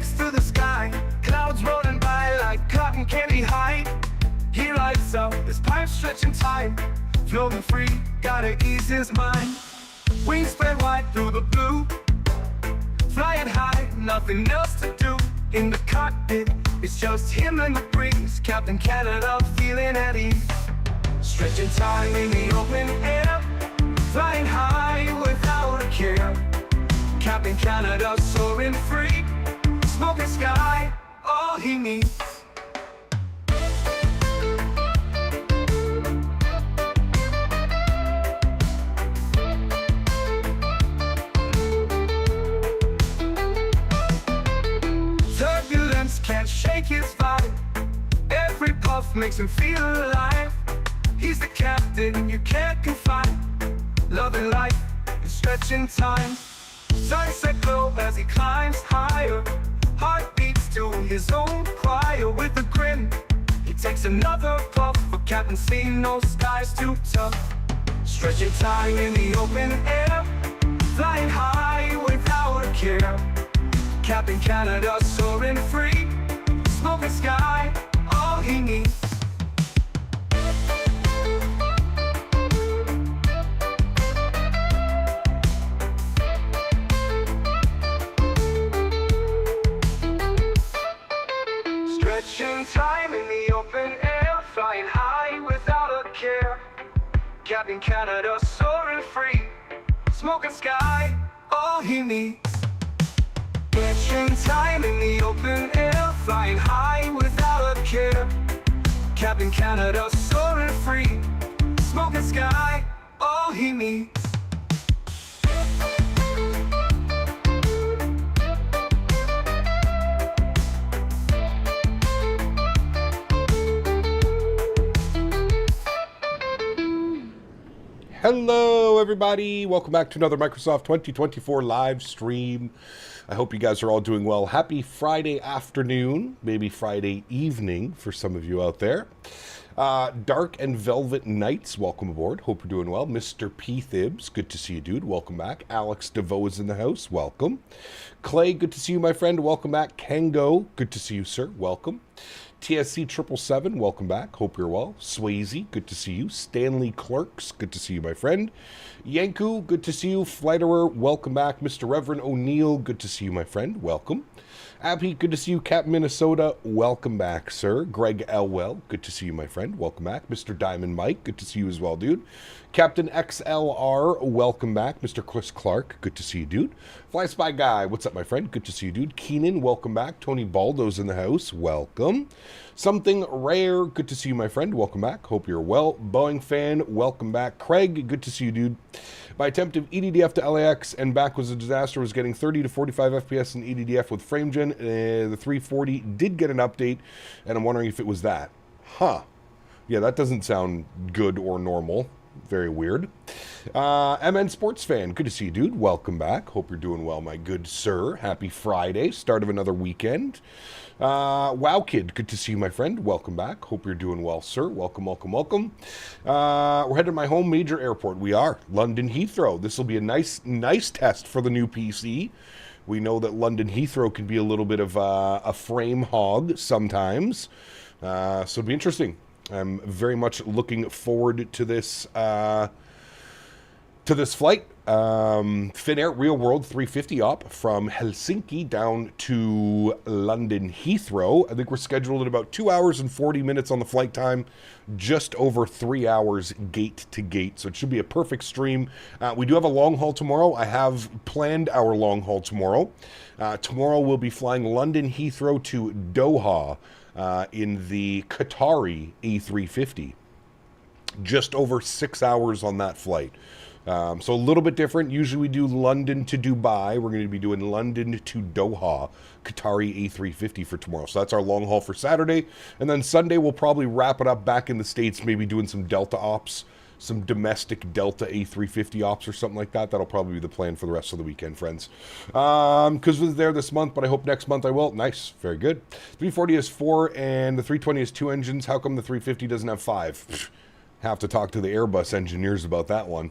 snakes through the sky, clouds rolling by like cotton candy high. He lights up, his pipes stretching tight, floating free, gotta ease his mind. Wings spread wide through the blue, flying high, nothing else to do. In the cockpit, it's just him and the breeze, Captain Canada feeling at ease. Stretching time in the open air, flying high without a care. Captain Canada soaring free, smoking sky, all he needs. Turbulence can't shake his vibe, every puff makes him feel alive. He's the captain you can't confide, loving life and stretching time. Sunset glow as he climbs higher, heart beats to his own choir. With a grin, he takes another puff, but Captain seen no skies too tough. Stretching time in the open air, flying high without a care. Captain Canada soaring free, smoking sky, all he needs. Stretching time in the open air, flying high without a care. Captain Canada soaring free, smoking sky, all he needs. Stretching time in the open air, flying high without a care. Captain Canada soaring free, smoking sky, all he needs. Hello everybody, welcome back to another Microsoft 2024 live stream. I hope you guys are all doing well. Happy Friday afternoon, maybe Friday evening for some of you out there. Dark and Velvet Nights, welcome aboard. Hope you're doing well. Mr. P. Thibs, good to see you, dude. Welcome back. Alex DeVoe is in the house. Welcome. Clay, good to see you, my friend. Welcome back. Kango, good to see you, sir. Welcome. TSC 777, welcome back. Hope you're well. Swayze, good to see you. Stanley Clerks, good to see you, my friend. Yanku, good to see you. Flighterer, welcome back. Mr. Reverend O'Neill, good to see you, my friend. Welcome. Abby, good to see you. Cap Minnesota, welcome back, sir. Greg Elwell, good to see you, my friend. Welcome back. Mr. Diamond Mike, good to see you as well, dude. Captain XLR, welcome back. Mr. Chris Clark, good to see you, dude. Fly Spy Guy, what's up, my friend? Good to see you, dude. Keenan, welcome back. Tony Baldo's in the house, welcome. Something Rare, good to see you, my friend. Welcome back. Hope you're well. Boeing Fan, welcome back. Craig, good to see you, dude. My attempt of EDDF to LAX and back was a disaster. Was getting 30 to 45 FPS in EDDF with FrameGen. The 340 did get an update, and I'm wondering if it was that. Huh. Yeah, that doesn't sound good or normal. Very weird. MN Sports Fan, good to see you, dude. Welcome back. Hope you're doing well, my good sir. Happy Friday, start of another weekend. Wow Kid, good to see you, my friend. Welcome back. Hope you're doing well, sir. Welcome, welcome, welcome. We're headed to my home major airport. We are London Heathrow. This will be a nice test for the new PC. We know that London Heathrow can be a little bit of a frame hog sometimes, so it'll be interesting. I'm very much looking forward to this flight. Finnair Real World 350 op from Helsinki down to London Heathrow. I think we're scheduled at about 2 hours and 40 minutes on the flight time, just over 3 hours gate to gate. So it should be a perfect stream. We do have a long haul tomorrow. I have planned our long haul tomorrow. Tomorrow we'll be flying London Heathrow to Doha in the Qatari A350. Just over 6 hours on that flight. So a little bit different. Usually we do London to Dubai. We're going to be doing London to Doha, Qatari A350 for tomorrow. So that's our long haul for Saturday. And then Sunday we'll probably wrap it up back in the States, maybe doing some Delta ops, some domestic Delta A350 ops or something like that. That'll probably be the plan for the rest of the weekend, friends. Because we're there this month, but I hope next month I will. Nice. Very good. 340 has 4 and the 320 has 2 engines. How come the 350 doesn't have 5? Have to talk to the Airbus engineers about that one.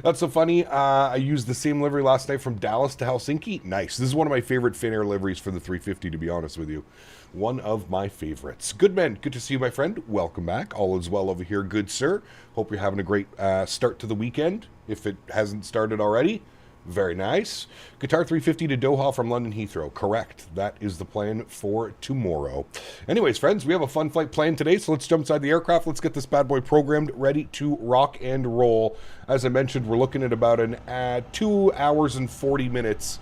That's so funny. I used the same livery last night from Dallas to Helsinki. Nice. This is one of my favorite Finnair liveries for the 350, to be honest with you. One of my favorites. Good man. Good to see you, my friend. Welcome back. All is well over here, good sir. Hope you're having a great start to the weekend, if it hasn't started already. Very nice. Qatar 350 to Doha from London Heathrow. Correct. That is the plan for tomorrow. Anyways, friends, we have a fun flight planned today, so let's jump inside the aircraft. Let's get this bad boy programmed, ready to rock and roll. As I mentioned, we're looking at about an 2 hours and 40 minutes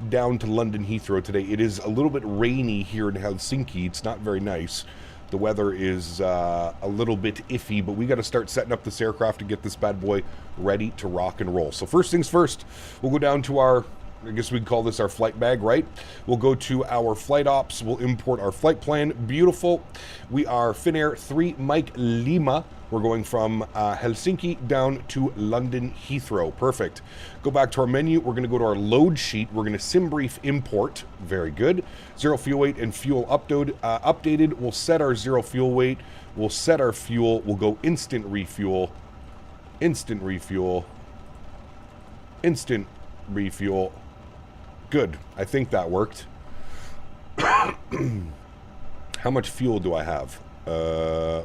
down to London Heathrow today. It is a little bit rainy here in Helsinki. It's not very nice. The weather is a little bit iffy, but we got to start setting up this aircraft to get this bad boy ready to rock and roll. So first things first, we'll go down to our, I guess we can call this our flight bag, right? We'll go to our flight ops. We'll import our flight plan. Beautiful. We are Finnair 3 Mike Lima. We're going from Helsinki down to London Heathrow. Perfect. Go back to our menu. We're going to go to our load sheet. We're going to sim brief import. Very good. Zero fuel weight and fuel updated. We'll set our zero fuel weight. We'll set our fuel. We'll go instant refuel. Instant refuel. Instant refuel. Good. I think that worked. How much fuel do I have?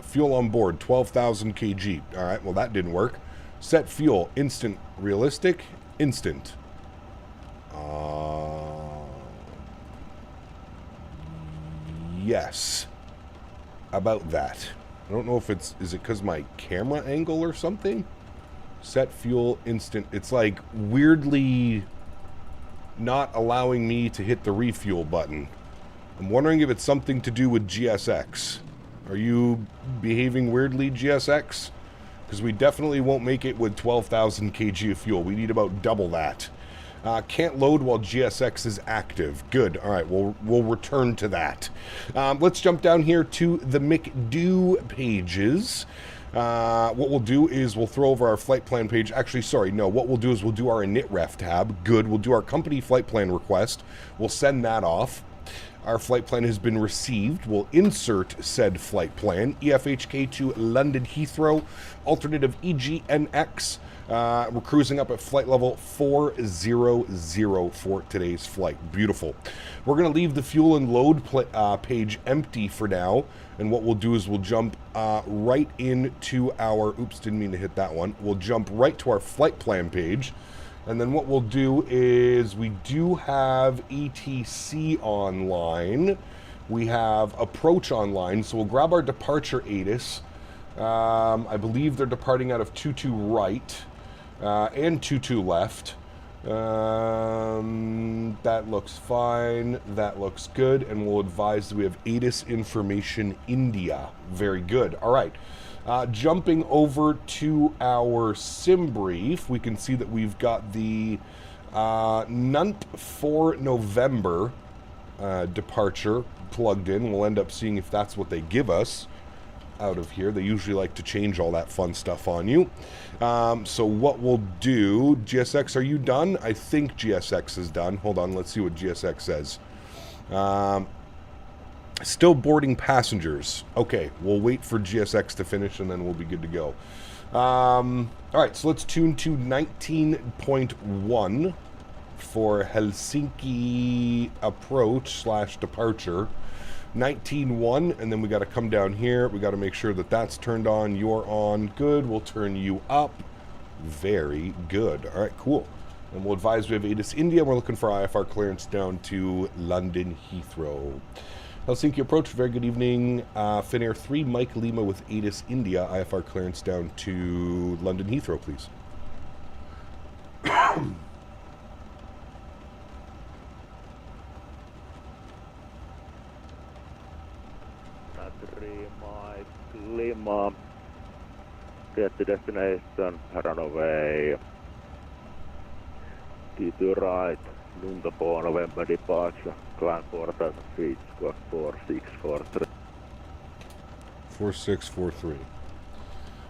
Fuel on board, 12,000 kg. All right, well, that didn't work. Set fuel, instant, realistic, instant. Yes. About that. I don't know if is it because my camera angle or something? Set fuel, instant. It's like weirdly not allowing me to hit the refuel button. I'm wondering if it's something to do with GSX. Are you behaving weirdly, GSX? Because we definitely won't make it with 12,000 kg of fuel. We need about double that. Can't load while GSX is active. Good. All right, we'll return to that. Let's jump down here to the McDo pages. What we'll do is we'll throw over our flight plan page. Actually, sorry, no. What we'll do is we'll do our initref tab. Good. We'll do our company flight plan request. We'll send that off. Our flight plan has been received. We'll insert said flight plan. EFHK to London Heathrow. Alternative EGNX. We're cruising up at flight level 400 for today's flight. Beautiful. We're going to leave the fuel and load page empty for now. And what we'll do is we'll jump right into our... Oops, didn't mean to hit that one. We'll jump right to our flight plan page. And then what we'll do is we do have ETC online. We have approach online. So we'll grab our departure ATIS. I believe they're departing out of 22 right and 22 left. That looks fine. That looks good. And we'll advise that we have ATIS information India. Very good. All right. Jumping over to our sim brief, we can see that we've got the NUNT for November departure plugged in. We'll end up seeing if that's what they give us out of here. They usually like to change all that fun stuff on you. So what we'll do, GSX, are you done? I think GSX is done. Hold on, let's see what GSX says. Still boarding passengers. Okay, we'll wait for GSX to finish and then we'll be good to go. All right, so let's tune to 19.1 for Helsinki approach / departure. 19.1, and then we got to come down here. We got to make sure that that's turned on. You're on. Good. We'll turn you up. Very good. All right, cool. And we'll advise we have ATIS India. We're looking for IFR clearance down to London Heathrow. Helsinki approach, very good evening. Finnair 3 Mike Lima with ATIS India. IFR clearance down to London Heathrow, please. 3 Mike Lima. Get to destination, run away. Keep your right. Nuntapore November departure. Climb 4,000 feet, squawk 4643. 4643.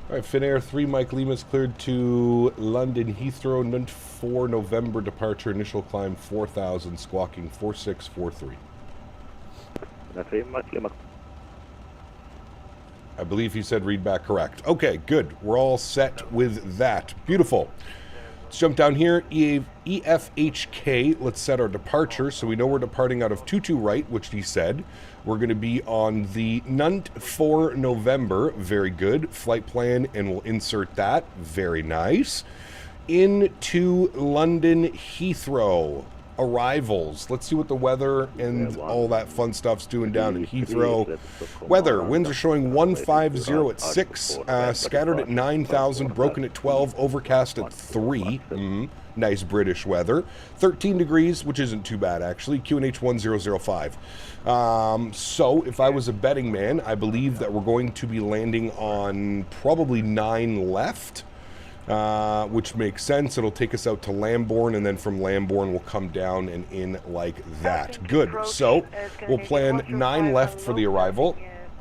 All right, Finnair 3 Mike Lima is cleared to London Heathrow. Nunt 4 November departure. Initial climb 4,000, squawking 4643. 3 Mike Lima. I believe he said read back correct. Okay, good. We're all set with that. Beautiful. Let's jump down here. EFHK, let's set our departure. So we know we're departing out of 22 right, which he said. We're going to be on the Nunt for November. Very good. Flight plan, and we'll insert that. Very nice. Into London Heathrow. Arrivals. Let's see what the weather and all that fun stuff's doing down in Heathrow. Weather. Winds are showing 150 at 6, scattered at 9,000, broken at 12, overcast at 3. Nice British weather. 13 degrees, which isn't too bad actually. QNH 1005. So if I was a betting man, I believe that we're going to be landing on probably 9 left. Which makes sense. It'll take us out to Lambourne, and then from Lambourne we'll come down and in like that. Good. So we'll plan 9 left for the arrival.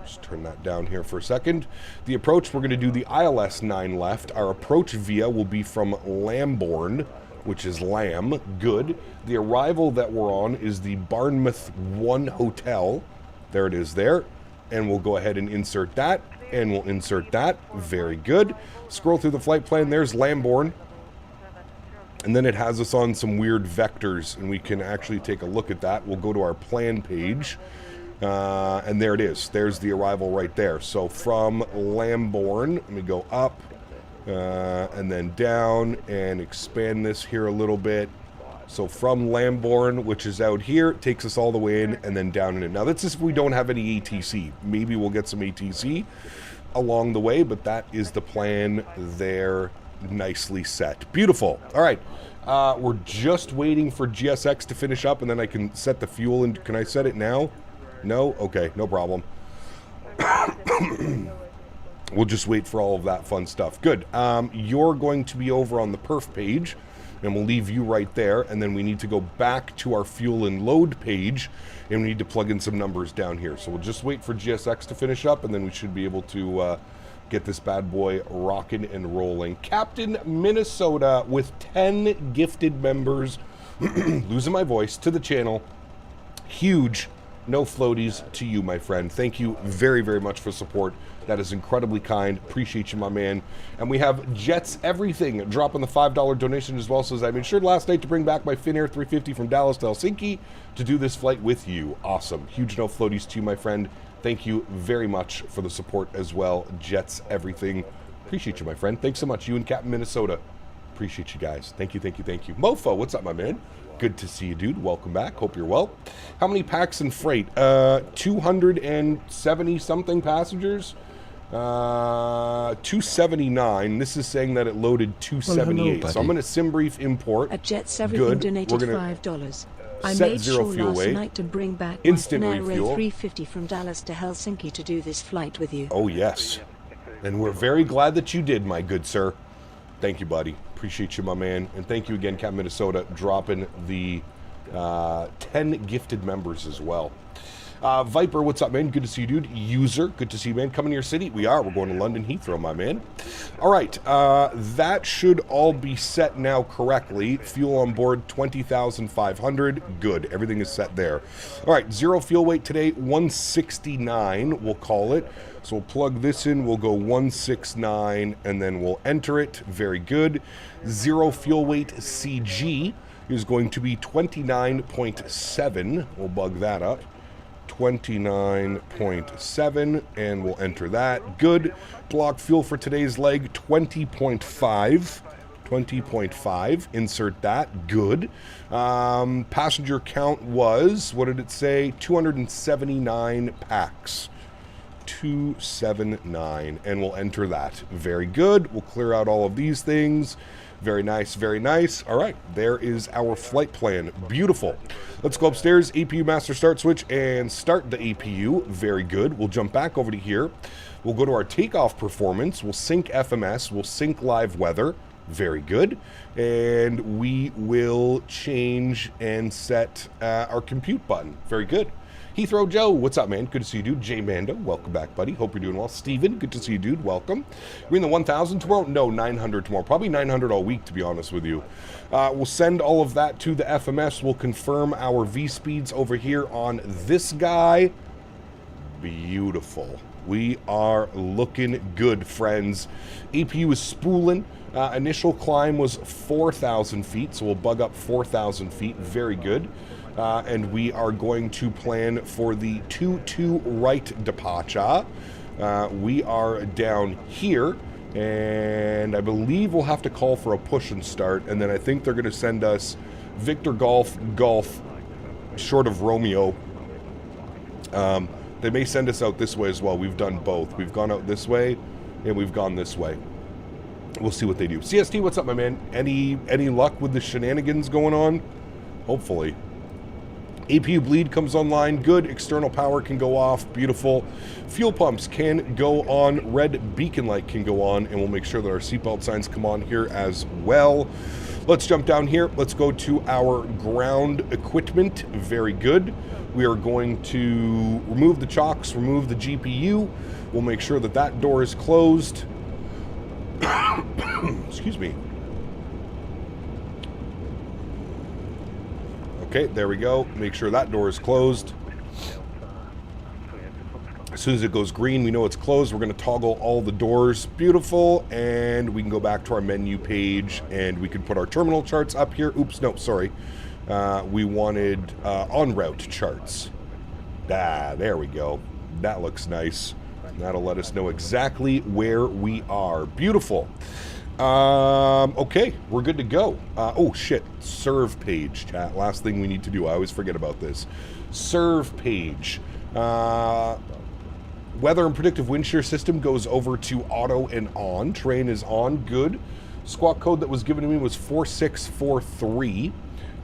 Just turn that down here for a second. The approach, we're going to do the ILS 9 left. Our approach via will be from Lambourne, which is Lamb. Good. The arrival that we're on is the Barnmouth 1 Hotel. There it is there. And we'll go ahead and insert that. And we'll insert that. Very good. Scroll through the flight plan. There's Lambourne. And then it has us on some weird vectors, and we can actually take a look at that. We'll go to our plan page. And there it is. There's the arrival right there. So from Lambourne, let me go up and then down and expand this here a little bit. So from Lambourne, which is out here, it takes us all the way in and then down in it. Now, that's if we don't have any ATC. Maybe we'll get some ATC along the way, but that is the plan there, nicely set. Beautiful. All right. We're just waiting for GSX to finish up, and then I can set the fuel. And can I set it now? No? Okay, no problem. We'll just wait for all of that fun stuff. Good. You're going to be over on the perf page, and we'll leave you right there, and then we need to go back to our fuel and load page, and we need to plug in some numbers down here. So we'll just wait for GSX to finish up, and then we should be able to get this bad boy rocking and rolling. Captain Minnesota with 10 gifted members, losing my voice, to the channel. Huge no floaties to you, my friend. Thank you very, very much for support. That is incredibly kind. Appreciate you, my man. And we have Jets Everything dropping the $5 donation as well. Says, I'm insured last night to bring back my Finnair 350 from Dallas to Helsinki to do this flight with you. Awesome. Huge no floaties to you, my friend. Thank you very much for the support as well. Jets Everything. Appreciate you, my friend. Thanks so much. You and Captain Minnesota. Appreciate you guys. Thank you, thank you, thank you. Mofo, what's up, my man? Good to see you, dude. Welcome back. Hope you're well. How many packs in freight? 270 something passengers. 279. This is saying that it loaded 278. Well, so I'm going to sim brief import. At Jets Everything donated $5. I made zero sure fuel last weight. night to bring back Instant my Finnair refuel. A350 from Dallas to Helsinki to do this flight with you. Oh yes, and we're very glad that you did, my good sir. Thank you, buddy. Appreciate you, my man. And thank you again, Captain Minnesota, dropping the 10 gifted members as well. Viper, what's up, man? Good to see you, dude. User, good to see you, man. Coming to your city? We are. We're going to London Heathrow, my man. All right. That should all be set now correctly. Fuel on board, 20,500. Good. Everything is set there. All right. Zero fuel weight today, 169, we'll call it. So we'll plug this in. We'll go 169, and then we'll enter it. Very good. Zero fuel weight CG is going to be 29.7. We'll bug that up. 29.7, and we'll enter that. Good. Block fuel for today's leg, 20.5. 20.5. Insert that. Good. Passenger count was, what did it say? 279 packs. 279, and we'll enter that. Very good. We'll clear out all of these things. Very nice, very nice. All right, there is our flight plan. Beautiful. Let's go upstairs, APU master start switch, and start the APU. Very good. We'll jump back over to here. We'll go to our takeoff performance. We'll sync FMS. We'll sync live weather. Very good. And we will change and set our compute button. Very good. Heathrow Joe, what's up, man? Good to see you, dude. Jay Mando, welcome back, buddy. Hope you're doing well. Steven, good to see you, dude. Welcome. We're in the 1,000 tomorrow? No, 900 tomorrow. Probably 900 all week, to be honest with you. We'll send all of that to the FMS. We'll confirm our V speeds over here on this guy. Beautiful. We are looking good, friends. APU is spooling. Initial climb was 4,000 feet, so we'll bug up 4,000 feet. Very good. And we are going to plan for the 2-2 right departure. We are down here, and I believe we'll have to call for a push and start, and then I think they're going to send us Victor Golf, short of Romeo. They may send us out this way as well. We've done both. We've gone out this way, and we've gone this way. We'll see what they do. CST, what's up, my man? Any luck with the shenanigans going on? Hopefully. APU bleed comes online. Good. External power can go off. Beautiful. Fuel pumps can go on. Red beacon light can go on, and we'll make sure that our seatbelt signs come on here as well. Let's jump down here. Let's go to our ground equipment. Very good. We are going to remove the chocks, remove the GPU. We'll make sure that that door is closed. Excuse me. Okay, there we go. Make sure that door is closed. As soon as it goes green, we know it's closed. We're going to toggle all the doors. Beautiful. And we can go back to our menu page, and we can put our terminal charts up here. Oops, no, sorry. We wanted en route charts. There we go. That looks nice. That'll let us know exactly where we are. Beautiful. Okay, we're good to go. Oh, shit. Serve page, chat. Last thing we need to do. I always forget about this. Serve page. Weather and predictive wind shear system goes over to auto and on. Terrain is on. Good. Squawk code that was given to me was 4643.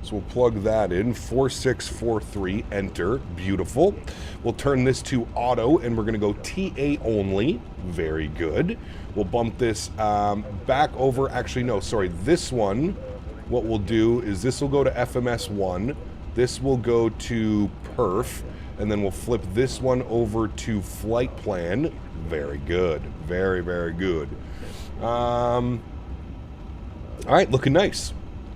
So we'll plug that in. 4643. Enter. Beautiful. We'll turn this to auto, and we're going to go TA only. Very good. We'll bump this back over. Actually, no, sorry. This one, what we'll do is this will go to FMS1. This will go to perf. And then we'll flip this one over to flight plan. Very good. Very, very good. All right, looking nice.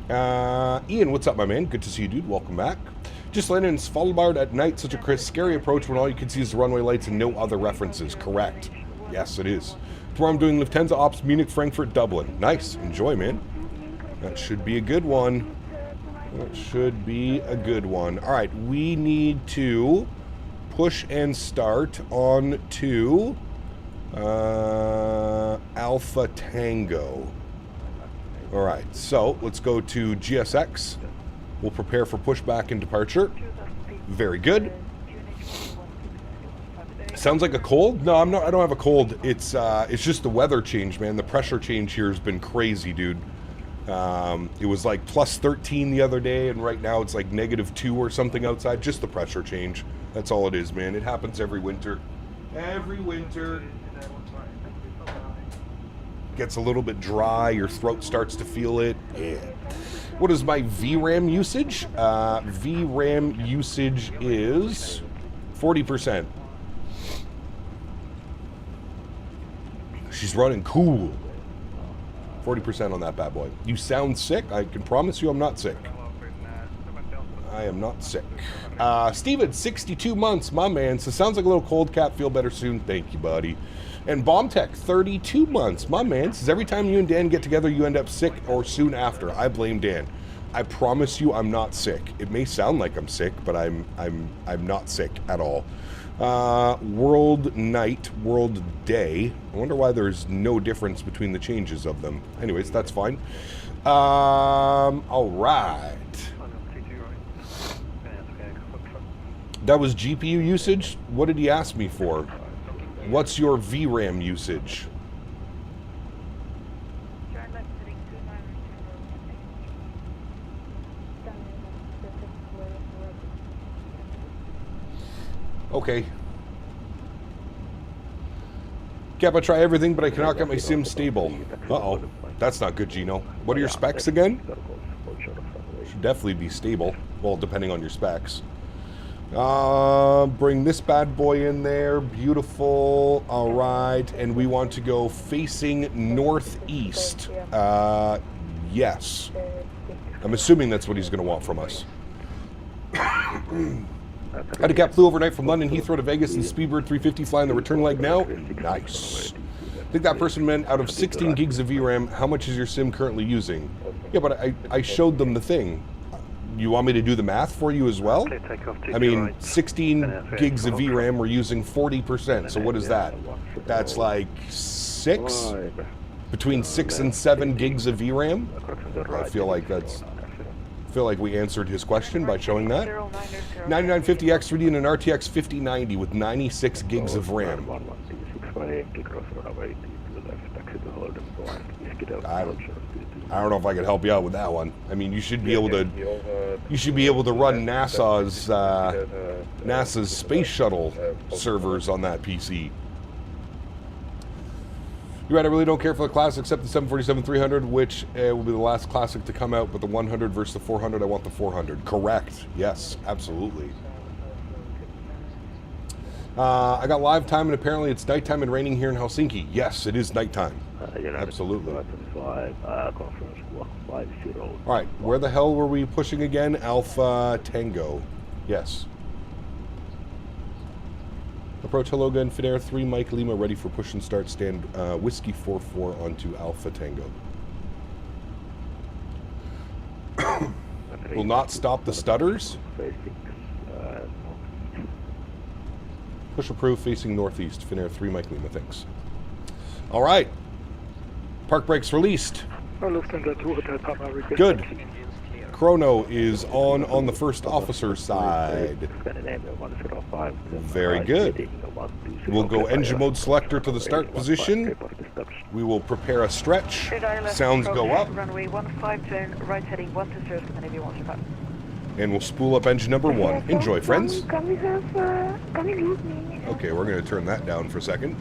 Ian, what's up, my man? Good to see you, dude. Welcome back. Just landed in Svalbard at night. Such a crisp, scary approach when all you can see is the runway lights and no other references. Correct. Yes, it is. Tomorrow I'm doing Lufthansa Ops, Munich, Frankfurt, Dublin. Nice. Enjoy, man. That should be a good one. That should be a good one. All right, we need to push and start on to Alpha Tango. All right, so let's go to GSX. We'll prepare for pushback and departure. Very good. Sounds like a cold? No, I'm not. I don't have a cold. It's just the weather change, man. The pressure change here has been crazy, dude. It was like plus 13 the other day, and right now it's like -2 or something outside. Just the pressure change. That's all it is, man. It happens every winter. Every winter. Gets a little bit dry. Your throat starts to feel it. Yeah. What is my VRAM usage? VRAM usage is 40%. She's running cool. 40% on that bad boy. You sound sick. I can promise you I'm not sick. I am not sick. Steven, 62 months, my man. So sounds like a little cold cap. Feel better soon. Thank you, buddy. And BombTech, 32 months, my man. Says every time you and Dan get together, you end up sick or soon after. I blame Dan. I promise you I'm not sick. It may sound like I'm sick, but I'm not sick at all. World night, world day. I wonder why there's no difference between the changes of them. Anyways, that's fine. All right. That was GPU usage? What did he ask me for? What's your VRAM usage? Okay. Cap, I try everything, but I cannot get my sim stable. Uh-oh. That's not good, Gino. What are your specs again? Should definitely be stable. Well, depending on your specs. Bring this bad boy in there. Beautiful. All right. And we want to go facing northeast. Yes. I'm assuming that's what he's going to want from us. Had a gap flew overnight from London Heathrow to Vegas and Speedbird 350 flying the return leg now. Nice. I think that person meant out of 16 gigs of VRAM, how much is your sim currently using? Yeah, but I showed them the thing. You want me to do the math for you as well? I mean, 16 gigs of VRAM, we're using 40%. So what is that? That's like 6? Between 6 and 7 gigs of VRAM? I feel like we answered his question by showing that. 9950 X3D and an RTX 5090 with 96 gigs of RAM. I don't know if I could help you out with that one. I mean, you should be able to run NASA's space shuttle servers on that PC. You're right, I really don't care for the classic except the 747-300, which will be the last classic to come out, but the 100 versus the 400, I want the 400. Correct. Yes, absolutely. I got live time, and apparently it's nighttime and raining here in Helsinki. Yes, it is nighttime. Absolutely. All right, where the hell were we pushing again? Alpha Tango. Yes. Approach hello again, Finnair 3, Mike Lima, ready for push and start, stand Whiskey 44 onto Alpha Tango. Will not stop the stutters. Push approved, facing northeast, Finnair 3, Mike Lima, thanks. All right. Park brakes released. Good. Chrono is on the first officer side. Very good. We'll go engine mode selector to the start position. We will prepare a stretch. Sounds go up. Runway 15 turn, right heading 120, whenever you want to pass. And we'll spool up engine number 1. Enjoy, friends. Okay, Okay, we're going to turn that down for a second.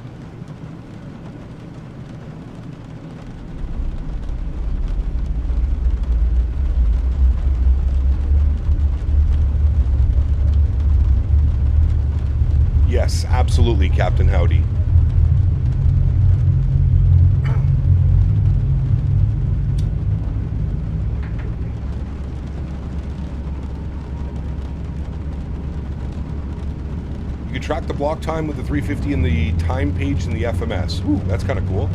Yes, absolutely, Captain Howdy. You can track the block time with the 350 in the time page in the FMS. Ooh, that's kind of cool.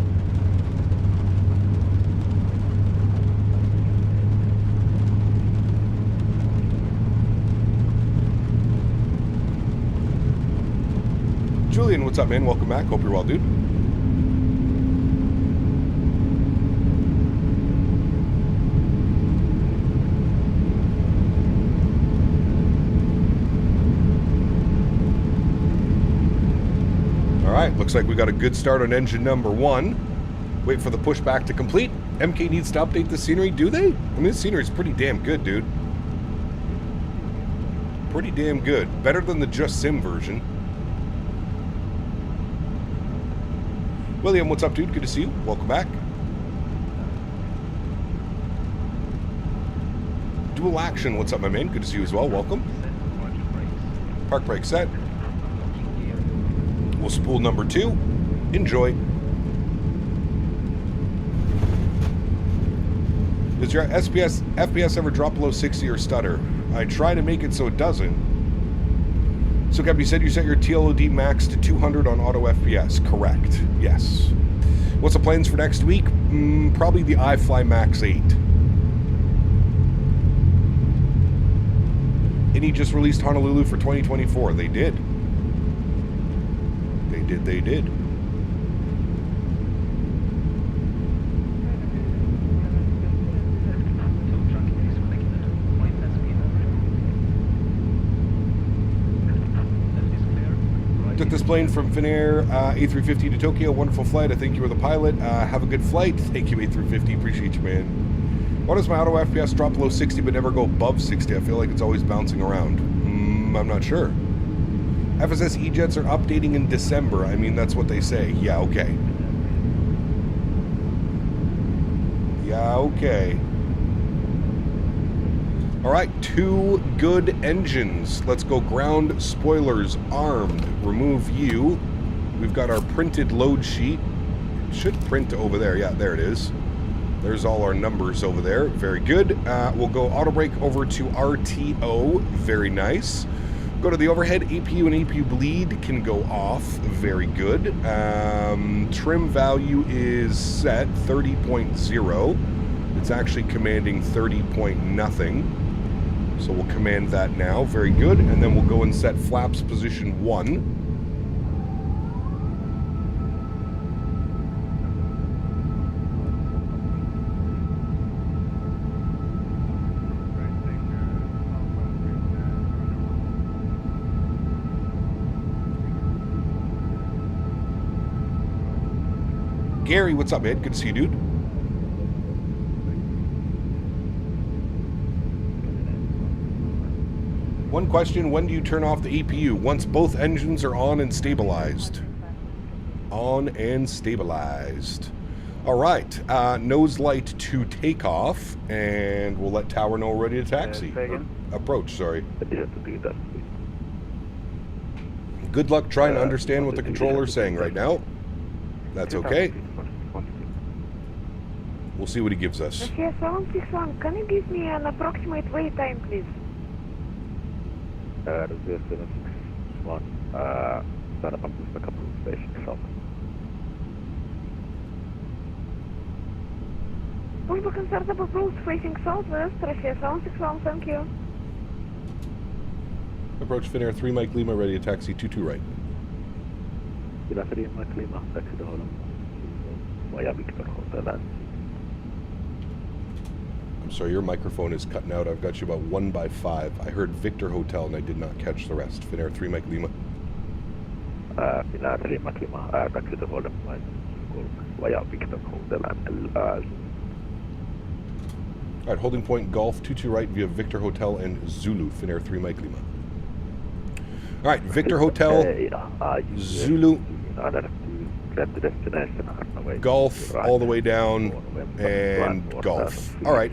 Julian, what's up, man? Welcome back. Hope you're well, dude. All right, looks like we got a good start on engine number 1. Wait for the pushback to complete. MK needs to update the scenery, do they? I mean, this scenery is pretty damn good, dude. Pretty damn good. Better than the Just Sim version. William, what's up, dude? Good to see you. Welcome back. Dual Action, what's up, my man? Good to see you as well. Welcome. Park brake set. We'll spool number 2. Enjoy. Does your FPS ever drop below 60 or stutter? I try to make it so it doesn't. So, Cap, you said you set your TLOD max to 200 on auto FPS. Correct. Yes. What's the plans for next week? Probably the iFly Max 8. Any just released Honolulu for 2024. They did. They did. Took this plane from Finnair A350 to Tokyo. Wonderful flight. I think you were the pilot. Have a good flight. Thank you, A350. Appreciate you, man. Why does my auto FPS drop below 60 but never go above 60? I feel like it's always bouncing around. I'm not sure. FSS E-Jets are updating in December. I mean, that's what they say. Yeah, okay. Yeah, okay. All right, 2 good engines. Let's go ground spoilers armed. Remove you. We've got our printed load sheet. It should print over there. Yeah, there it is. There's all our numbers over there. Very good. We'll go auto brake over to RTO. Very nice. Go to the overhead. APU and APU bleed can go off. Very good. Trim value is set 30.0. It's actually commanding 30 point nothing. So we'll command that now. Very good. And then we'll go and set flaps position 1. Gary, what's up, man? Good to see you, dude. One question, when do you turn off the APU? Once both engines are on and stabilized. On and stabilized. All right, nose light to takeoff, and we'll let tower know we're ready to taxi. Approach, sorry. Good luck trying to understand what the controller's saying right now. That's okay. We'll see what he gives us. Yes, 761, can you give me an approximate wait time, please? 761, start up a couple of stations south. Pushback and startup approach facing southwest, Russia 761, thank you. Approach Finnair 3 Mike Lima, ready to taxi 22 right. Kyllä 3 Mike Lima, taxi to Holland. Via Victor Hotel. I'm sorry, your microphone is cutting out. I've got you about 1 by 5. I heard Victor Hotel and I did not catch the rest. Finnair 3 Mike Lima. Finnair 3 Mike Lima, taxi to Holland. Via Victor Hotel and All right, holding point Golf 22 right via Victor Hotel and Zulu. Finnair 3 Mike Lima. All right, Victor Hotel, Zulu, Golf all the way down, and Golf. All right,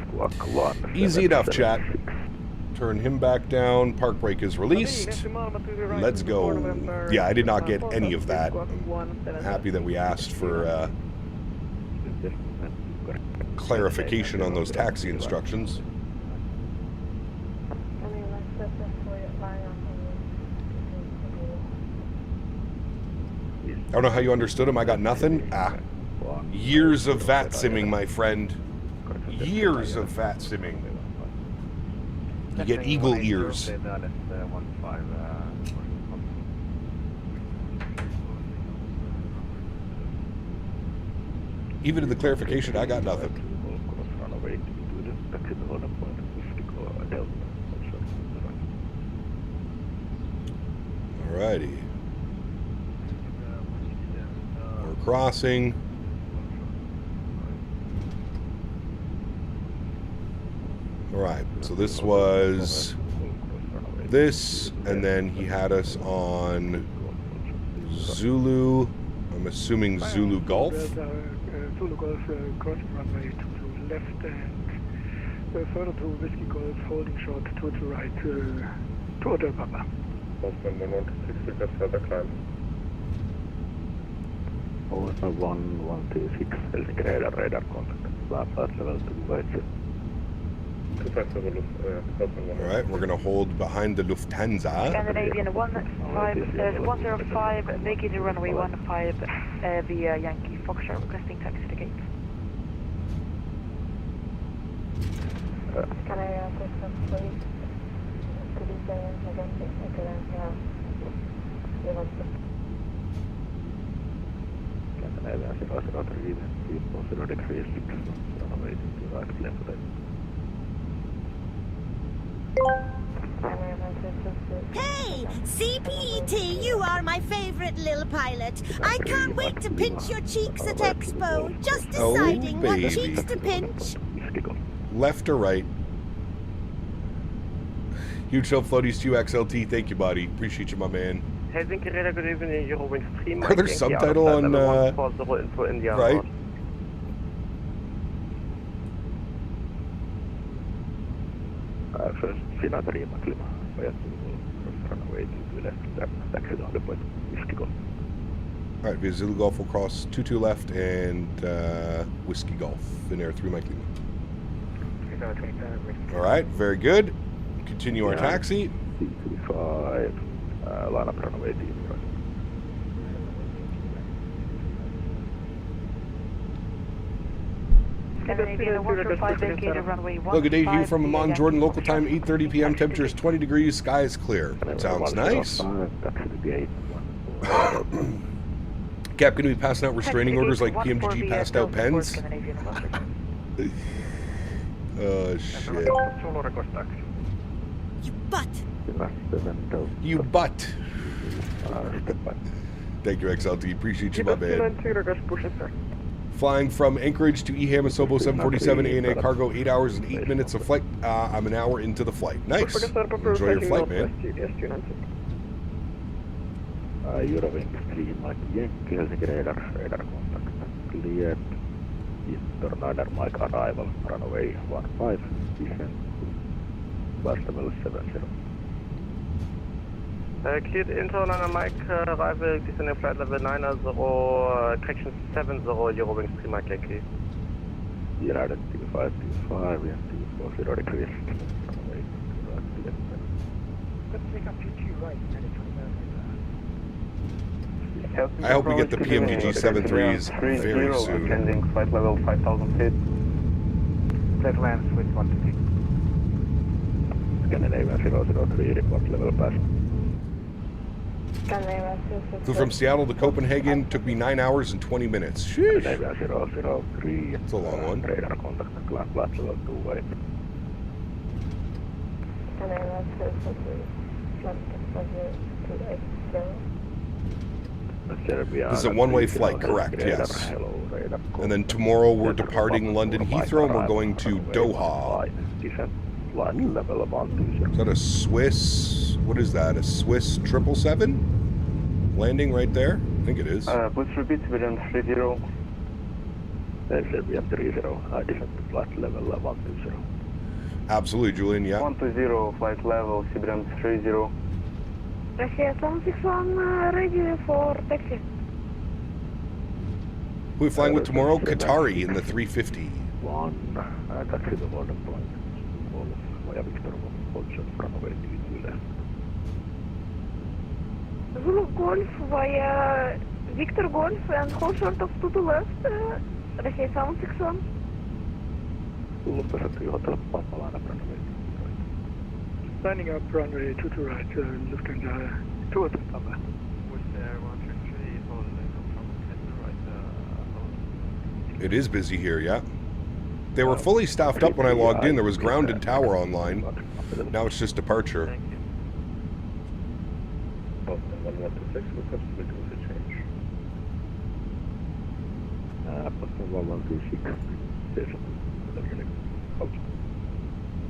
easy enough, chat. Turn him back down. Park brake is released. Let's go. Yeah, I did not get any of that. I'm happy that we asked for clarification on those taxi instructions. I don't know how you understood him. I got nothing. Years of VATSIMing, my friend. Years of VATSIMing. You get eagle ears. Even in the clarification, I got nothing. Alrighty. We're crossing. Alright, so this was this, and then he had us on Zulu, I'm assuming Zulu Golf. Zulu Golf crossing runway to left and further to Whiskey Golf, holding short to the right to Hotel Papa. Over 126, Helsinki radar contact. Last level to VATSIM. Alright, we're going to hold behind the Lufthansa. Scandinavian 105, vacating runway 15 via Yankee Foxtrot, requesting taxi to gate. Can I take some please? Could you say again, Scandinavian 003, people 0 degrees 6, runway to right left. Hey, CPET, you are my favorite little pilot. I can't wait to pinch your cheeks at Expo. Just deciding what cheeks to pinch. Left or right? Huge help, Floaties 2XLT. Thank you, buddy. Appreciate you, my man. Helsinki radar, good evening. You're over stream. Are there subtitle on, right? First, Finnair 3 Mike Lima, via runway to left, taxi down the point, Whiskey Golf. All right, via Zulu Golf will cross 22 left and Whiskey Golf, Finnair 3 Mike Lima. All right, very good. Continue our taxi. C35, line up runway T2 right. Scandinavian 125 vacated runway 15. Good day to you from Amman, Jordan. Local time 8:30 p.m. Temperature is 20 degrees. Sky is clear. Sounds nice. Cap, going to be passing out restraining orders like PMGG passed out pens? Oh, shit. You butt! You butt! Thank you, XLT. Appreciate you, my man. Flying from Anchorage to Ihamisobo 747 ANA cargo, 8 hours and 8 minutes of flight. I'm an hour into the flight. Nice. Enjoy your flight, man. Eurowings 3 Mike Yankee, Helsinki radar contact cleared. Eastern Mike arrival, runway 15, descent, bus level 70. Cleared internal Mike arrival, descending flight level 90, correction 70, Eurowings 3 Mike Yankee. United 2525, we have 240 degrees. Runway, Let's take up to right, I hope we get the PMGG 73s very soon. Attending flight level 5,000 feet. Left land, switch 1 Scandinavian 003, report level pass. Flew from Seattle to Copenhagen, took me 9 hours and 20 minutes. Sheesh. Scandinavian 003. It's a long one. Radar contact, climb flight level 2 way. This is a one-way flight, correct, yes. And then tomorrow we're departing London Heathrow and we're going to Doha. Ooh. Is that a Swiss, what is that, a Swiss 777? Landing right there? I think it is. Please repeat, Siberian 30. Siberian 30, descent to flight level 120. Absolutely, Julian, yeah. 120, flight level, Siberian 30. Russia 761, ready for taxi. Who are we flying with tomorrow? Qatari in the 350. Taxi the border point. Via Victor Golf, runway T2 left. Zulu Golf via Victor Golf and hold short of 2 to left, Russia 761. Zulu Pacific Hotel, Papa line up runway T2 right. Lining up runway 2 to right, Lufthansa towards Papa. It is busy here, yeah. They were fully staffed up when I logged in. There was ground and tower online. Now it's just departure. Thank you. Boston 1126, what's up to the change? Boston 1126.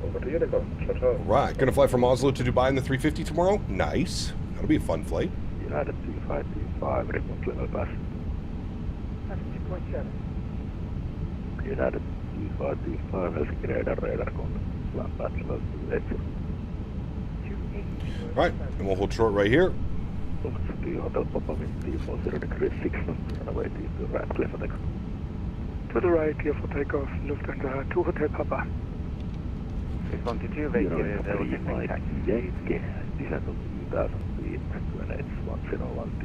Over to you, Right, gonna fly from Oslo to Dubai in the 350 tomorrow? Nice. That'll be a fun flight. United 2525, report level pass. That's 2.7. United 2525, Helsinki radar contact, land pass level 280. Right, and we'll hold short right here. Hotel Papa wind T40 degrees 6, runway T2 right, clear for takeoff. To the right, clear for takeoff, Lufthansa 2 Hotel Papa. 612, vacated, Yankee, descent of 2,000 feet, QNH 101T.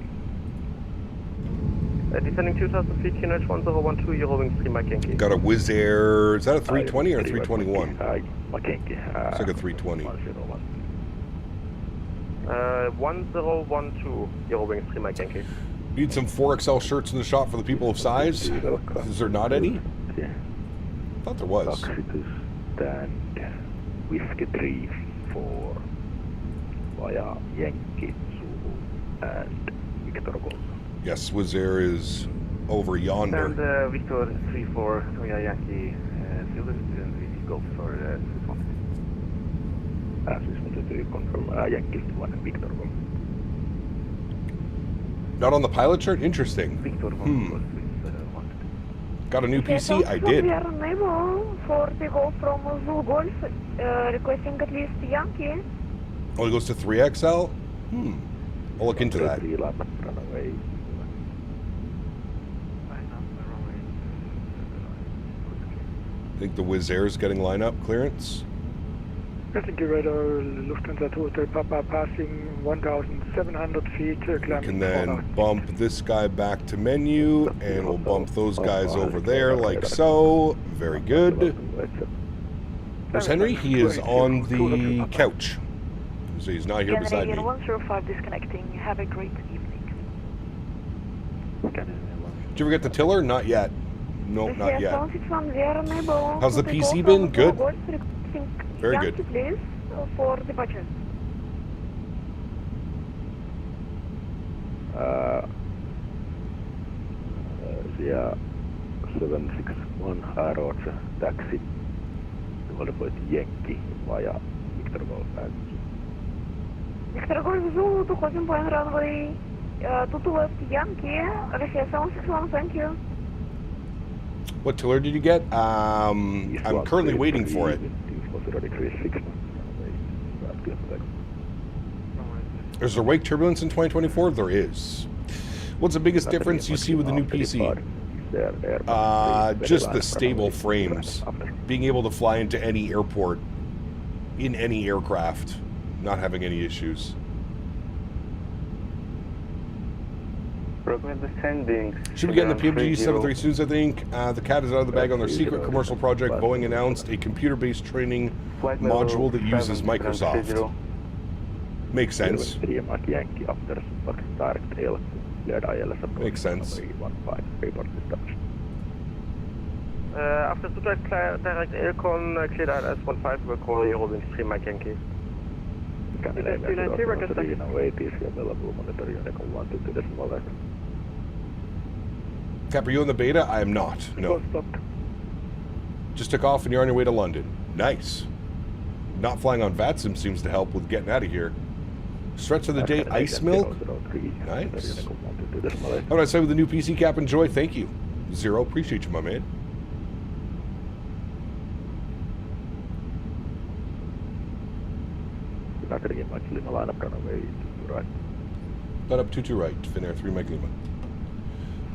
Descending 2,000 feet, QNH 1012, Eurowings 3 Mike Yankee. Got a Wizz Air, is that a 320 or a 321? Mike Yankee. It's like a 320. 1012, Eurowings 3 Mike Yankee. Need some 4XL shirts in the shop for the people of size? Is there not any? Yeah. I thought there was. Stand, Whiskey 34, via Yankee, Zulu, and Victor Golf. Yes, Wizz Air is over yonder. And Victor 34, via Yankee, Zulu, and Golf for Swiss 1. As we wanted to confirm, Yankee 1 and Victor Golf. Not on the pilot shirt? Interesting. Victor 1 Got a new PC? I did. We are unable for the go from Zulu Golf, requesting at least Yankee. Oh, it goes to 3XL? I'll look into that. I think the Wizz Air is getting line-up clearance. Helsinki radar, Lufthansa Hotel Papa passing 1,700 feet, We climbing can then bump this guy back to menu, and we'll bump those guys over there like so. Very good. Where's Henry? He is on the couch. So he's not here beside me. 105 disconnecting. Have a great evening. Did you ever get the tiller? Not yet. No, not yet. How's the PC been? Good. Very good. Please, for departure. Yeah, 761 Roger, taxi. Qualified Yankee via Victor Golf Avenue. Victor Golf Zulu, доходим по runway 2 left Yankee, Russia 761, thank you. What tiller did you get? I'm currently waiting for it. Is there wake turbulence in 2024? There is. What's the biggest difference you see with the new PC? Just the stable frames. Being able to fly into any airport, in any aircraft, not having any issues. Should be getting the PMG 732s, I think. The cat is out of the bag on their secret commercial project. Boeing announced a computer-based training module that uses Microsoft. Makes sense. Makes sense. After direct aircon, cleared out S15, we'll call you holding 3 Mike Yankee. Cap, are you in the beta? I am not. No. Just took off and you're on your way to London. Nice. Not flying on VATSIM seems to help with getting out of here. Stretch of the day, ice milk. Nice. How would I say with the new PC, Cap? Enjoy. Thank you. Zero. Appreciate you, my man. Line up 22 right. Finnair 3 Mike Lima.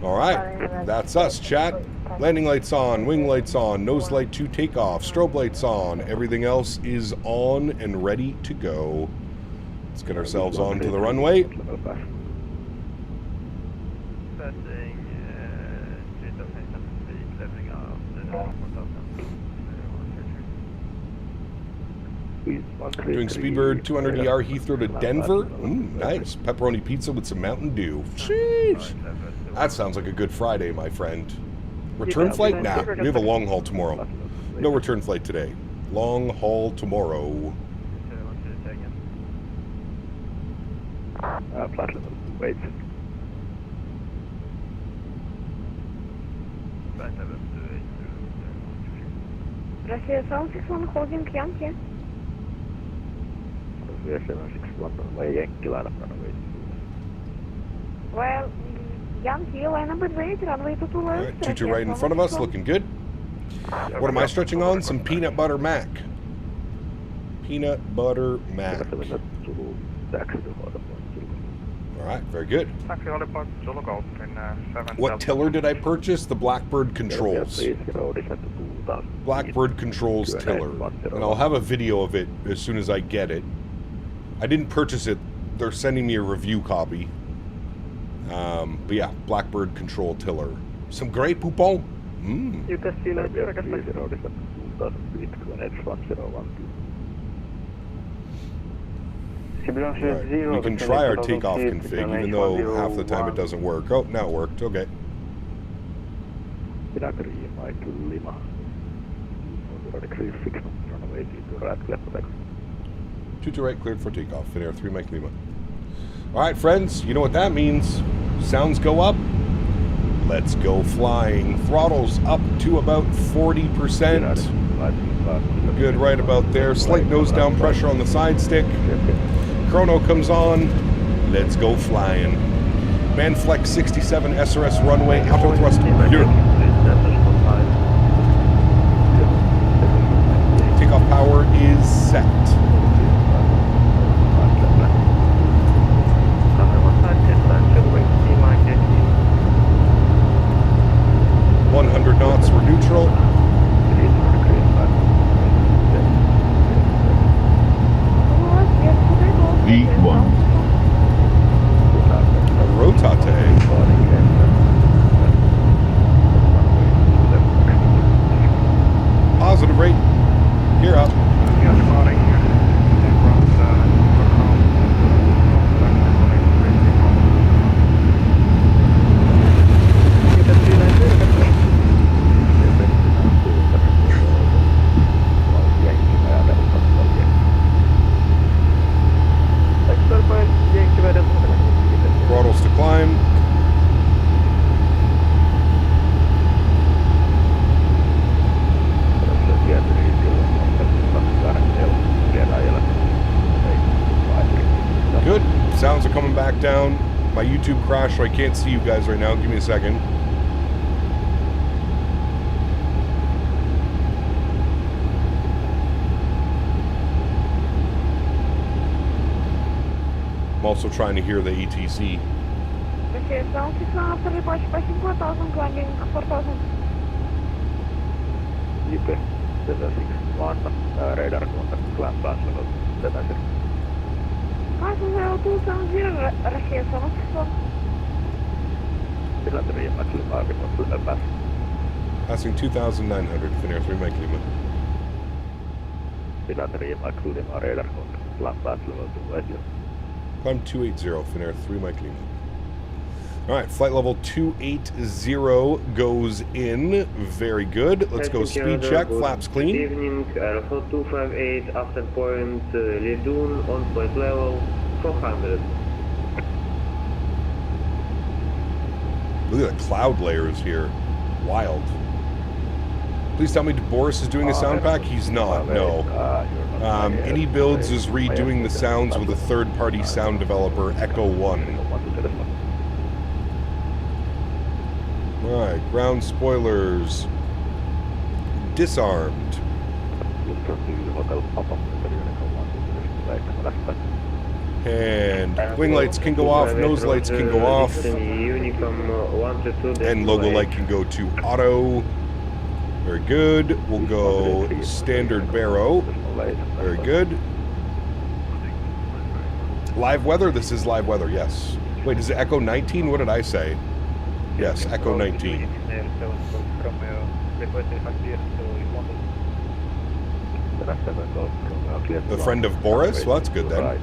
All right, that's us, chat. Landing lights on, wing lights on, nose light to takeoff, strobe lights on. Everything else is on and ready to go. Let's get ourselves onto the runway. Doing Speedbird 200 ER Heathrow to Denver. Nice. Pepperoni pizza with some Mountain Dew. Sheesh. That sounds like a good Friday, my friend. Return flight? Nah, we have a long haul tomorrow. No return flight today. Long haul tomorrow. Wait. Russia 761, holding Yankee. Well, Yankee, line up at wait, runway 22 left. Right, 22 right in front of us, looking good. What am I stretching on? Some peanut butter mac. Peanut butter mac. Alright, very good. What tiller did I purchase? The Blackbird Controls. Blackbird Controls tiller. And I'll have a video of it as soon as I get it. I didn't purchase it. They're sending me a review copy. But yeah, Blackbird Control tiller. Some great poupon. Right. We can try our takeoff config, even though half the time it doesn't work. Oh, now it worked. Okay. 22 right, cleared for takeoff. Finnair 3 Mike Lima. All right, friends, you know what that means. Sounds go up. Let's go flying. Throttles up to about 40%. Good right about there. Slight nose down pressure on the side stick. Chrono comes on. Let's go flying. Manflex 67 SRS runway. Auto thrust here. Takeoff power is set. 100 knots, we're neutral. climb. Good. Sounds are coming back down. My YouTube crashed, so I can't see you guys right now. Give me a second. I'm also trying to hear the ATC. Requesão 6 report by 5000 landing 4000. IP 761 radar contact climb pass level 70. Passing 270 requesão 61. Finlandia maximum report pass. Passing 2,900, Finnair 3 Mike Lima. Finlandia maximum radar contact climb pass level 280. Climb 280, Finnair 3 Mike Lima. All right, flight level 280 goes in. Very good. Let's go speed check. Flaps clean. Good evening, Aeroflot 258, after point Lidun, on point level 400. Look at the cloud layers here. Wild. Please tell me Boris is doing a sound pack? He's not, no. iniBuilds is redoing the sounds with a third-party sound developer, Echo 1. Alright, ground spoilers. Disarmed. And wing lights can go off, nose lights can go off. And logo light can go to auto. Very good. We'll go standard baro. Very good. Live weather? This is live weather, yes. Wait, is it Echo 19? What did I say? Yes, Echo 19. The friend of Boris? Well, that's good then.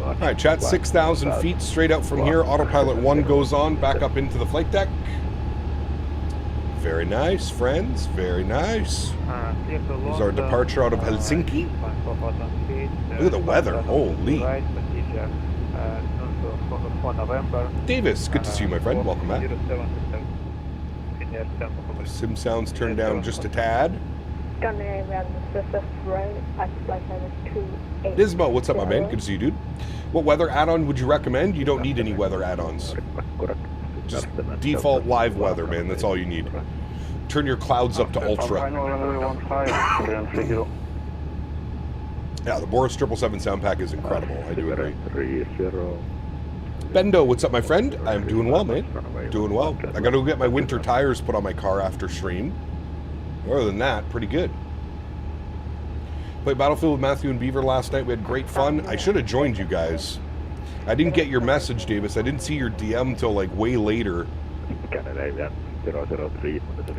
Alright, chat 6,000 feet straight out from here. Autopilot 1 goes on, back up into the flight deck. Very nice, friends. Very nice. This is our departure out of Helsinki. Look at the weather. Holy. Davis, good to see you, my friend. Welcome back. Sim sounds turned down just a tad. Dismo, what's up, my man? Good to see you, dude. What weather add-on would you recommend? You don't need any weather add-ons. Just default live weather, man. That's all you need. Turn your clouds up to ultra. Yeah, the Boris 777 sound pack is incredible. I do agree. Bendo, what's up, my friend? I'm doing well, man. Doing well. I gotta go get my winter tires put on my car after stream. Other than that, pretty good. Played Battlefield with Matthew and Beaver last night. We had great fun. I should have joined you guys. I didn't get your message, Davis. I didn't see your DM until like way later.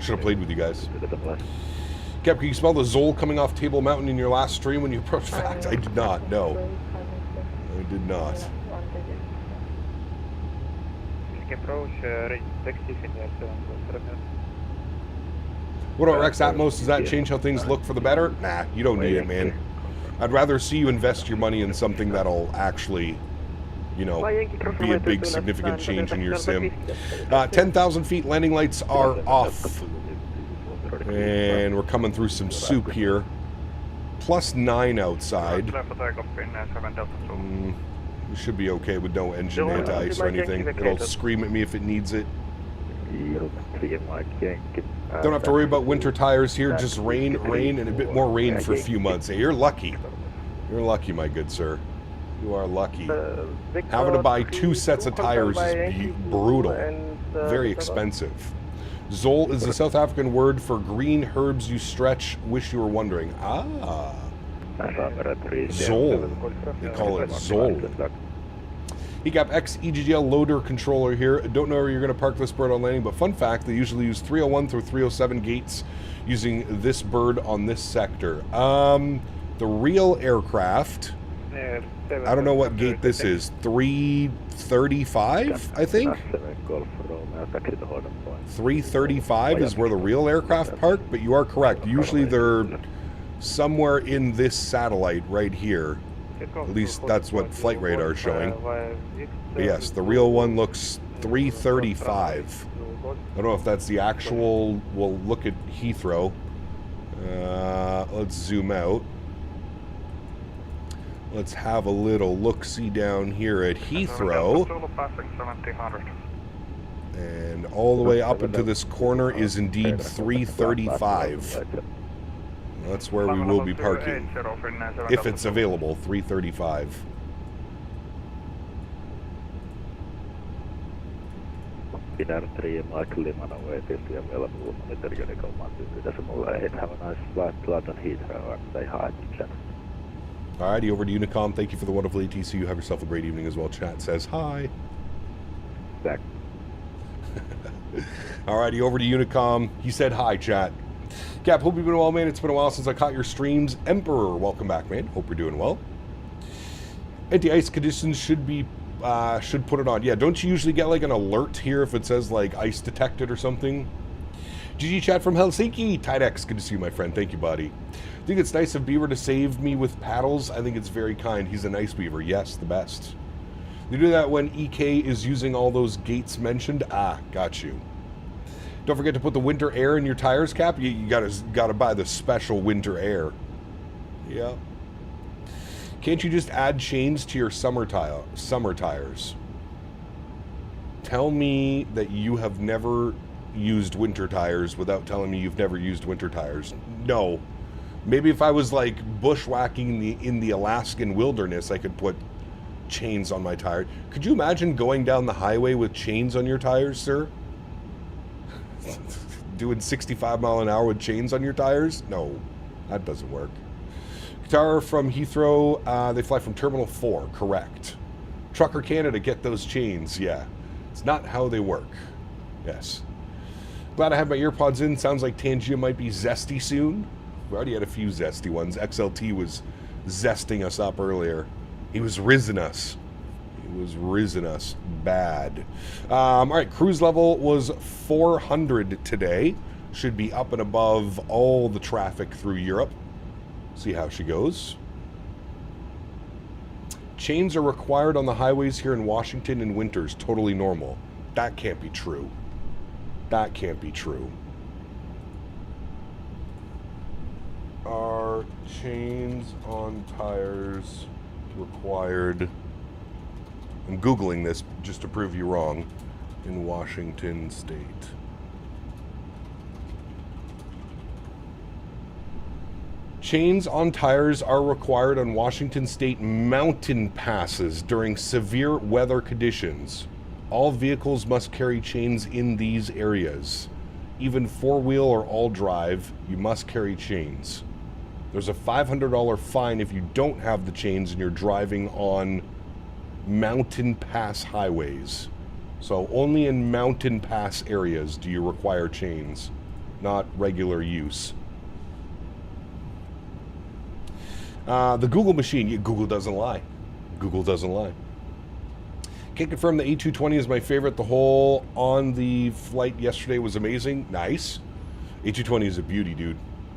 Should have played with you guys. Cap, can you smell the Zoll coming off Table Mountain in your last stream when you approached? Fact, I did not. No, I did not. What about Rex Atmos? Does that change how things look for the better? Nah, you don't need it, man. I'd rather see you invest your money in something that'll actually, you know, be a big significant change in your sim. 10,000 feet, landing lights are off. And we're coming through some soup here. +9 outside. We should be okay with no engine anti-ice or anything. It'll scream at me if it needs it. Don't have to worry about winter tires here. Just rain, and a bit more rain for a few months. Hey, you're lucky. You're lucky, my good sir. You are lucky. Having to buy 2 sets of tires is brutal. Very expensive. Zoll is a South African word for green herbs you stretch. Wish you were wondering. Ah. Zoll. They call it Zoll. EGAP X EGGL loader controller here. Don't know where you're going to park this bird on landing, but fun fact, they usually use 301 through 307 gates using this bird on this sector. The real aircraft, I don't know what gate this is, 335, I think? 335 is where the real aircraft park, but you are correct. Usually they're somewhere in this satellite right here. At least that's what flight radar is showing. But yes, the real one looks 335. I don't know if that's the actual. We'll look at Heathrow. Let's zoom out. Let's have a little look-see down here at Heathrow. And all the way up into this corner is indeed 335. That's where we will be parking. If it's available, 335. Finnair 3, Mike Lima, away 50 available. Monitor Unical 128. Have a nice flight to London Heathrow and say hi to chat. Alrighty, over to Unicom. Thank you for the wonderful ATC. Have yourself a great evening as well. Chat says hi. Back. Alrighty, over to Unicom. He said hi, chat. Cap, hope you've been well, man. It's been a while since I caught your streams. Emperor, welcome back, man. Hope you're doing well. Anti-ice conditions should put it on. Yeah, don't you usually get like an alert here if it says like ice detected or something? GG chat from Helsinki. Tidex, good to see you, my friend. Thank you, buddy. I think it's nice of Beaver to save me with paddles. I think it's very kind. He's a nice beaver. Yes, the best. You do that when EK is using all those gates mentioned. Ah, got you. Don't forget to put the winter air in your tires, Cap. You gotta buy the special winter air. Yeah. Can't you just add chains to your summer tires? Tell me that you have never used winter tires without telling me you've never used winter tires. No. Maybe if I was like bushwhacking in the Alaskan wilderness, I could put chains on my tire. Could you imagine going down the highway with chains on your tires, sir? Doing 65 mile an hour with chains on your tires? No, that doesn't work. Qatar from Heathrow, they fly from Terminal 4, correct. Trucker Canada, get those chains, yeah. It's not how they work. Yes. Glad I have my earpods in. Sounds like Tangia might be zesty soon. We already had a few zesty ones. XLT was zesting us up earlier. He was rizzing us. He was rizzing us bad. All right, cruise level was 400 today. Should be up and above all the traffic through Europe. See how she goes. Chains are required on the highways here in Washington in winters. Totally normal. That can't be true. That can't be true. Are chains on tires required? I'm Googling this just to prove you wrong. In Washington State. Chains on tires are required on Washington State mountain passes during severe weather conditions. All vehicles must carry chains in these areas. Even four-wheel or all-drive, you must carry chains. There's a $500 fine if you don't have the chains and you're driving on mountain pass highways. So only in mountain pass areas do you require chains, not regular use. The Google machine, Google doesn't lie. Google doesn't lie. Can't confirm the A220 is my favorite. The whole on the flight yesterday was amazing. Nice. A220 is a beauty, dude.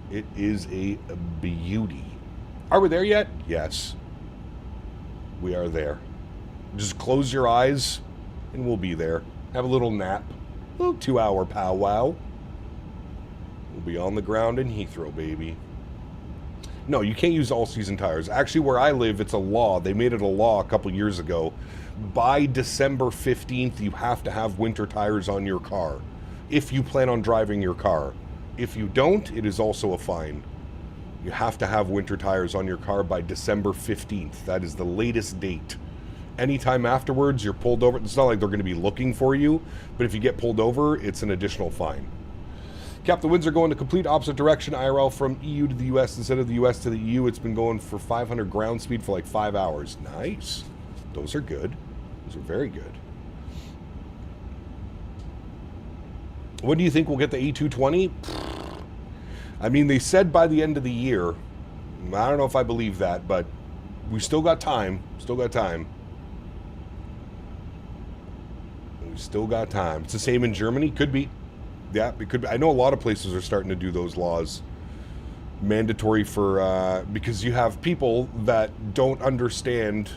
It is a beauty. Are we there yet? Yes. We are there. Just close your eyes and we'll be there. Have a little nap. A little 2-hour powwow. We'll be on the ground in Heathrow, baby. No, you can't use all-season tires. Actually, where I live, it's a law. They made it a law a couple years ago. By December 15th, you have to have winter tires on your car if you plan on driving your car. If you don't, it is also a fine. You have to have winter tires on your car by December 15th. That is the latest date. Anytime afterwards, you're pulled over. It's not like they're going to be looking for you, but if you get pulled over, it's an additional fine. Cap, the winds are going the complete opposite direction. IRL from EU to the US instead of the US to the EU. It's been going for 500 ground speed for like 5 hours. Nice. Those are good. Those are very good. When do you think we'll get the A220? I mean, they said by the end of the year. I don't know if I believe that, but we still got time. Still got time. We still got time. It's the same in Germany? Could be. Yeah, it could be. I know a lot of places are starting to do those laws. mandatory for, because you have people that don't understand.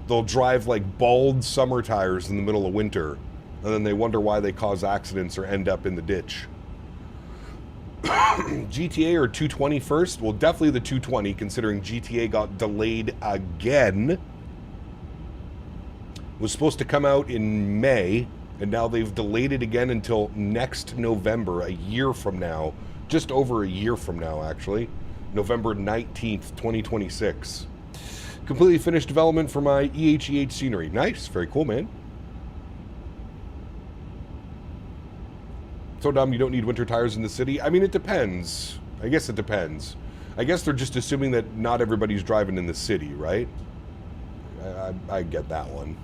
They'll drive like bald summer tires in the middle of winter, and then they wonder why they cause accidents or end up in the ditch. GTA or 220 first? Well, definitely the 220, considering GTA got delayed again. Was supposed to come out in May, and now they've delayed it again until next November, a year from now. Just over a year from now, actually. November 19th, 2026. Completely finished development for my EHEH scenery. Nice. Very cool, man. So dumb you don't need winter tires in the city? I mean, it depends. I guess it depends. I guess they're just assuming that not everybody's driving in the city, right? I get that one.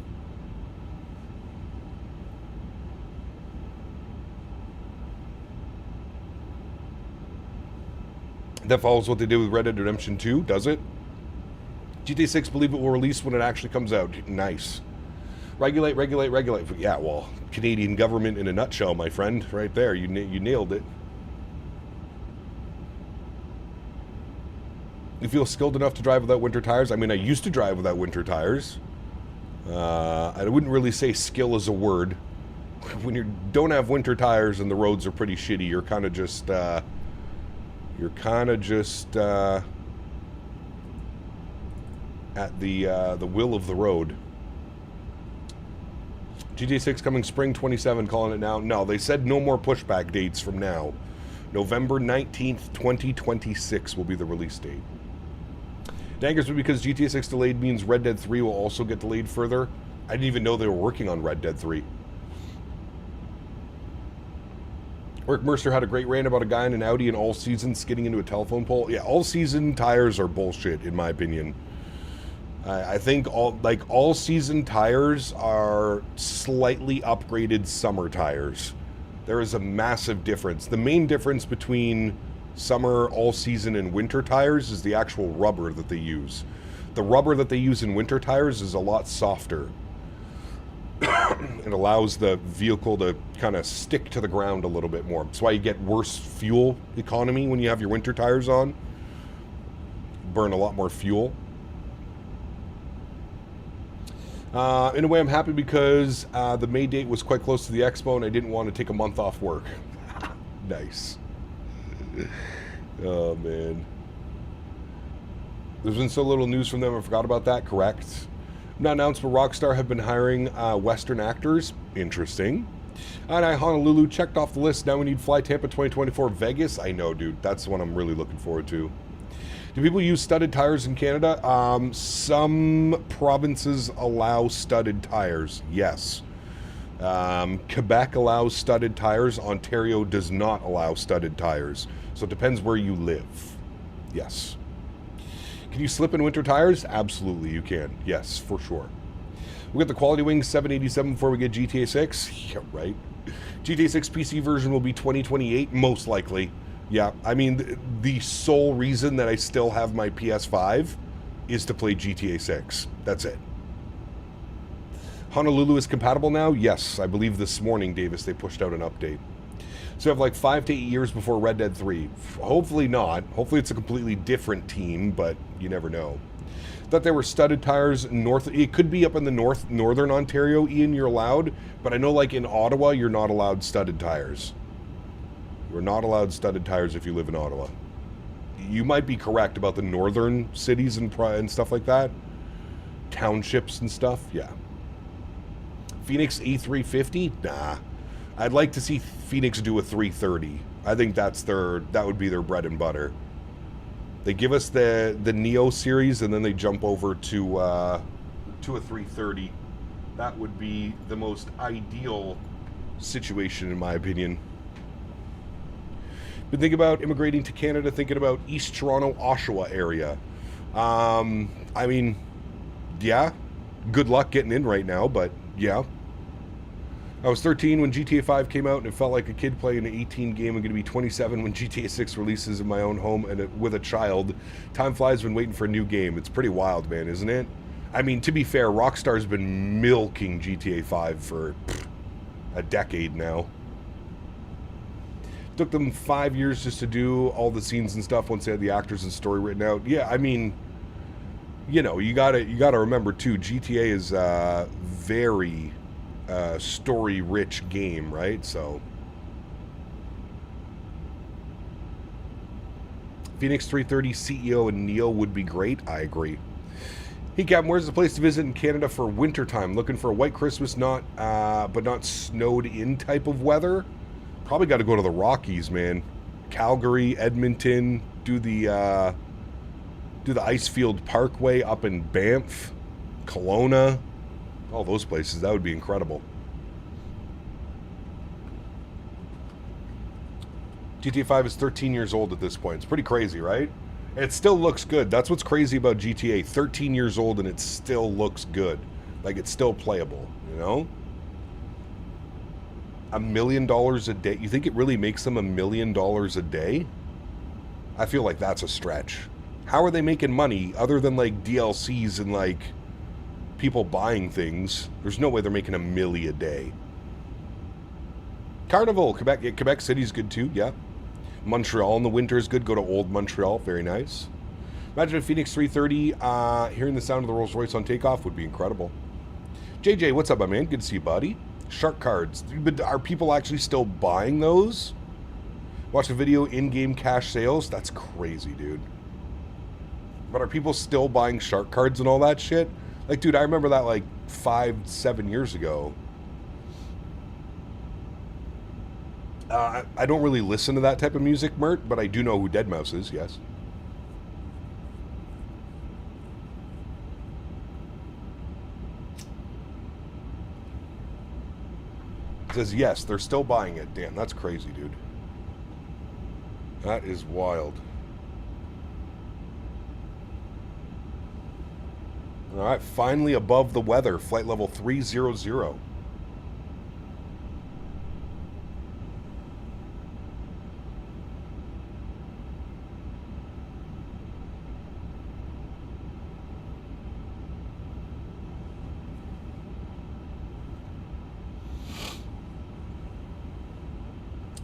That follows what they did with Red Dead Redemption 2, does it? GTA 6, believe it will release when it actually comes out. Nice. Regulate, regulate, regulate. Yeah, well, Canadian government in a nutshell, my friend. Right there, you nailed it. You feel skilled enough to drive without winter tires? I mean, I used to drive without winter tires. I wouldn't really say skill is a word. When you don't have winter tires and the roads are pretty shitty, you're kind of just... at the will of the road. GTA 6 coming spring 27, calling it now. No, they said no more pushback dates from now. November 19th, 2026 will be the release date. Daggers, but because GTA 6 delayed means Red Dead 3 will also get delayed further. I didn't even know they were working on Red Dead 3. Rick Mercer had a great rant about a guy in an Audi in all season skidding into a telephone pole. Yeah, all season tires are bullshit, in my opinion. I think all season tires are slightly upgraded summer tires. There is a massive difference. The main difference between summer, all season, and winter tires is the actual rubber that they use. The rubber that they use in winter tires is a lot softer. It allows the vehicle to kind of stick to the ground a little bit more. That's why you get worse fuel economy when you have your winter tires on. Burn a lot more fuel. In a way, I'm happy because the May date was quite close to the expo and I didn't want to take a month off work. Nice. Oh, man. There's been so little news from them, I forgot about that. Correct. Not announced, but Rockstar have been hiring Western actors. Interesting. And Honolulu checked off the list. Now we need Fly Tampa 2024 Vegas. I know, dude. That's the one I'm really looking forward to. Do people use studded tires in Canada? Some provinces allow studded tires, yes. Quebec allows studded tires. Ontario does not allow studded tires. So it depends where you live. Yes. Can you slip in winter tires? Absolutely, you can. Yes, for sure. We'll get the Quality Wings 787 before we get GTA 6. Yeah, right. GTA 6 PC version will be 2028, most likely. Yeah, I mean, the sole reason that I still have my PS5 is to play GTA 6. That's it. Honolulu is compatible now? Yes, I believe this morning, Davis, they pushed out an update. So you have like 5 to 8 years before Red Dead 3. Hopefully not. Hopefully it's a completely different team, but you never know. Thought there were studded tires north. It could be up in the northern Ontario, Ian, you're allowed. But I know like in Ottawa, you're not allowed studded tires. You're not allowed studded tires if you live in Ottawa. You might be correct about the northern cities and stuff like that. Townships and stuff, yeah. Phoenix A350? Nah. I'd like to see Phoenix do a 330. I think that would be their bread and butter. They give us the Neo series and then they jump over to a 330. That would be the most ideal situation in my opinion. But think about immigrating to Canada, thinking about East Toronto, Oshawa area. I mean, yeah, good luck getting in right now, but yeah. I was 13 when GTA 5 came out, and it felt like a kid playing an 18 game. I'm going to be 27 when GTA 6 releases in my own home and with a child. Time flies when waiting for a new game. It's pretty wild, man, isn't it? I mean, to be fair, Rockstar's been milking GTA 5 for a decade now. Took them 5 years just to do all the scenes and stuff once they had the actors and story written out. Yeah, I mean, you know, you gotta remember too, GTA is a very story-rich game, right? So Phoenix 330 CEO and Neo would be great. I agree. Hey Captain, where's the place to visit in Canada for wintertime? Looking for a white Christmas, but not snowed in type of weather. Probably got to go to the Rockies, man. Calgary, Edmonton, do the Icefield Parkway up in Banff, Kelowna, all those places. That would be incredible. GTA 5 is 13 years old at this point. It's pretty crazy, right? It still looks good. That's what's crazy about GTA. 13 years old and it still looks good. Like, it's still playable, you know? $1 million a day. You think it really makes them $1 million a day? I feel like that's a stretch. How are they making money other than like DLCs and like people buying things? There's no way they're making $1 million a day. Carnival, Quebec. Yeah, Quebec City's good too, yeah. Montreal in the winter is good. Go to Old Montreal, very nice. Imagine a Phoenix 330, hearing the sound of the Rolls Royce on takeoff would be incredible. JJ, what's up, my man? Good to see you, buddy. Shark cards. But are people actually still buying those? Watch a video, in-game cash sales. That's crazy, dude. But are people still buying shark cards and all that shit? Like, dude, I remember that like 5-7 years ago. I don't really listen to that type of music, Mert, but I do know who Deadmau5 is, yes. It says, yes, they're still buying it. Damn, that's crazy, dude. That is wild. All right, finally above the weather. Flight level 300.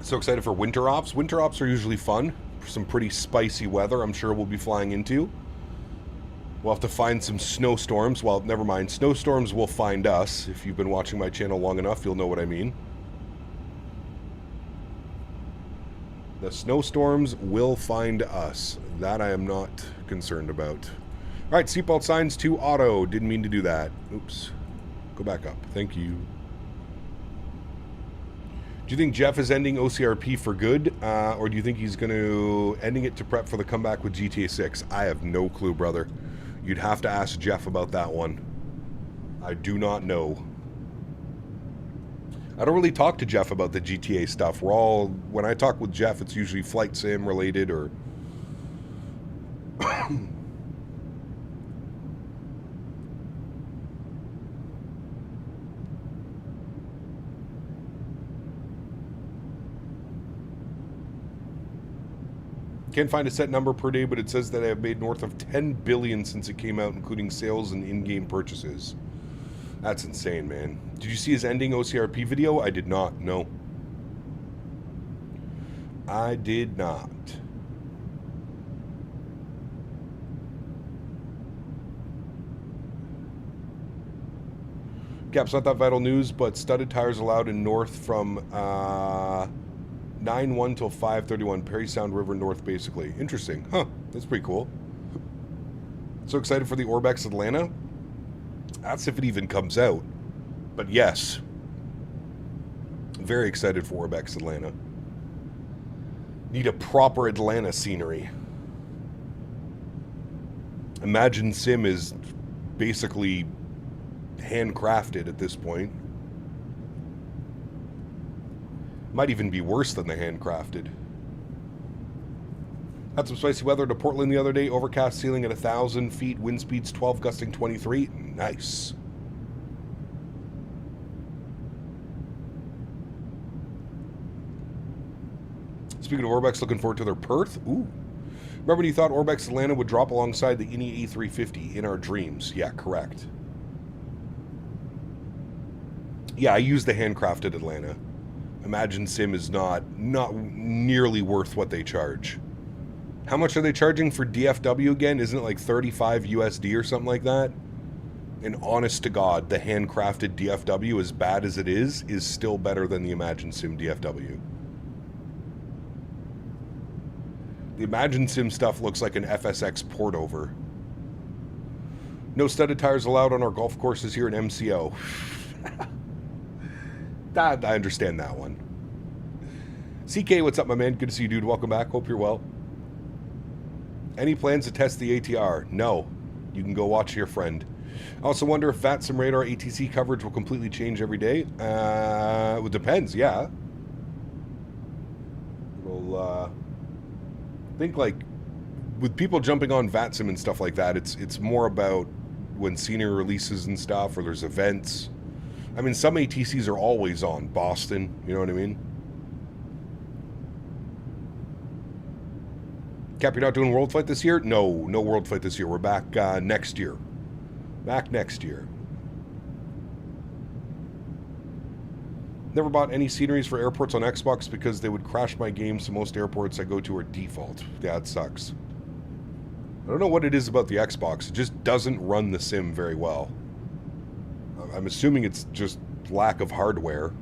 So excited for winter ops. Winter ops are usually fun. Some pretty spicy weather I'm sure we'll be flying into. We'll have to find some snowstorms. Well, never mind. Snowstorms will find us. If you've been watching my channel long enough, you'll know what I mean. The snowstorms will find us. That I am not concerned about. All right, seatbelt signs to auto. Didn't mean to do that. Oops. Go back up. Thank you. Do you think Jeff is ending OCRP for good, or do you think he's going to ending it to prep for the comeback with GTA 6? I have no clue, brother. You'd have to ask Jeff about that one. I do not know. I don't really talk to Jeff about the GTA stuff. When I talk with Jeff, it's usually flight sim related or... Can't find a set number per day, but it says that I have made north of 10 billion since it came out, including sales and in-game purchases. That's insane, man. Did you see his ending OCRP video? I did not, no. I did not. Cap's not that vital news, but studded tires allowed in north from 9-1 till 5:31, Perry Sound River North, basically. Interesting. Huh. That's pretty cool. So excited for the Orbex Atlanta. That's if it even comes out. But yes. Very excited for Orbex Atlanta. Need a proper Atlanta scenery. Imagine Sim is basically handcrafted at this point. Might even be worse than the handcrafted. Had some spicy weather to Portland the other day. Overcast ceiling at 1,000 feet. Wind speeds 12, gusting 23. Nice. Speaking of Orbex, looking forward to their Perth. Ooh. Remember when you thought Orbex Atlanta would drop alongside the INI A350 in our dreams? Yeah, correct. Yeah, I used the handcrafted Atlanta. Imagine Sim is not nearly worth what they charge. How much are they charging for DFW again? Isn't it like 35 USD or something like that? And honest to God, the handcrafted DFW, as bad as it is still better than the Imagine Sim DFW. The Imagine Sim stuff looks like an FSX port over. No studded tires allowed on our golf courses here in MCO. I understand that one. CK, what's up, my man? Good to see you, dude. Welcome back. Hope you're well. Any plans to test the ATR? No. You can go watch your friend. I also wonder if VATSIM radar ATC coverage will completely change every day. It depends, yeah. Well, I think, like, with people jumping on VATSIM and stuff like that, it's more about when senior releases and stuff, or there's events. I mean, some ATCs are always on. Boston, you know what I mean? Cap, you're not doing World Flight this year? No World Flight this year. We're back next year. Back next year. Never bought any sceneries for airports on Xbox because they would crash my game, so most airports I go to are default. Yeah, it sucks. I don't know what it is about the Xbox. It just doesn't run the sim very well. I'm assuming it's just lack of hardware.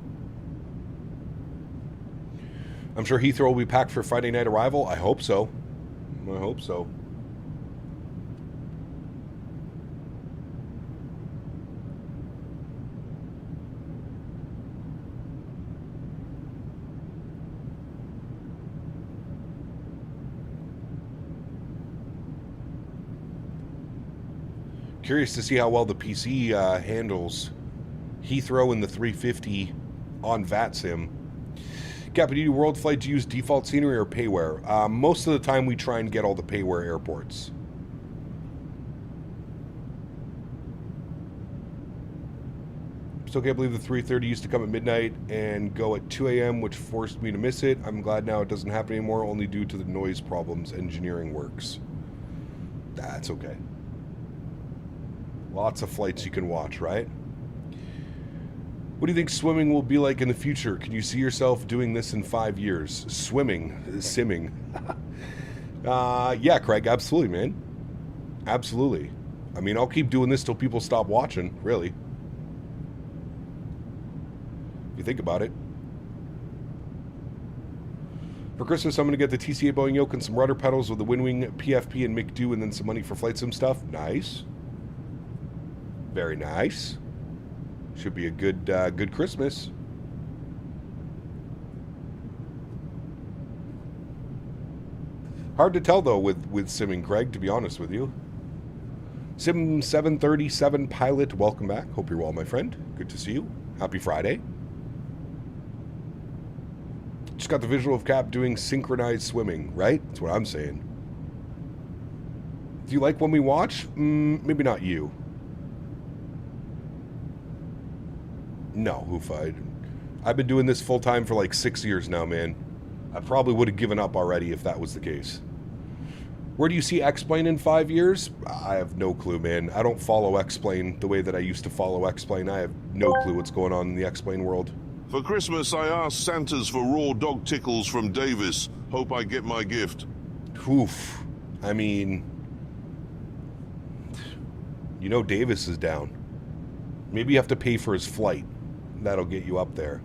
I'm sure Heathrow will be packed for Friday night arrival. I hope so. I hope so. Curious to see how well the PC handles Heathrow and the 350 on VATSIM. Cap, do you do World Flight to use default scenery or payware? Most of the time we try and get all the payware airports. Still can't believe the 330 used to come at midnight and go at 2 a.m., which forced me to miss it. I'm glad now it doesn't happen anymore, only due to the noise problems engineering works. That's okay. Lots of flights you can watch, right? What do you think swimming will be like in the future? Can you see yourself doing this in 5 years? Simming. Yeah, Craig, absolutely, man. Absolutely. I mean, I'll keep doing this till people stop watching, really. If you think about it. For Christmas, I'm going to get the TCA Boeing yoke and some rudder pedals with the Windwing PFP and McDo and then some money for flight sim stuff. Nice. Very nice. Should be a good Christmas. Hard to tell, though, with simming, Craig, to be honest with you. Sim 737 pilot, welcome back. Hope you're well, my friend. Good to see you. Happy Friday. Just got the visual of Cap doing synchronized swimming, right? That's what I'm saying. Do you like when we watch? Maybe not you. No, Hoofa. I've been doing this full time for like 6 years now, man. I probably would have given up already if that was the case. Where do you see X-Plane in 5 years? I have no clue, man. I don't follow X-Plane the way that I used to follow X-Plane. I have no clue what's going on in the X-Plane world. For Christmas, I asked Santa's for raw dog tickles from Davis. Hope I get my gift. Oof. I mean, you know Davis is down. Maybe you have to pay for his flight. That'll get you up there.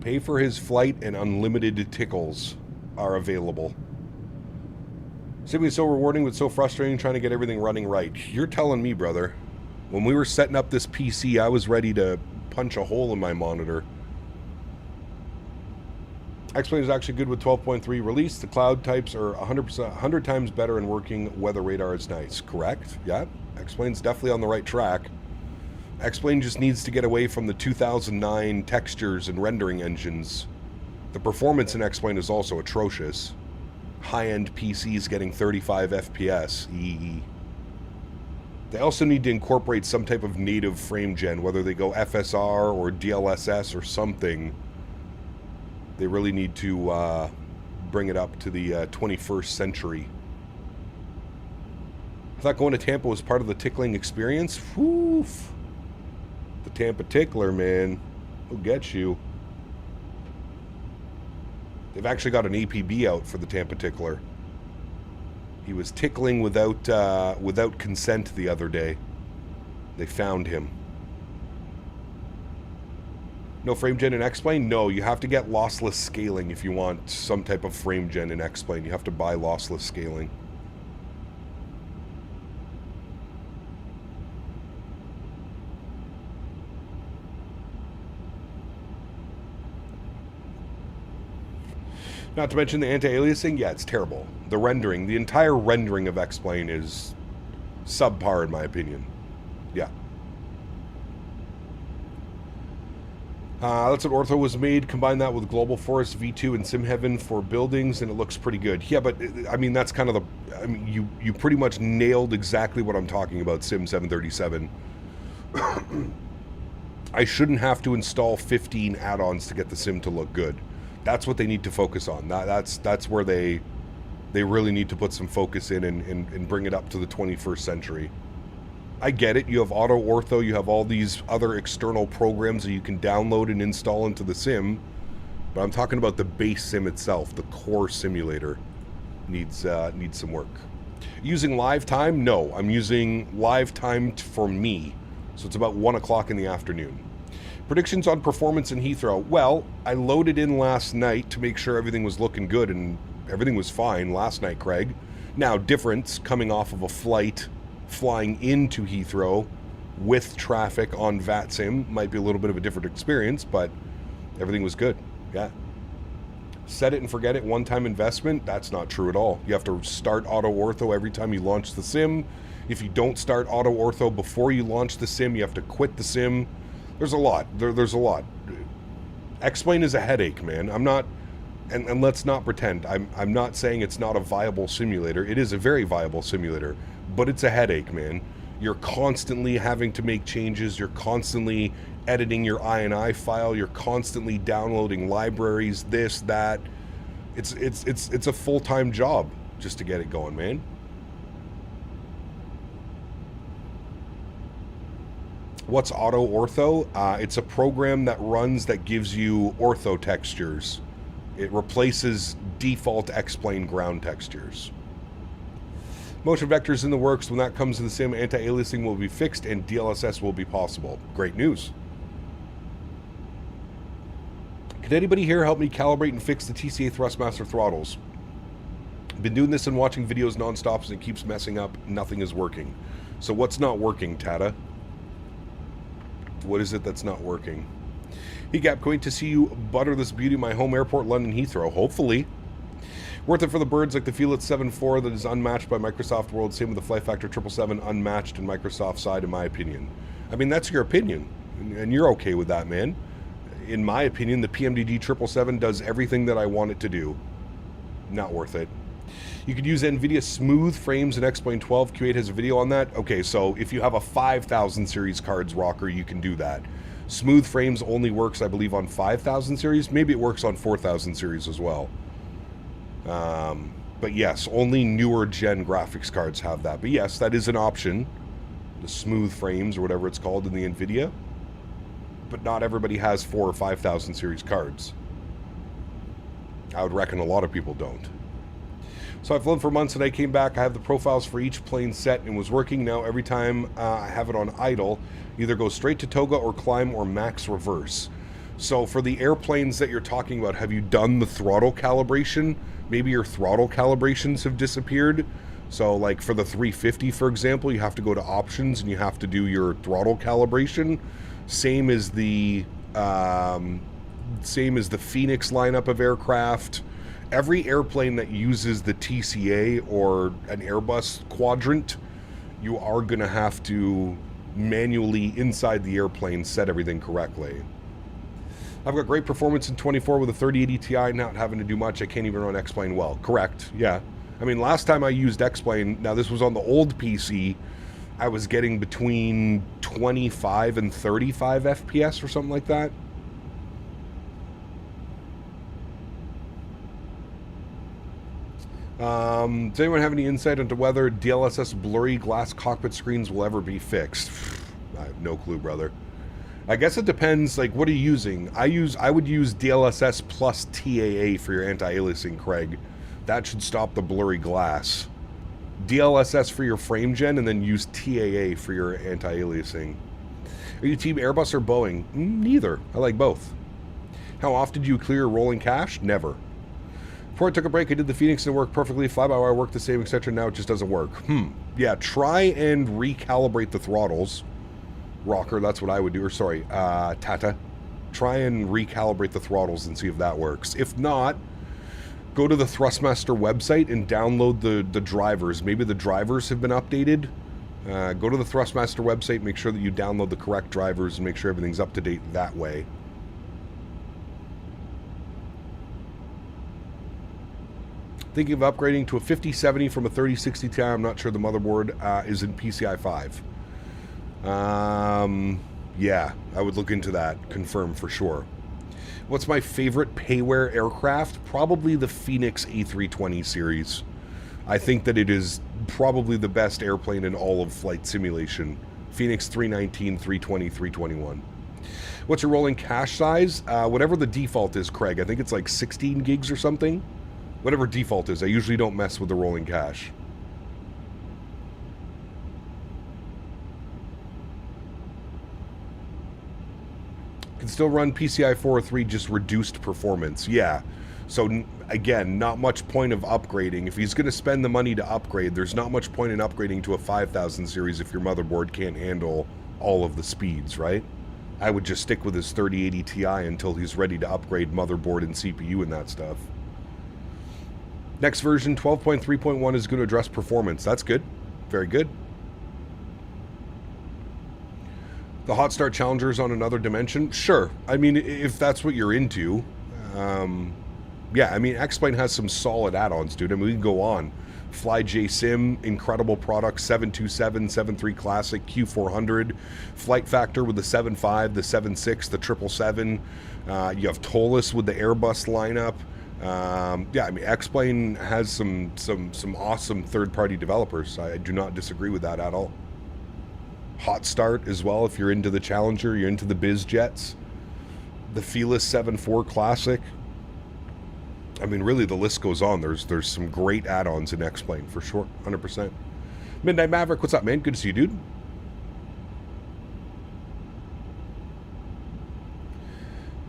Pay for his flight and unlimited tickles are available. Simply so rewarding but so frustrating trying to get everything running right. You're telling me, brother. When we were setting up this PC, I was ready to punch a hole in my monitor. X-Plane is actually good with 12.3 release. The cloud types are 100 times better in working. Weather radar is nice. Correct? Yeah. X-Plane's definitely on the right track. X-Plane just needs to get away from the 2009 textures and rendering engines. The performance in X-Plane is also atrocious. High-end PCs getting 35 FPS. They also need to incorporate some type of native frame gen, whether they go FSR or DLSS or something. They really need to bring it up to the 21st century. I thought going to Tampa was part of the tickling experience. Woof. The Tampa Tickler, man, will get you. They've actually got an APB out for the Tampa Tickler. He was tickling without consent the other day. They found him. No frame gen in X-Plane? No, you have to get lossless scaling if you want some type of frame gen in X-Plane. You have to buy lossless scaling. Not to mention the anti-aliasing. Yeah, it's terrible. The rendering, the entire rendering of X-Plane is subpar in my opinion. Yeah. That's what Ortho was made. Combine that with Global Forest V2 and Sim Heaven for buildings, and it looks pretty good. Yeah, but I mean that's kind of the. I mean you pretty much nailed exactly what I'm talking about. Sim 737. I shouldn't have to install 15 add-ons to get the sim to look good. That's what they need to focus on. That's where they really need to put some focus in and bring it up to the 21st century. I get it. You have Auto Ortho, you have all these other external programs that you can download and install into the sim, but I'm talking about the base sim itself. The core simulator needs some work. Using live time? No, I'm using live time for me, so it's about 1 o'clock in the afternoon. Predictions on performance in Heathrow. Well, I loaded in last night to make sure everything was looking good, and everything was fine last night, Craig. Now, difference coming off of a flight flying into Heathrow with traffic on VATSIM might be a little bit of a different experience, but everything was good. Yeah. Set it and forget it, one-time investment. That's not true at all. You have to start Auto Ortho every time you launch the sim. If you don't start Auto Ortho before you launch the sim, you have to quit the sim. There's a lot. There's a lot. X-Plane is a headache, man. I'm not, and let's not pretend. I'm not saying it's not a viable simulator. It is a very viable simulator, but it's a headache, man. You're constantly having to make changes. You're constantly editing your INI file. You're constantly downloading libraries, this, that. It's a full-time job just to get it going, man. What's Auto Ortho? It's a program that gives you ortho textures. It replaces default X-Plane ground textures. Motion vectors in the works. When that comes to the sim, anti-aliasing will be fixed and DLSS will be possible. Great news. Can anybody here help me calibrate and fix the TCA Thrustmaster throttles? Been doing this and watching videos nonstop and it keeps messing up. Nothing is working. So what's not working, Tata? What is it that's not working? Hey Gap, can't wait to see you butter this beauty my home airport, London Heathrow. Hopefully. Worth it for the birds, like the Felix 7.4 that is unmatched by Microsoft World. Same with the Flight Factor 777, unmatched in Microsoft side, in my opinion. I mean, that's your opinion, and you're okay with that, man. In my opinion, the PMDG 777 does everything that I want it to do. Not worth it. You could use NVIDIA smooth frames in X-Plane 12. Q8 has a video on that. Okay, so if you have a 5000 series cards rocker, you can do that. Smooth frames only works, I believe, on 5000 series. Maybe it works on 4000 series as well. But yes, only newer gen graphics cards have that. But yes, that is an option. The smooth frames or whatever it's called in the NVIDIA. But not everybody has 4,000 or 5,000 series cards. I would reckon a lot of people don't. So I've flown for months and I came back. I have the profiles for each plane set and was working. Now every time I have it on idle, either go straight to toga or climb or max reverse. So for the airplanes that you're talking about, have you done the throttle calibration? Maybe your throttle calibrations have disappeared. So like for the 350, for example, you have to go to options and you have to do your throttle calibration. Same as the Phoenix lineup of aircraft. Every airplane that uses the TCA or an Airbus quadrant, you are going to have to manually inside the airplane set everything correctly. I've got great performance in 24 with a 3080 Ti, not having to do much. I can't even run X-Plane well. Correct, yeah. I mean, last time I used X-Plane, now this was on the old PC, I was getting between 25 and 35 FPS or something like that. Does anyone have any insight into whether DLSS blurry glass cockpit screens will ever be fixed? I have no clue, brother. I guess it depends, like, what are you using? I would use DLSS plus TAA for your anti-aliasing, Craig. That should stop the blurry glass. DLSS for your frame gen, and then use TAA for your anti-aliasing. Are you team Airbus or Boeing? Neither. I like both. How often do you clear rolling cache? Never. Before I took a break, I did the Phoenix and it worked perfectly. Fly-by-wire worked the same, etc. Now it just doesn't work. Yeah, try and recalibrate the throttles. Rocker, that's what I would do. Or sorry, Tata. Try and recalibrate the throttles and see if that works. If not, go to the Thrustmaster website and download the drivers. Maybe the drivers have been updated. Go to the Thrustmaster website, make sure that you download the correct drivers and make sure everything's up to date that way. Thinking of upgrading to a 5070 from a 3060 Ti. I'm not sure the motherboard is in PCI 5. Yeah, I would look into that. Confirm for sure. What's my favorite payware aircraft? Probably the Phoenix A320 series. I think that it is probably the best airplane in all of flight simulation. Phoenix 319, 320, 321. What's your rolling cache size? Whatever the default is, Craig. I think it's like 16 gigs or something. Whatever default is. I usually don't mess with the rolling cache. Can still run PCI 4 or 3, just reduced performance. Yeah. So, again, not much point of upgrading. If he's going to spend the money to upgrade, there's not much point in upgrading to a 5000 series if your motherboard can't handle all of the speeds, right? I would just stick with his 3080 Ti until he's ready to upgrade motherboard and CPU and that stuff. Next version, 12.3.1, is going to address performance. That's good. Very good. The hot start Challengers on another dimension? Sure. I mean, if that's what you're into. Yeah, I mean, X-Plane has some solid add-ons, dude. I mean, we can go on. Fly JSim, incredible product, 727, 73 Classic, Q400, Flight Factor with the 7.5, the 7.6, the 777. You have Tolus with the Airbus lineup. Yeah, I mean, X-Plane has some awesome third-party developers. I do not disagree with that at all. Hot Start as well, if you're into the Challenger, you're into the biz jets. The Felis 7.4 Classic. I mean, really, the list goes on. There's some great add-ons in X-Plane, for sure, 100%. Midnight Maverick, what's up, man? Good to see you, dude.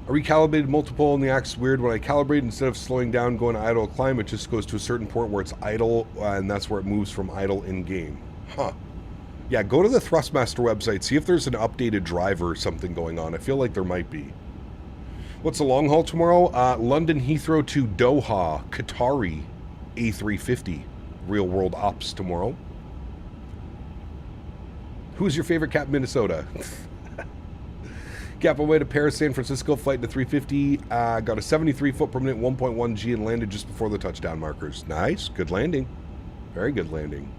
I recalibrated multiple and the Axe weird. When I calibrate, instead of slowing down, going to idle climb, it just goes to a certain point where it's idle, and that's where it moves from idle in-game. Huh. Yeah, go to the Thrustmaster website, see if there's an updated driver or something going on. I feel like there might be. What's the long haul tomorrow? London Heathrow to Doha, Qatari, A350. Real world ops tomorrow. Who's your favorite Cap Minnesota? Cap away to Paris, San Francisco, flight to 350. Got a 73-foot permanent 1.1 G and landed just before the touchdown markers. Nice. Good landing. Very good landing.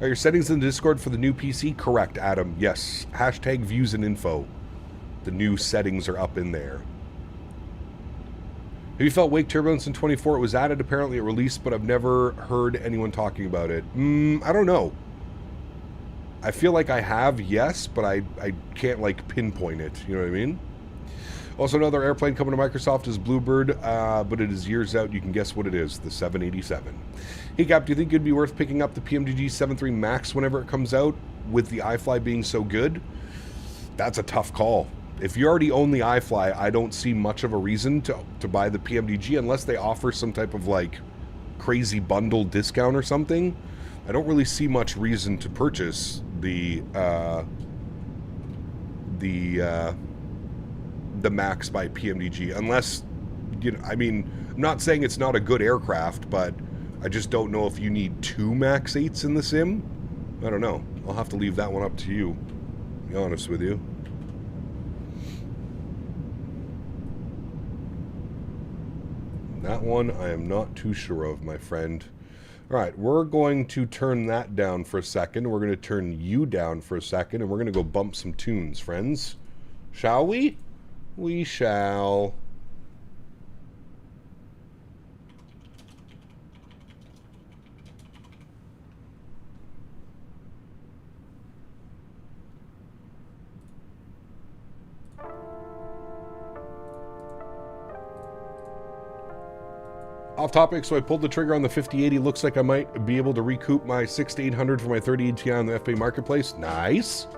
Are your settings in the Discord for the new PC? Correct, Adam. Yes. Hashtag views and info. The new settings are up in there. Have you felt wake turbulence in 24? It was added apparently at release, but I've never heard anyone talking about it. I don't know. I feel like I have, yes, but I can't, like, pinpoint it. You know what I mean? Also, another airplane coming to Microsoft is Bluebird, but it is years out. You can guess what it is, the 787. Hey, Cap, do you think it'd be worth picking up the PMDG 7.3 Max whenever it comes out with the iFly being so good? That's a tough call. If you already own the iFly, I don't see much of a reason to buy the PMDG unless they offer some type of, like, crazy bundle discount or something. I don't really see much reason to purchase the Max by PMDG unless, you know, I mean, I'm not saying it's not a good aircraft, but I just don't know if you need 2 Max 8s in the sim. I don't know. I'll have to leave that one up to you, to be honest with you. That one I am not too sure of, my friend. All right, we're going to turn that down for a second. We're going to turn you down for a second, and we're going to go bump some tunes, friends. Shall we? We shall. Off topic, so I pulled the trigger on the 5080. Looks like I might be able to recoup my 600 to 800 for my 30 Ti on the FBA marketplace. Nice.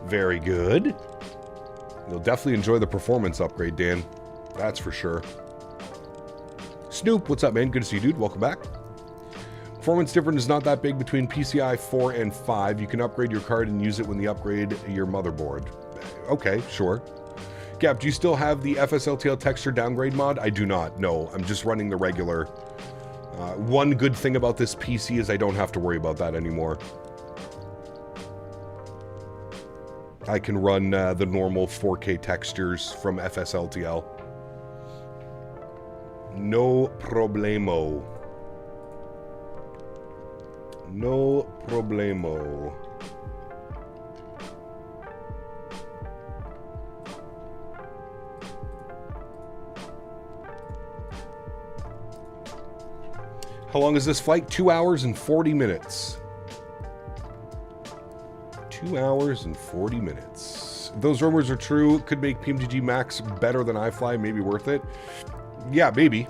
Very good. You'll definitely enjoy the performance upgrade, Dan. That's for sure. Snoop, what's up, man? Good to see you, dude. Welcome back. Performance difference is not that big between PCI 4 and 5. You can upgrade your card and use it when you upgrade your motherboard. Okay, sure. Gap, do you still have the FSLTL texture downgrade mod? I do not. No, I'm just running the regular. One good thing about this PC is I don't have to worry about that anymore. I can run the normal 4K textures from FSLTL. No problemo. No problemo. How long is this flight? 2 hours and 40 minutes. 2 hours and 40 minutes. If those rumors are true, it could make PMGG Max better than iFly, maybe worth it. Yeah, maybe.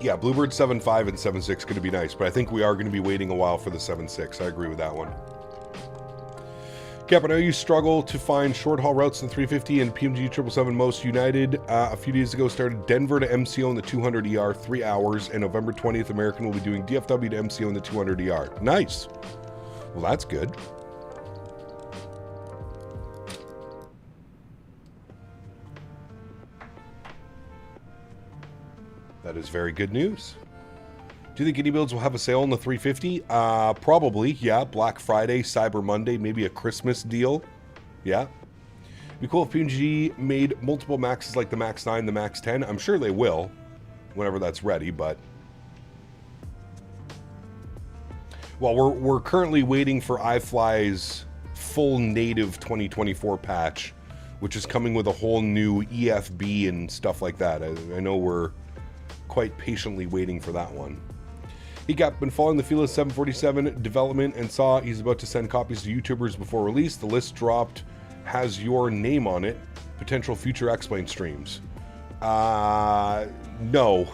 Yeah, Bluebird 7.5 and 7.6 going to be nice, but I think we are going to be waiting a while for the 7.6. I agree with that one. Cap, I know you struggle to find short-haul routes in the 350 and PMG 777 most. United a few days ago started Denver to MCO in the 200ER, 3 hours, and November 20th, American will be doing DFW to MCO in the 200ER. Nice. Well, that's good. That is very good news. Do you think iniBuilds will have a sale on the 350? Probably, yeah. Black Friday, Cyber Monday, maybe a Christmas deal. Yeah. It'd be cool if PMG made multiple Maxes like the Max 9, the Max 10. I'm sure they will, whenever that's ready, but... Well, we're currently waiting for iFly's full native 2024 patch, which is coming with a whole new EFB and stuff like that. I know we're quite patiently waiting for that one. He got been following the Fila 747 development and saw he's about to send copies to YouTubers before release. The list dropped, has your name on it. Potential future X-Plane streams. No.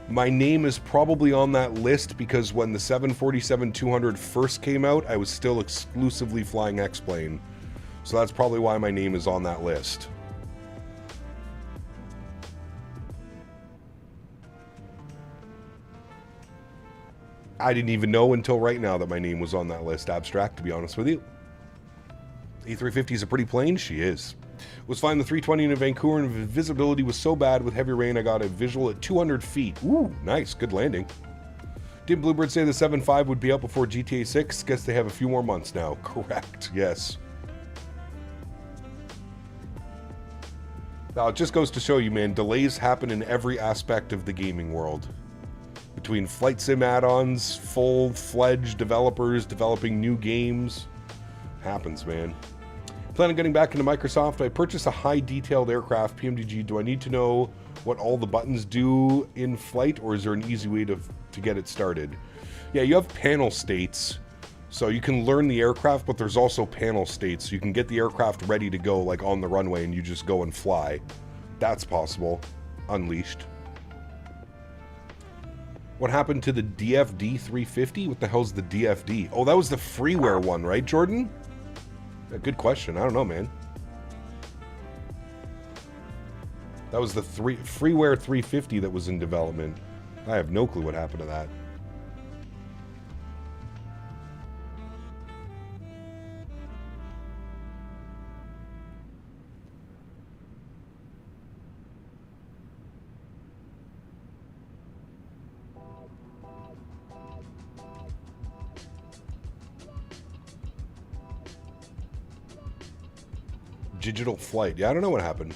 My name is probably on that list because when the 747-200 first came out, I was still exclusively flying X-Plane. So that's probably why my name is on that list. I didn't even know until right now that my name was on that list, Abstract, to be honest with you. A350 is a pretty plane? She is. Was flying the 320 in Vancouver and visibility was so bad with heavy rain I got a visual at 200 feet. Ooh, nice. Good landing. Did Bluebird say the 7.5 would be out before GTA 6? Guess they have a few more months now. Correct. Yes. Now, it just goes to show you, man, delays happen in every aspect of the gaming world. Between flight sim add-ons, full-fledged developers developing new games. Happens, man. Plan on getting back into Microsoft. I purchased a high-detailed aircraft, PMDG. Do I need to know what all the buttons do in flight, or is there an easy way to get it started? Yeah, you have panel states, so you can learn the aircraft, but there's also panel states. So you can get the aircraft ready to go, like on the runway, and you just go and fly. That's possible. Unleashed. What happened to the DFD 350? What the hell's the DFD? Oh, that was the freeware one, right, Jordan? A good question. I don't know, man. That was the freeware 350 that was in development. I have no clue what happened to that. Digital flight. Yeah, I don't know what happened.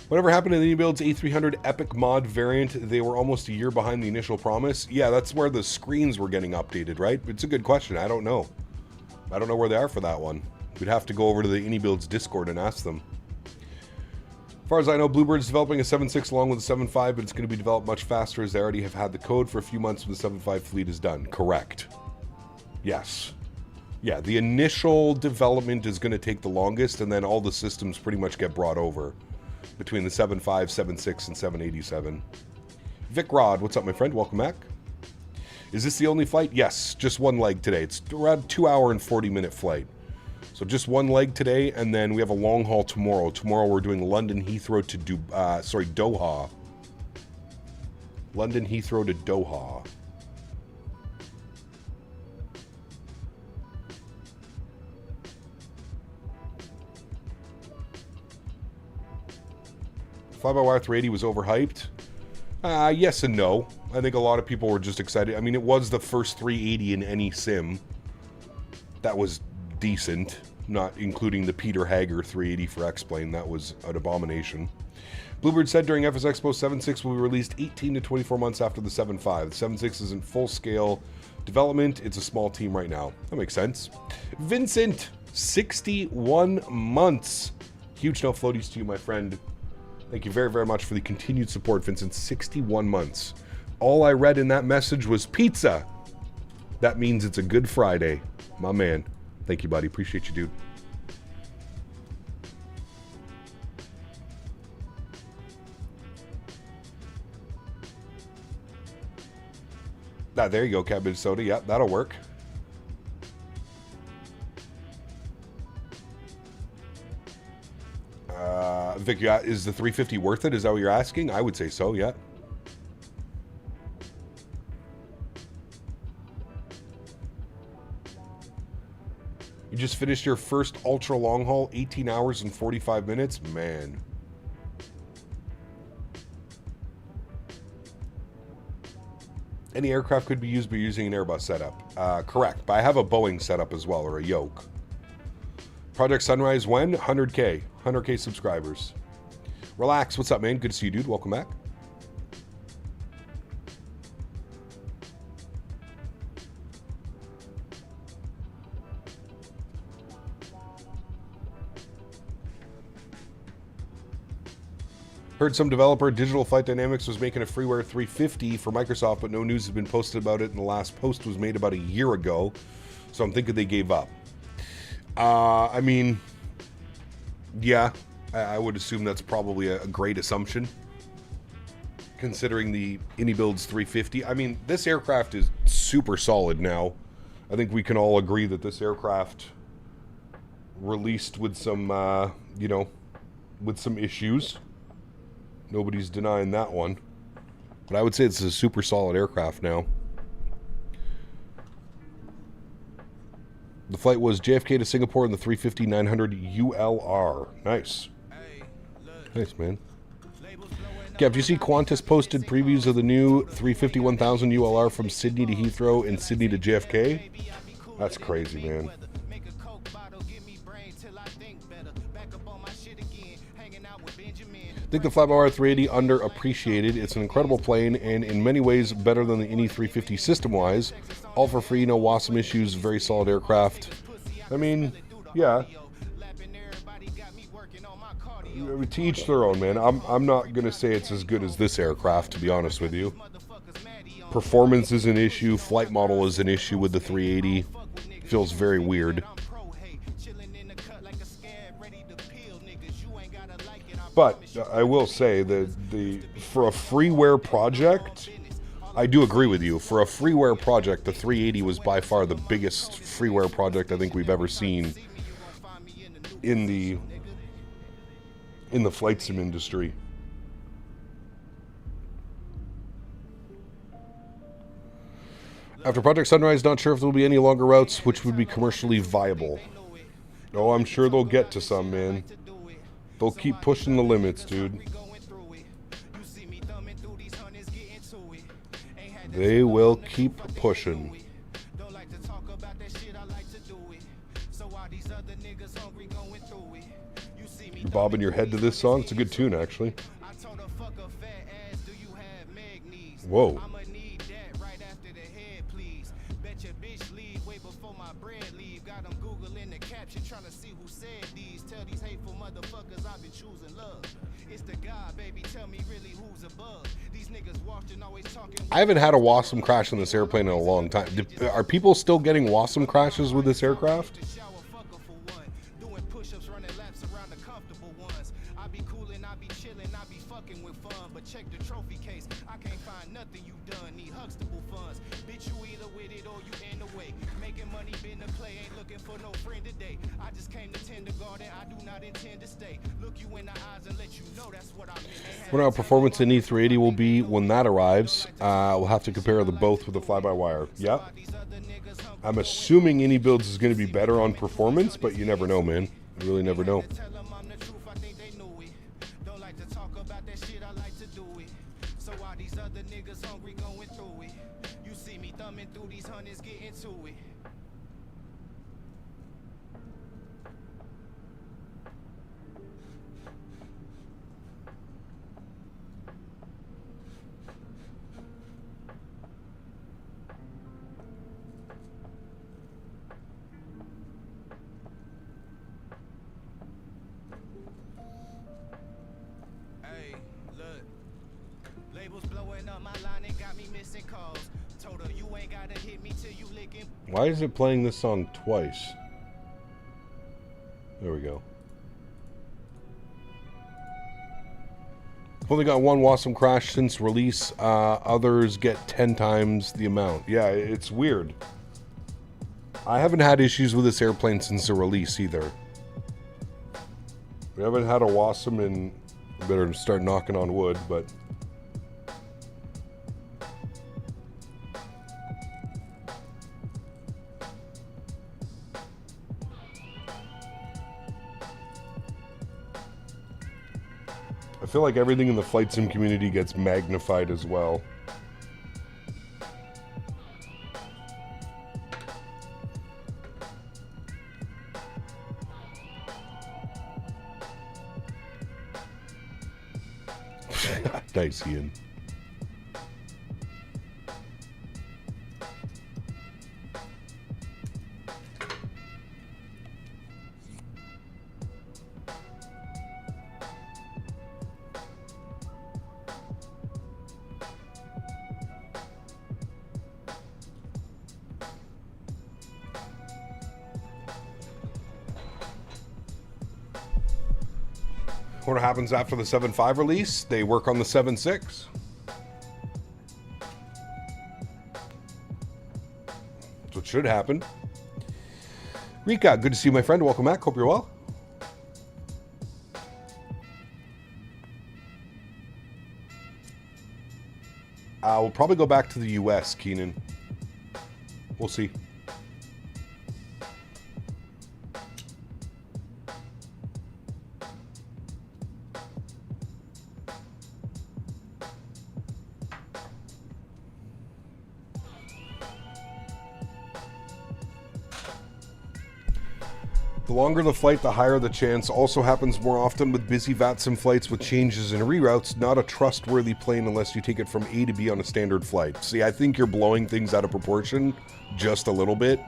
Whatever happened to the iniBuilds A300 Epic mod variant? They were almost a year behind the initial promise. Yeah, that's where the screens were getting updated, right? It's a good question. I don't know. I don't know where they are for that one. We'd have to go over to the iniBuilds Discord and ask them. As far as I know, Bluebird's developing a 7.6 along with a 7.5, but it's going to be developed much faster as they already have had the code for a few months when the 7.5 fleet is done. Correct. Yes. Yeah, the initial development is going to take the longest, and then all the systems pretty much get brought over between the 7.5, 7.6, and 787. Vic Rod, what's up, my friend? Welcome back. Is this the only flight? Yes, just one leg today. It's around 2 hour and 40-minute flight. So just one leg today, and then we have a long haul tomorrow. Tomorrow we're doing London Heathrow to Doha. London Heathrow to Doha. Fly-by-wire 380 was overhyped. Yes and no. I think a lot of people were just excited. I mean, it was the first 380 in any sim. That was decent, not including the Peter Hager 380 for X-Plane. That was an abomination. Bluebird said during FS Expo 7.6 will be released 18 to 24 months after the 7.5. The 7.6 is in full-scale development. It's a small team right now. That makes sense. Vincent, 61 months. Huge no floaties to you, my friend. Thank you very, very much for the continued support, Vincent. 61 months. All I read in that message was pizza. That means it's a good Friday. My man. Thank you, buddy. Appreciate you, dude. There you go, cabbage soda. Yeah, that'll work. Vic, is the 350 worth it? Is that what you're asking? I would say so, yeah. You just finished your first ultra long haul, 18 hours and 45 minutes? Man. Any aircraft could be used by using an Airbus setup. Correct, but I have a Boeing setup as well, or a yoke. Project Sunrise when? 100K. 100K subscribers. Relax. What's up, man? Good to see you, dude. Welcome back. Heard some developer, Digital Flight Dynamics, was making a freeware 350 for Microsoft, but no news has been posted about it, and the last post was made about a year ago, so I'm thinking they gave up. I mean, yeah, I would assume that's probably a great assumption, considering the iniBuilds 350. I mean, this aircraft is super solid now. I think we can all agree that this aircraft released with some, with some issues. Nobody's denying that one. But I would say it's a super solid aircraft now. The flight was JFK to Singapore in the 350-900 ULR. Nice. Nice, man. Kev, do you see Qantas posted previews of the new 350-1000 ULR from Sydney to Heathrow and Sydney to JFK? That's crazy, man. I think the fly-by-wire 380 underappreciated. It's an incredible plane and in many ways better than the Ini 350 system-wise. All for free, no WASM issues, very solid aircraft. I mean, yeah. To each their own, man. I'm not going to say it's as good as this aircraft, to be honest with you. Performance is an issue. Flight model is an issue with the 380. Feels very weird. But I will say that for a freeware project, I do agree with you. For a freeware project, the 380 was by far the biggest freeware project I think we've ever seen in the flight sim industry. After Project Sunrise, not sure if there will be any longer routes which would be commercially viable. Oh, I'm sure they'll get to some, man. They'll keep pushing the limits, dude. They will keep pushing. You're bobbing your head to this song? It's a good tune, actually. Whoa. attention, trying to see who said these. Tell these hateful motherfuckers I've been choosing love. It's the God, baby, tell me really who's above. These niggas washed and always talking. I haven't had a WASM crash on this airplane in a long time. Are people still getting WASM crashes with this aircraft? Doing push-ups, running laps around the comfortable ones. I be coolin', I be chillin', I be fucking with fun. But check the trophy case, I can't find nothing you done. Need Huxtable funds. Bitch, you either with it or you in the way. Making money, been to play, ain't looking for no friend today. I just came to kindergarten, I do not intend to stay. Look you in the eyes and let you know that's what I mean. What our performance in E380 will be when that arrives. We'll have to compare the both with the fly-by-wire. Yep. I'm assuming iniBuilds is going to be better on performance, but you never know, man. You really never know. So why these other niggas hungry going through it? You see me thumbing through these hundreds, getting to it. Hey, look. Labels blowing up my line and got me missing calls. Told her you ain't gotta hit me till you licking. Why is it playing this song twice? There we go. Only got one WASM crash since release. Others get 10 times the amount. Yeah, it's weird. I haven't had issues with this airplane since the release either. We haven't had a WASM in... Better start knocking on wood, but... I feel like everything in the flight sim community gets magnified as well. Nice, Ian. What happens after the 7.5 release? They work on the 7.6. That's what should happen. Rika, good to see you, my friend. Welcome back. Hope you're well. We'll probably go back to the US, Keenan. We'll see. The longer the flight, the higher the chance. Also happens more often with busy VATSIM flights with changes and reroutes. Not a trustworthy plane unless you take it from A to B on a standard flight. See, I think you're blowing things out of proportion just a little bit.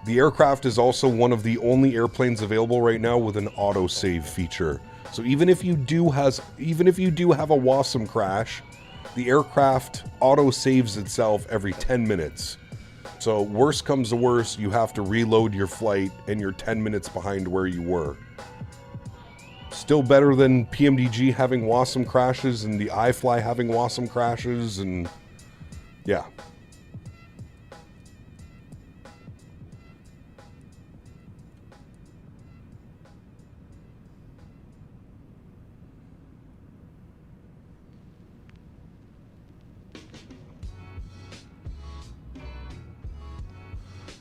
The aircraft is also one of the only airplanes available right now with an autosave feature. So even if you do have a WASM crash, the aircraft auto-saves itself every 10 minutes. So worst comes to worst, you have to reload your flight and you're 10 minutes behind where you were. Still better than PMDG having WASM crashes and the iFly having WASM crashes, and yeah.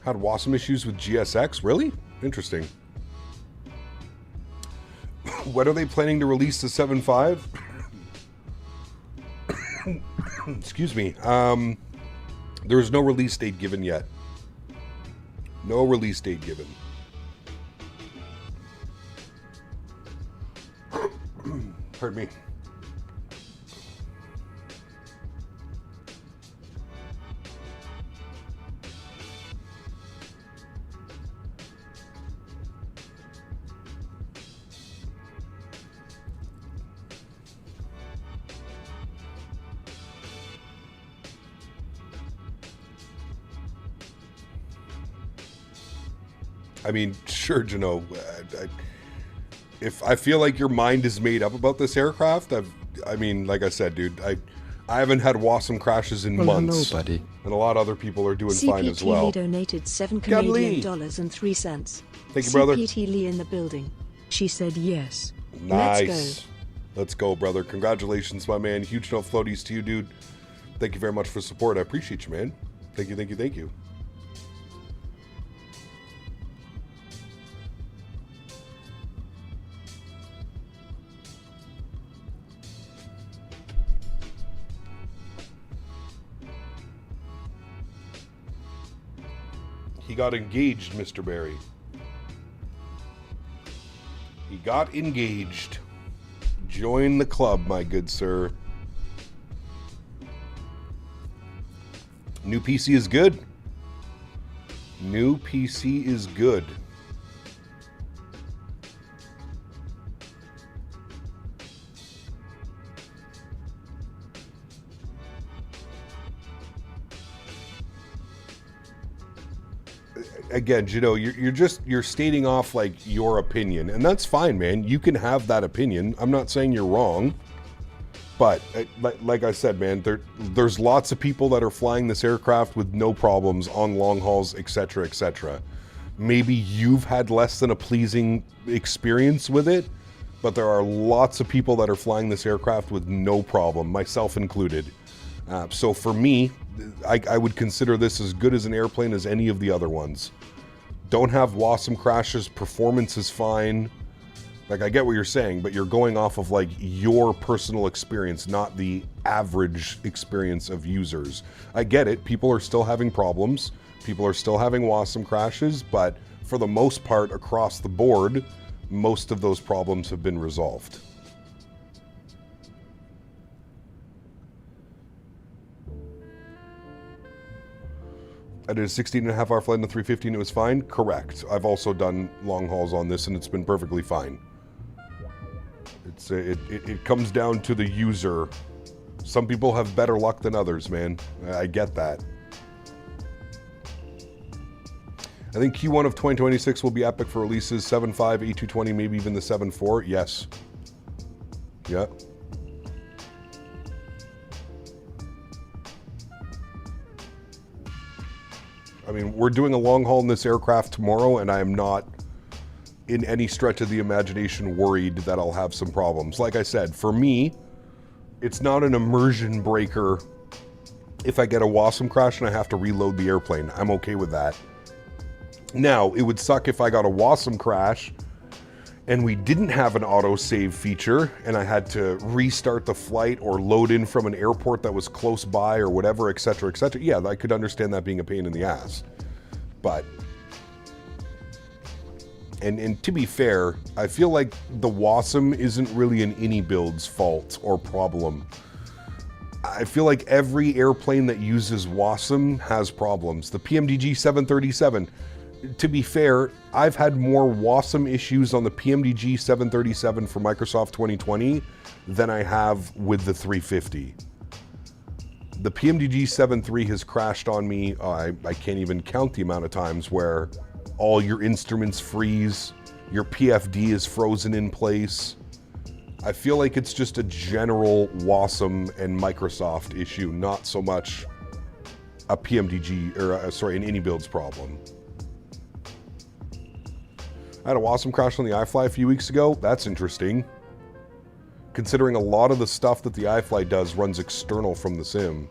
Had WASM issues with GSX? Really? Interesting. When are they planning to release the 7.5? Excuse me. There is no release date given yet. No release date given. Pardon me. I mean, sure, if I feel like your mind is made up about this aircraft, I mean, like I said, dude, I haven't had WASM crashes in months. Hello, buddy. And a lot of other people are doing fine as well. CPT Lee donated $7 Thank you, brother. CPT Lee in the building. She said yes. Nice. Let's go, brother. Congratulations, my man. Huge no floaties to you, dude. Thank you very much for support. I appreciate you, man. Thank you, thank you, thank you. He got engaged, Mr. Barry. He got engaged. Join the club, my good sir. New PC is good. New PC is good. Again, you're stating off like your opinion, and that's fine, man. You can have that opinion. I'm not saying you're wrong, but like I said, man, there's lots of people that are flying this aircraft with no problems on long hauls, etc., etc. Maybe you've had less than a pleasing experience with it, but there are lots of people that are flying this aircraft with no problem, myself included. So for me, I would consider this as good as an airplane as any of the other ones. Don't have WASM crashes, performance is fine. Like, I get what you're saying, but you're going off of like your personal experience, not the average experience of users. I get it, people are still having problems, people are still having WASM crashes, but for the most part, across the board, most of those problems have been resolved. I did a 16.5-hour flight in the 350 and it was fine? Correct. I've also done long hauls on this and it's been perfectly fine. It comes down to the user. Some people have better luck than others, man. I get that. I think Q1 of 2026 will be epic for releases. 7.5, A220, maybe even the 7.4. Yes. Yeah. I mean, we're doing a long haul in this aircraft tomorrow, and I am not, in any stretch of the imagination, worried that I'll have some problems. Like I said, for me, it's not an immersion breaker if I get a WASM crash and I have to reload the airplane. I'm okay with that. Now, it would suck if I got a WASM crash and we didn't have an auto-save feature and I had to restart the flight or load in from an airport that was close by or whatever, etc., etc. Yeah, I could understand that being a pain in the ass. But, and to be fair, I feel like the WASM isn't really an iniBuilds fault or problem. I feel like every airplane that uses WASM has problems. The PMDG 737, to be fair, I've had more WASM issues on the PMDG 737 for Microsoft 2020 than I have with the 350. The PMDG 73 has crashed on me. I can't even count the amount of times where all your instruments freeze, your PFD is frozen in place. I feel like it's just a general WASM and Microsoft issue, not so much a PMDG, or an iniBuilds problem. I had a WASM crash on the iFly a few weeks ago. That's interesting, considering a lot of the stuff that the iFly does runs external from the sim.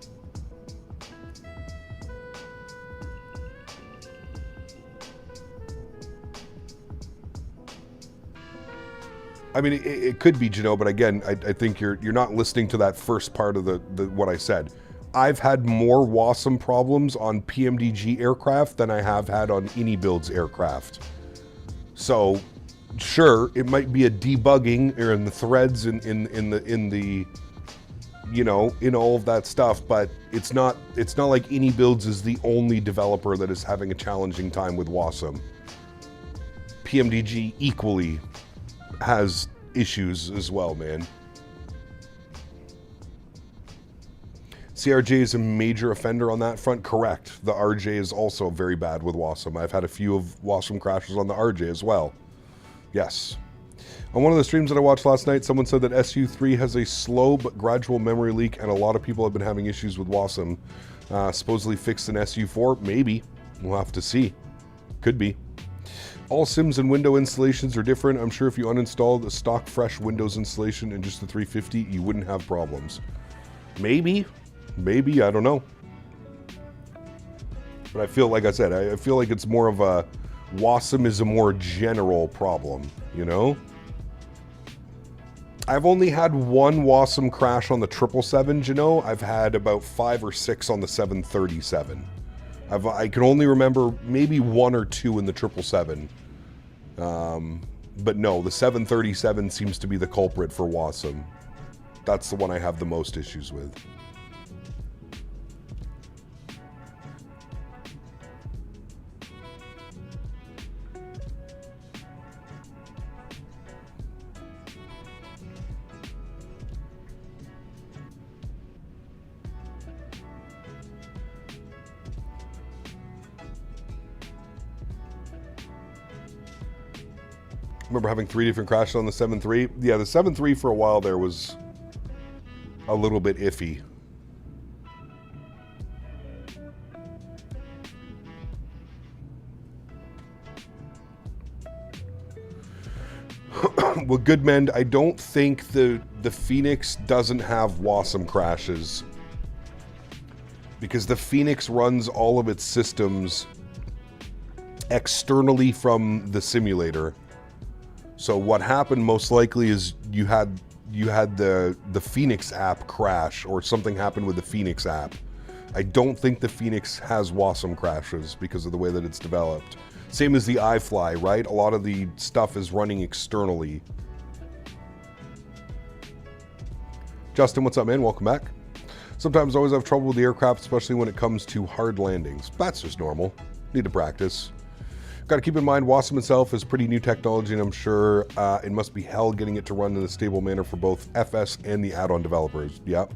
I mean, it could be, but again, I think you're not listening to that first part of the what I said. I've had more WASM problems on PMDG aircraft than I have had on iniBuilds aircraft. So, sure, it might be a debugging or in the threads in the in all of that stuff, but it's not like iniBuilds is the only developer that is having a challenging time with WASM. PMDG equally has issues as well, man. CRJ is a major offender on that front. Correct. The RJ is also very bad with WASM. I've had a few of WASM crashes on the RJ as well. Yes. On one of the streams that I watched last night, someone said that SU3 has a slow but gradual memory leak, and a lot of people have been having issues with WASM. Supposedly fixed in SU4. Maybe. We'll have to see. Could be. All sims and window installations are different. I'm sure if you uninstalled the stock fresh Windows installation in just the 350, you wouldn't have problems. Maybe. Maybe, I don't know. But I feel, like I said, I feel like it's more of a... WASM is a more general problem, you know? I've only had one WASM crash on the 777, you know? I've had about 5 or 6 on the 737. I can only remember maybe 1 or 2 in the 777. But no, the 737 seems to be the culprit for WASM. That's the one I have the most issues with. Remember having 3 different crashes on the 7.3. Yeah, the 7.3 for a while there was a little bit iffy. Well, Goodmend, I don't think the Phoenix doesn't have WASM crashes, because the Phoenix runs all of its systems externally from the simulator. So what happened most likely is you had the Phoenix app crash, or something happened with the Phoenix app. I don't think the Phoenix has WASM crashes because of the way that it's developed. Same as the iFly, right? A lot of the stuff is running externally. Justin, what's up, man? Welcome back. Sometimes I always have trouble with the aircraft, especially when it comes to hard landings. That's just normal. Need to practice. Got to keep in mind, WASM itself is pretty new technology, and I'm sure it must be hell getting it to run in a stable manner for both FS and the add-on developers. Yep.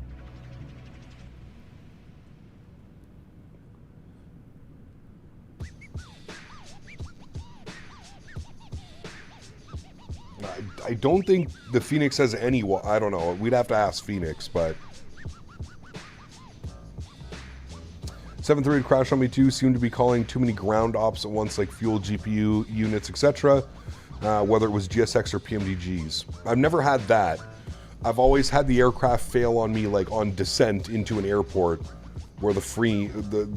I don't think the Phoenix has any... I don't know. We'd have to ask Phoenix, but... 7.3 would crash on me too. Seemed to be calling too many ground ops at once, like fuel, GPU, units, etc. Whether it was GSX or PMDGs. I've never had that. I've always had the aircraft fail on me, like on descent into an airport, where the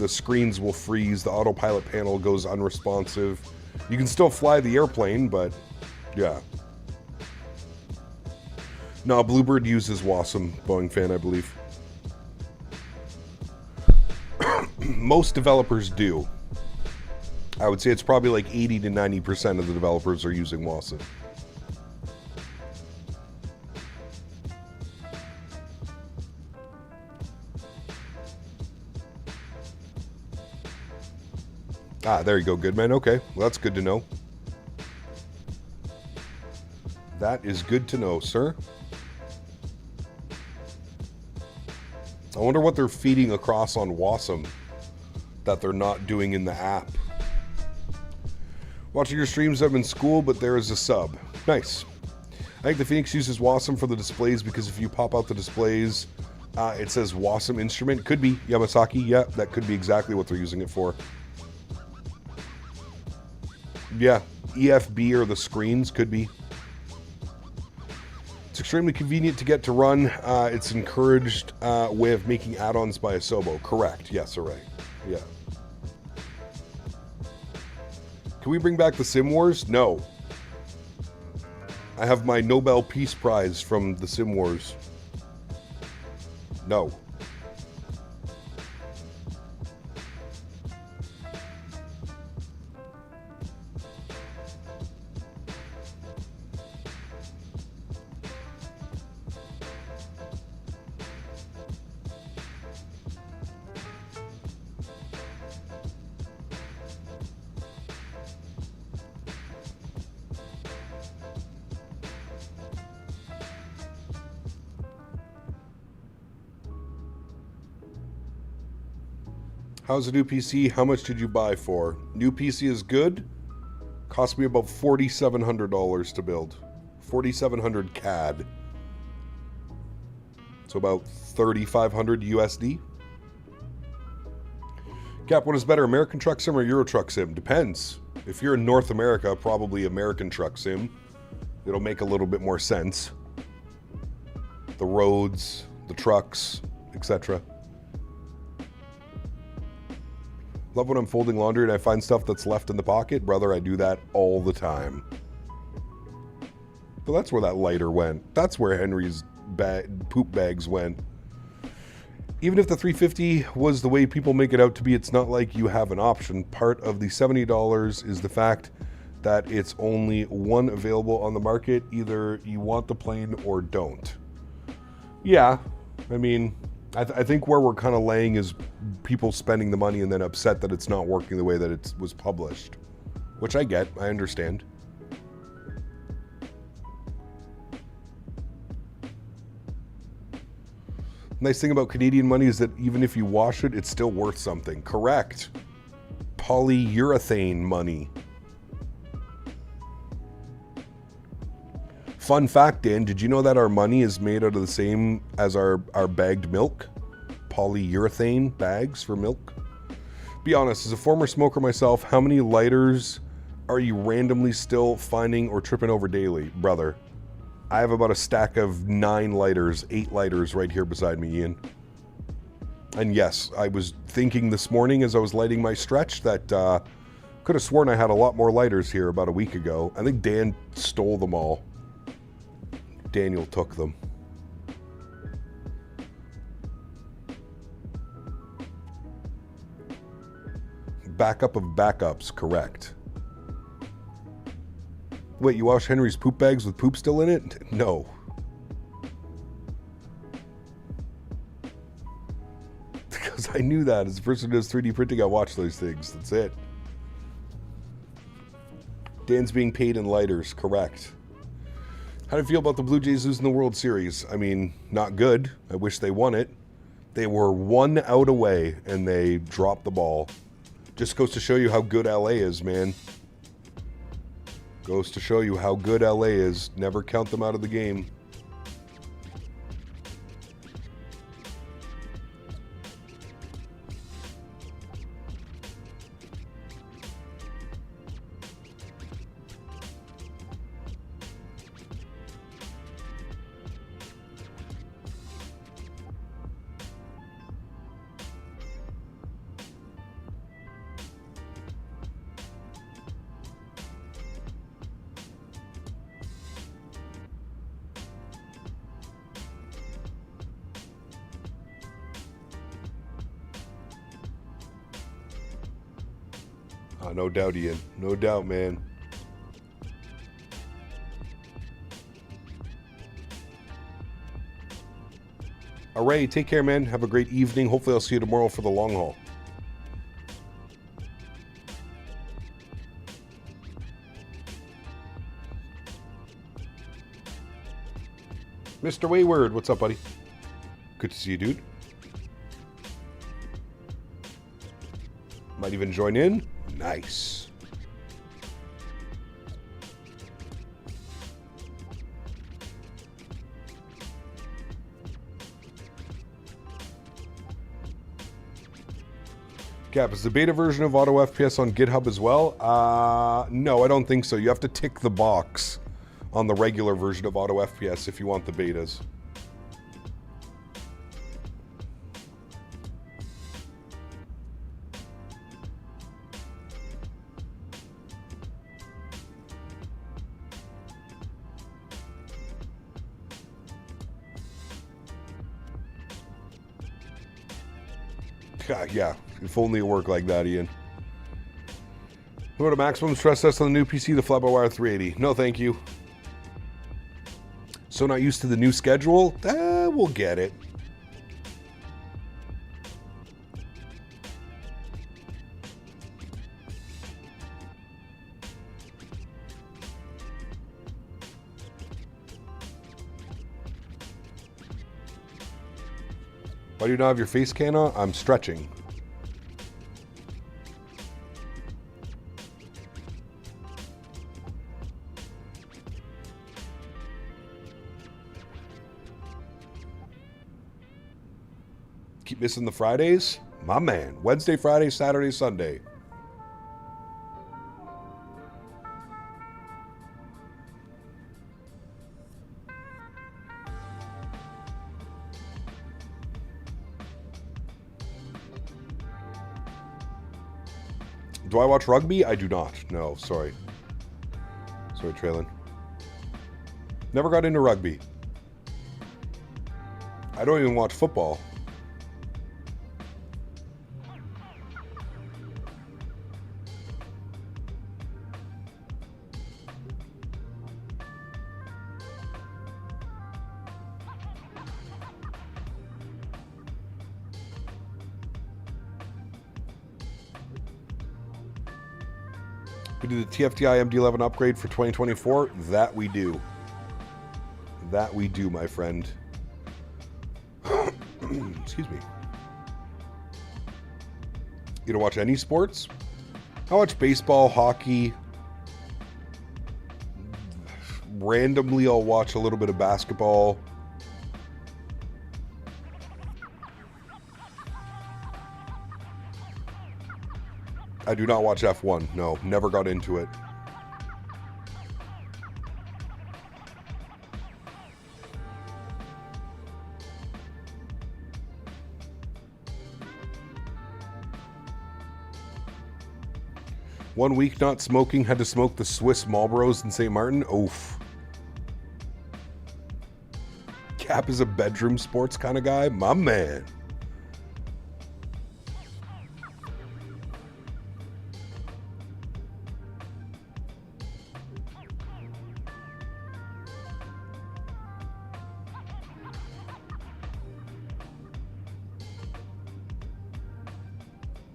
screens will freeze, the autopilot panel goes unresponsive. You can still fly the airplane, but yeah. No, Bluebird uses WASM, Boeing fan, I believe. Most developers do. I would say it's probably like 80 to 90% of the developers are using WASM. Ah, there you go, Goodman. Okay, well, that's good to know. That is good to know, sir. I wonder what they're feeding across on WASM that they're not doing in the app. Watching your streams, I'm in school, but there is a sub. Nice. I think the Phoenix uses WASM for the displays, because if you pop out the displays, it says WASM instrument. Could be Yamasaki. Yeah, that could be exactly what they're using it for. Yeah, EFB or the screens could be. It's extremely convenient to get to run. It's encouraged way of making add-ons by Asobo. Correct. Yes, all right. Yeah. Can we bring back the Sim Wars? No. I have my Nobel Peace Prize from the Sim Wars. No. How's the new PC? How much did you buy for? New PC is good. Cost me about $4,700 to build. 4,700 CAD. So about 3,500 USD. Cap, what is better, American Truck Sim or Euro Truck Sim? Depends. If you're in North America, probably American Truck Sim. It'll make a little bit more sense. The roads, the trucks, etc. Love when I'm folding laundry and I find stuff that's left in the pocket. Brother, I do that all the time. But that's where that lighter went. That's where Henry's poop bags went. Even if the 350 was the way people make it out to be, it's not like you have an option. Part of the $70 is the fact that it's only one available on the market. Either you want the plane or don't. Yeah, I mean, I think where we're kind of laying is people spending the money and then upset that it's not working the way that it was published. Which I get, I understand. Nice thing about Canadian money is that even if you wash it, it's still worth something. Correct. Polyurethane money. Fun fact, Dan, did you know that our money is made out of the same as our bagged milk? Polyurethane bags for milk? Be honest, as a former smoker myself, how many lighters are you randomly still finding or tripping over daily? Brother, I have about a stack of 9 lighters, 8 lighters right here beside me, Ian. And yes, I was thinking this morning as I was lighting my stretch that could have sworn I had a lot more lighters here about a week ago. I think Dan stole them all. Daniel took them. Backup of backups, correct. Wait, you wash Henry's poop bags with poop still in it? No. Because I knew that. As a person who does 3D printing, I watch those things. That's it. Dan's being paid in lighters, correct. How do you feel about the Blue Jays losing the World Series? I mean, not good. I wish they won it. They were 1 out away, and they dropped the ball. Just goes to show you how good LA is, man. Goes to show you how good LA is. Never count them out of the game. No doubt, Ian. No doubt, man. Array, take care, man. Have a great evening. Hopefully I'll see you tomorrow for the long haul. Mr. Wayward, what's up, buddy? Good to see you, dude. Might even join in. Nice. Cap, is the beta version of Auto FPS on GitHub as well? No, I don't think so. You have to tick the box on the regular version of Auto FPS if you want the betas. Yeah, if only it worked like that, Ian. What about a maximum stress test on the new PC, the fly-by-wire 380? No, thank you. So not used to the new schedule? We'll get it. Why do you not have your face can on? I'm stretching. keep missing the Fridays? My man. Wednesday, Friday, Saturday, Sunday. Do I watch rugby? I do not. No, sorry. Sorry, Traylon. Never got into rugby. I don't even watch football. We do the TFTI MD-11 upgrade for 2024. That we do. That we do, my friend. Excuse me. You don't watch any sports? I watch baseball, hockey. Randomly, I'll watch a little bit of basketball. I do not watch F1. No, never got into it. One week not smoking, had to smoke the Swiss Marlboros in St. Martin. Oof. Cap is a bedroom sports kind of guy. My man.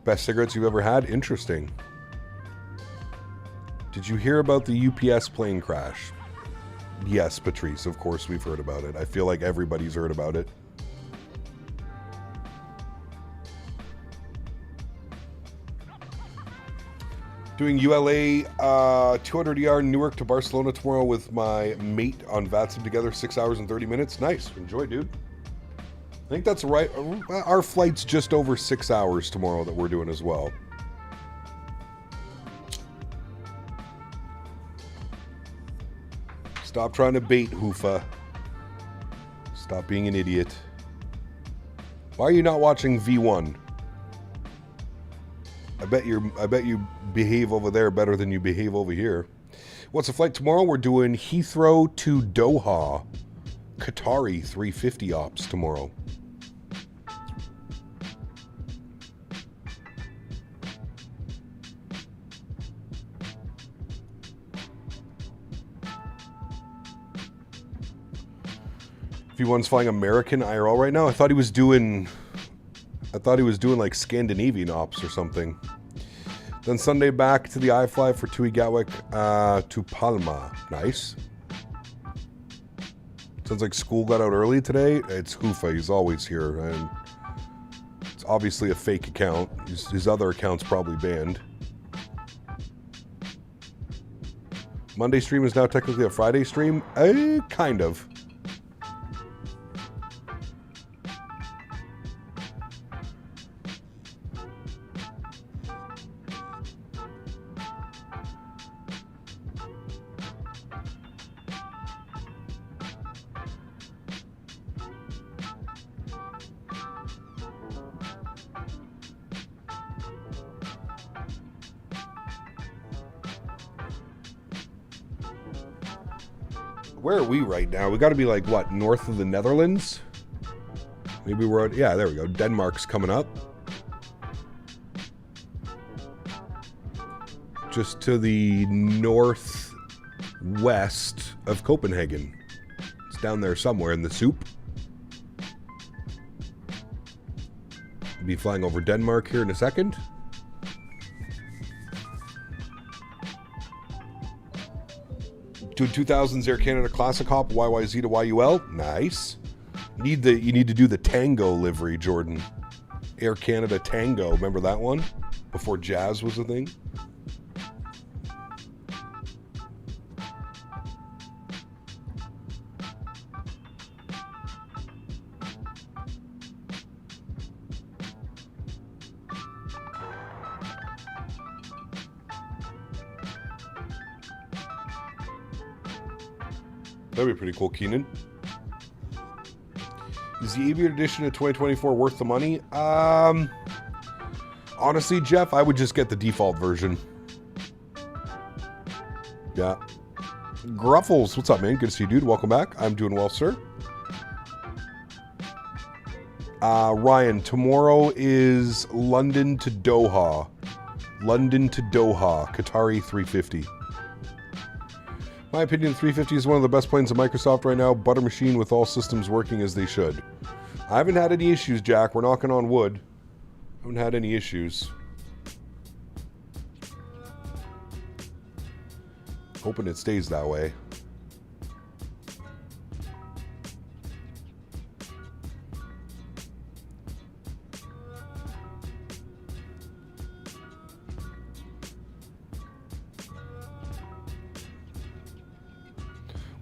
Best cigarettes you've ever had? Interesting. Did you hear about the UPS plane crash? Yes, Patrice, of course we've heard about it. I feel like everybody's heard about it. Doing ULA 200ER Newark to Barcelona tomorrow with my mate on VATSIM together, 6 hours and 30 minutes. Nice. Enjoy, dude. I think that's right. Our flight's just over 6 hours tomorrow that we're doing as well. Stop trying to bait, Hoofa. Stop being an idiot. Why are you not watching V1? I bet you behave over there better than you behave over here. What's the flight tomorrow? We're doing Heathrow to Doha. Qatari 350 ops tomorrow. V1's flying American IRL right now. I thought he was doing like Scandinavian ops or something. Then Sunday back to the iFly for TUI Gatwick to Palma. Nice. Sounds like school got out early today. It's Hoofa. He's always here. And it's obviously a fake account. His other account's probably banned. Monday stream is now technically a Friday stream. Kind of. Where are we right now? We got to be like, what, north of the Netherlands? Maybe we're, yeah, there we go. Denmark's coming up. Just to the northwest of Copenhagen. It's down there somewhere in the soup. Be flying over Denmark here in a second. Doing 2000s Air Canada Classic Hop, YYZ to YUL. Nice. You need to do the Tango livery, Jordan. Air Canada Tango. Remember that one? Before Jazz was a thing? That'd be pretty cool, Keenan. Is the Aviator Edition of 2024 worth the money? Honestly, Jeff, I would just get the default version. Yeah. Gruffles, what's up, man? Good to see you, dude. Welcome back. I'm doing well, sir. Ryan, tomorrow is London to Doha. London to Doha, Qatari 350. My opinion, the 350 is one of the best planes of Microsoft right now. Butter machine with all systems working as they should. I haven't had any issues, Jack. We're knocking on wood. I haven't had any issues. Hoping it stays that way.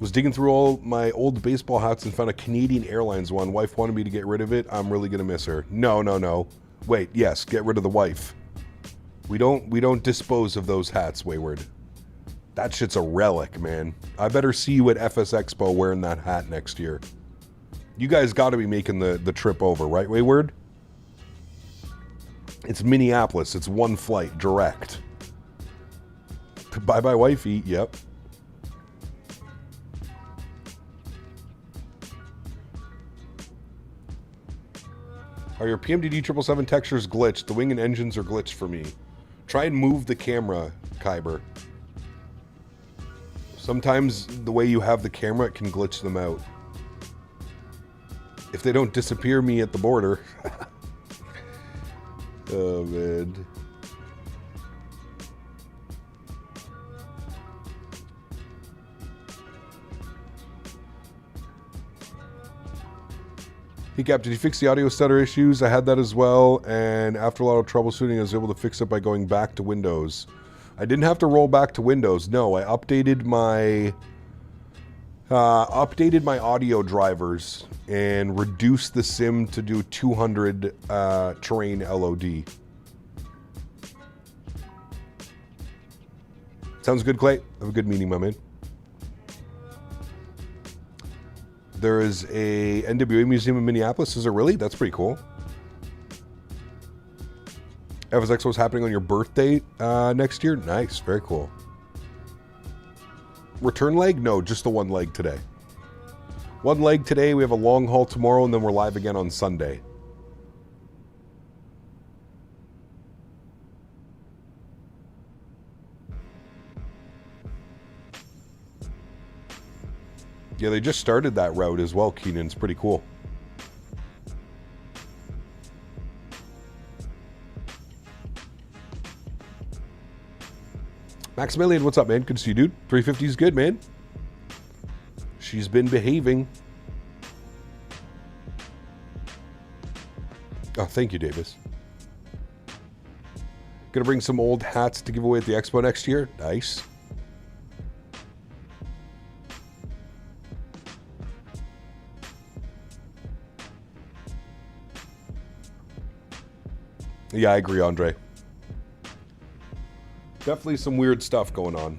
Was digging through all my old baseball hats and found a Canadian Airlines one. Wife wanted me to get rid of it. I'm really gonna miss her. No. Wait, yes, get rid of the wife. We don't dispose of those hats, Wayward. That shit's a relic, man. I better see you at FS Expo wearing that hat next year. You guys got to be making the trip over, right, Wayward? It's Minneapolis. It's one flight, direct. Bye-bye, wifey. Yep. Are your PMDD 777 textures glitched? The wing and engines are glitched for me. Try and move the camera, Kyber. Sometimes the way you have the camera, it can glitch them out. If they don't disappear me at the border. Oh, man. Hey Cap, did you fix the audio stutter issues? I had that as well, and after a lot of troubleshooting, I was able to fix it by going back to Windows. I didn't have to roll back to Windows. No, I updated my audio drivers and reduced the sim to do 200 terrain LOD. Sounds good, Clay. Have a good meeting, my man. There is a NWA museum in Minneapolis. Is it really? That's pretty cool. FS Expo is happening on your birthday next year. Nice. Very cool. Return leg? No, just the one leg today. One leg today. We have a long haul tomorrow, and then we're live again on Sunday. Yeah, they just started that route as well, Keenan. It's pretty cool. Maximilian, what's up, man? Good to see you, dude. 350 is good, man. She's been behaving. Oh, thank you, Davis. Gonna bring some old hats to give away at the expo next year. Nice. Yeah, I agree, Andre. Definitely some weird stuff going on.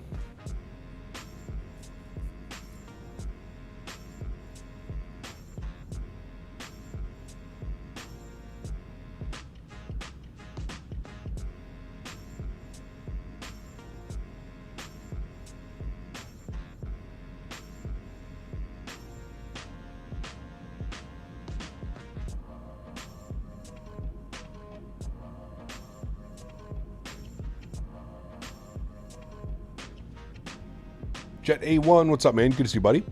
Jet A1, what's up, man? Good to see you, buddy.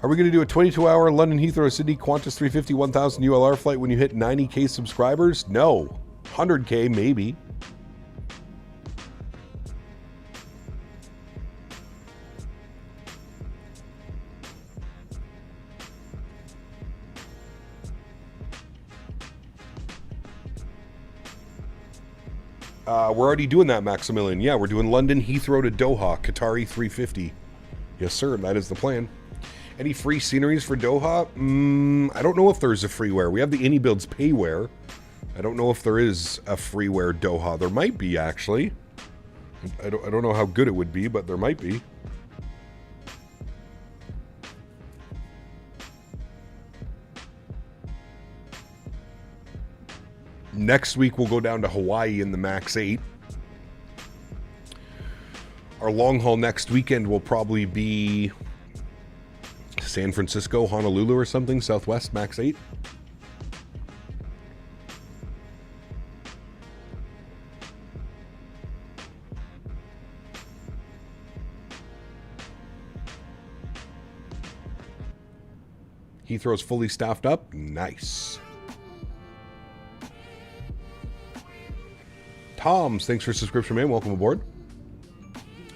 Are we going to do a 22-hour London Heathrow Sydney Qantas 350 1000 ULR flight when you hit 90K subscribers? No. 100K, maybe. We're already doing that, Maximilian. Yeah, we're doing London Heathrow to Doha, Qatari 350. Yes, sir, that is the plan. Any free sceneries for Doha? I don't know if there's a freeware. We have the iniBuilds payware. I don't know if there is a freeware Doha. There might be, actually. I don't know how good it would be, but there might be. Next week, we'll go down to Hawaii in the MAX 8. Our long haul next weekend will probably be San Francisco, Honolulu or something, Southwest, MAX 8. Heathrow's fully staffed up. Nice. Tom's, thanks for subscription, man. Welcome aboard.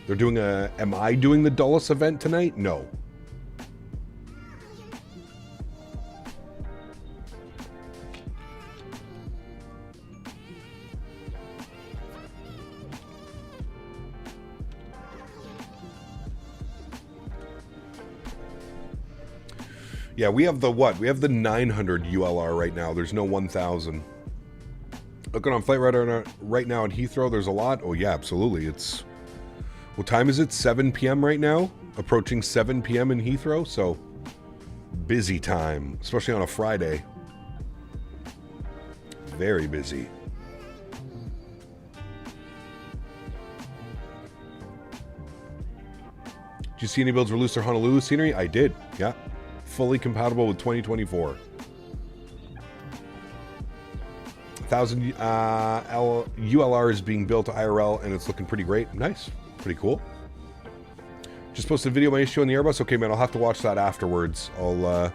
They're doing a... Am I doing the Dulles event tonight? No. Yeah, we have the what? We have the 900 ULR right now. There's no 1000. Looking on flight radar right now at Heathrow, there's a lot. Oh yeah, absolutely. It's... What time is it? 7 p.m. right now? Approaching 7 p.m. in Heathrow, so busy time, especially on a Friday. Very busy. Did you see iniBuilds release their Honolulu scenery? I did, yeah. Fully compatible with 2024. 1,000 ULR is being built IRL and it's looking pretty great. Nice. Pretty cool. Just posted a video of my issue on the Airbus. Okay, man, I'll have to watch that afterwards. I'll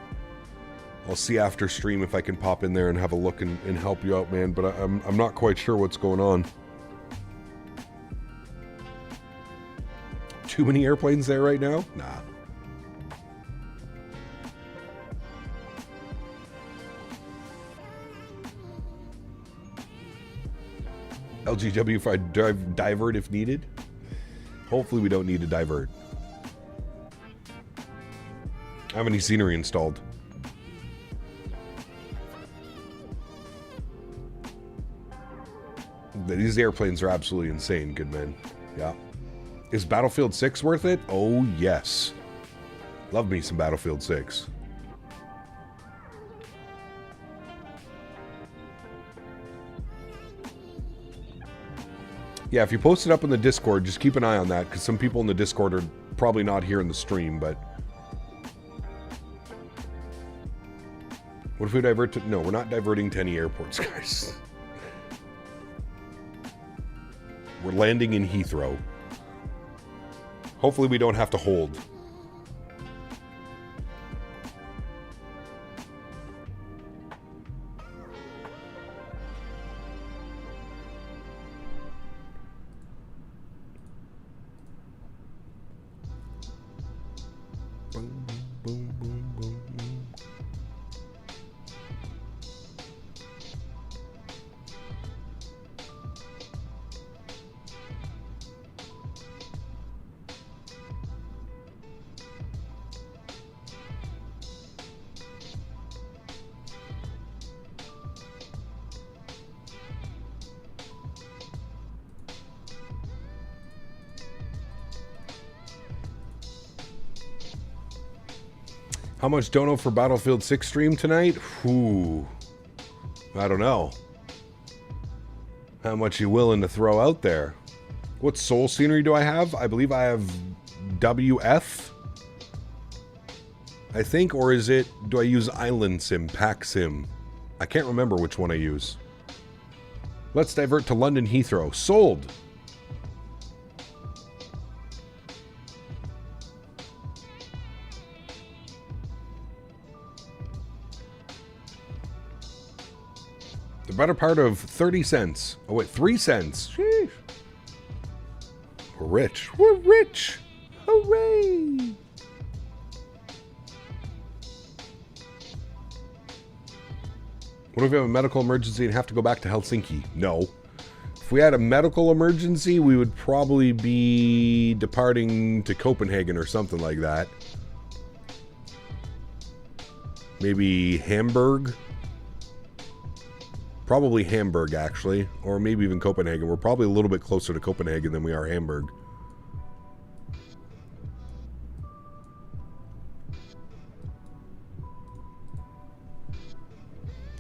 see after stream if I can pop in there and have a look and help you out, man. But I'm not quite sure what's going on. Too many airplanes there right now? Nah. LGW for a divert if needed. Hopefully we don't need to divert. I have any scenery installed. These airplanes are absolutely insane, good men. Yeah. Is Battlefield 6 worth it? Oh, yes. Love me some Battlefield 6. Yeah, if you post it up in the Discord, just keep an eye on that, because some people in the Discord are probably not here in the stream, but... What if we divert to... No, we're not diverting to any airports, guys. We're landing in Heathrow. Hopefully we don't have to hold. How much dono for Battlefield 6 stream tonight? Ooh, I don't know. How much you willing to throw out there? What soul scenery do I have? I believe I have WF. I think, or is it, do I use Island Sim, Pack Sim? I can't remember which one I use. Let's divert to London Heathrow. Sold. The better part of 30 cents. Oh wait, 3 cents. Sheesh. We're rich. We're rich. Hooray! What if we have a medical emergency and have to go back to Helsinki? No. If we had a medical emergency, we would probably be departing to Copenhagen or something like that. Maybe Hamburg. Probably Hamburg, actually. Or maybe even Copenhagen. We're probably a little bit closer to Copenhagen than we are Hamburg.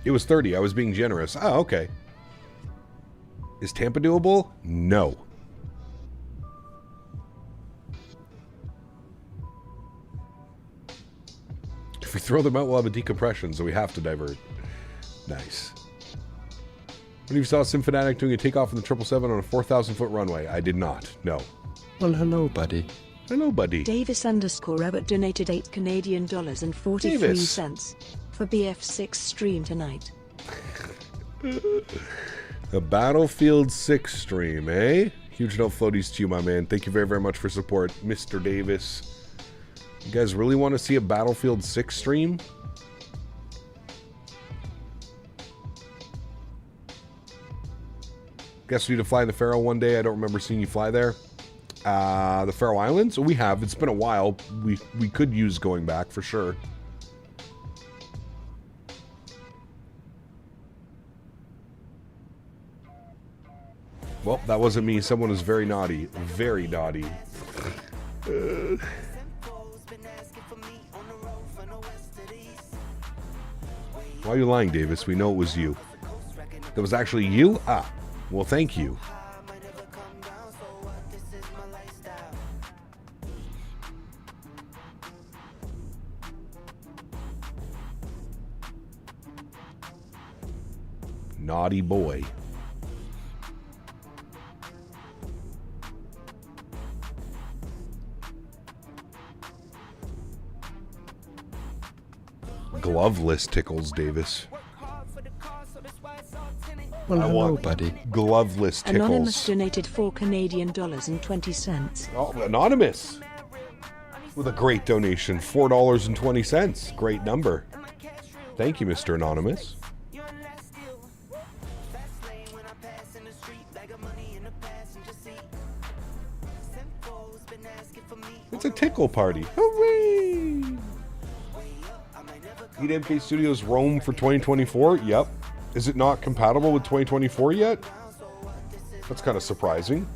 It was 30. I was being generous. Oh, okay. Is Tampa doable? No. If we throw them out, we'll have a decompression, so we have to divert. Nice. When you saw Sim Fanatic doing a takeoff in the 777 on a 4,000-foot runway? I did not. No. Well, hello, buddy. Hello, buddy. Davis_Rabbit donated $8 Canadian and 43 cents for BF6 stream tonight. The Battlefield 6 stream, eh? Huge no floaties to you, my man. Thank you very, very much for support, Mr. Davis. You guys really want to see a Battlefield 6 stream? Guess we need to fly in the Faroe one day. I don't remember seeing you fly there. The Faroe Islands? We have. It's been a while. We could use going back for sure. Well, that wasn't me. Someone was very naughty. Very naughty. Why are you lying, Davis? We know it was you. That was actually you? Ah. Well, thank you. Naughty boy. Gloveless tickles, Davis. Well, hello, buddy. Gloveless tickles. Anonymous donated $4 Canadian and 20 cents. Oh, Anonymous. With a great donation, $4.20. Great number. Thank you, Mr. Anonymous. It's a tickle party. Hooray! EDMK Studios Rome for 2024? Yep. Is it not compatible with 2024 yet? That's kind of surprising.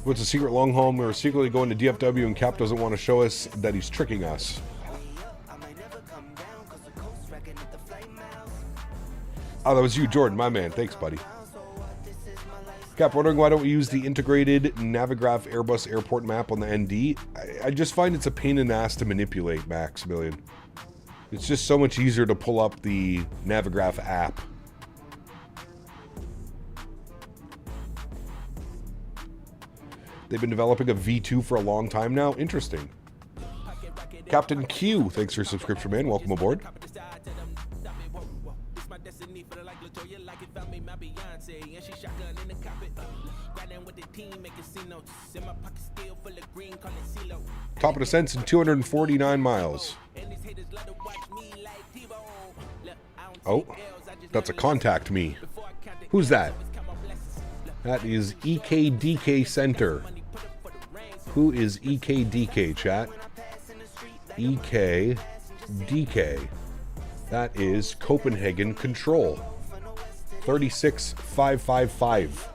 What's a secret long haul? We're secretly going to DFW and Cap doesn't want to show us that he's tricking us. Oh, that was you, Jordan, my man. Thanks, buddy. Cap, wondering why don't we use the integrated Navigraph Airbus airport map on the ND? I just find it's a pain in the ass to manipulate, Maximilian. It's just so much easier to pull up the Navigraph app. They've been developing a V2 for a long time now. Interesting. Captain Q, thanks for your subscription, man. Welcome aboard. Top of descents in 249 miles. Oh, that's a contact me. Who's that? That is EKDK Center. Who is EKDK, chat? EKDK. That is Copenhagen Control. 36555.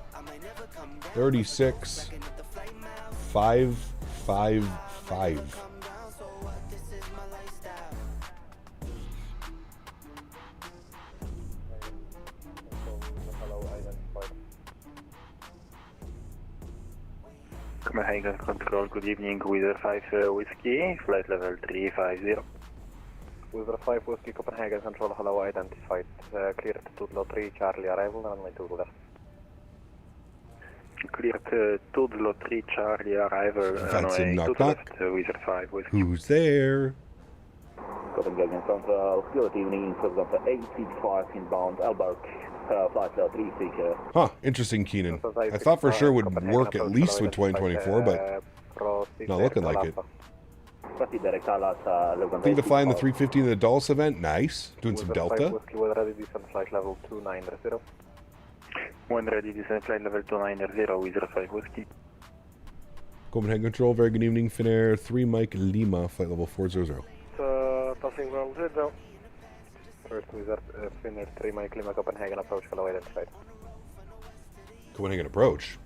36555. Copenhagen Control, good evening, Wizard 5 Whiskey, flight level 350. Wizard 5 Whiskey, Copenhagen Control, hello, identified, cleared to Tudlo 3, Charlie arrival, runway 2 left. Cleared to Tudlo 3, Charlie arrival, runway 2 left, Wizard 5 Whiskey. Who's there? Copenhagen Control, good evening, President 865 inbound, Elberg. Flight level 330. Huh, interesting, Keenan. I thought for sure it would work at least with 2024, but not looking like it. I think to fly in the 350 in the Dulles event, nice. Doing some Delta. When ready, descend flight level 290. When ready, descend flight level 290, Wizard 5 Whiskey. Copenhagen Control, very good evening. Finnair 3 Mike Lima, flight level 400. Passing well, zero. First Wizard, Finnair 3 Mike Lima, Copenhagen approach, hello identified. Copenhagen approach.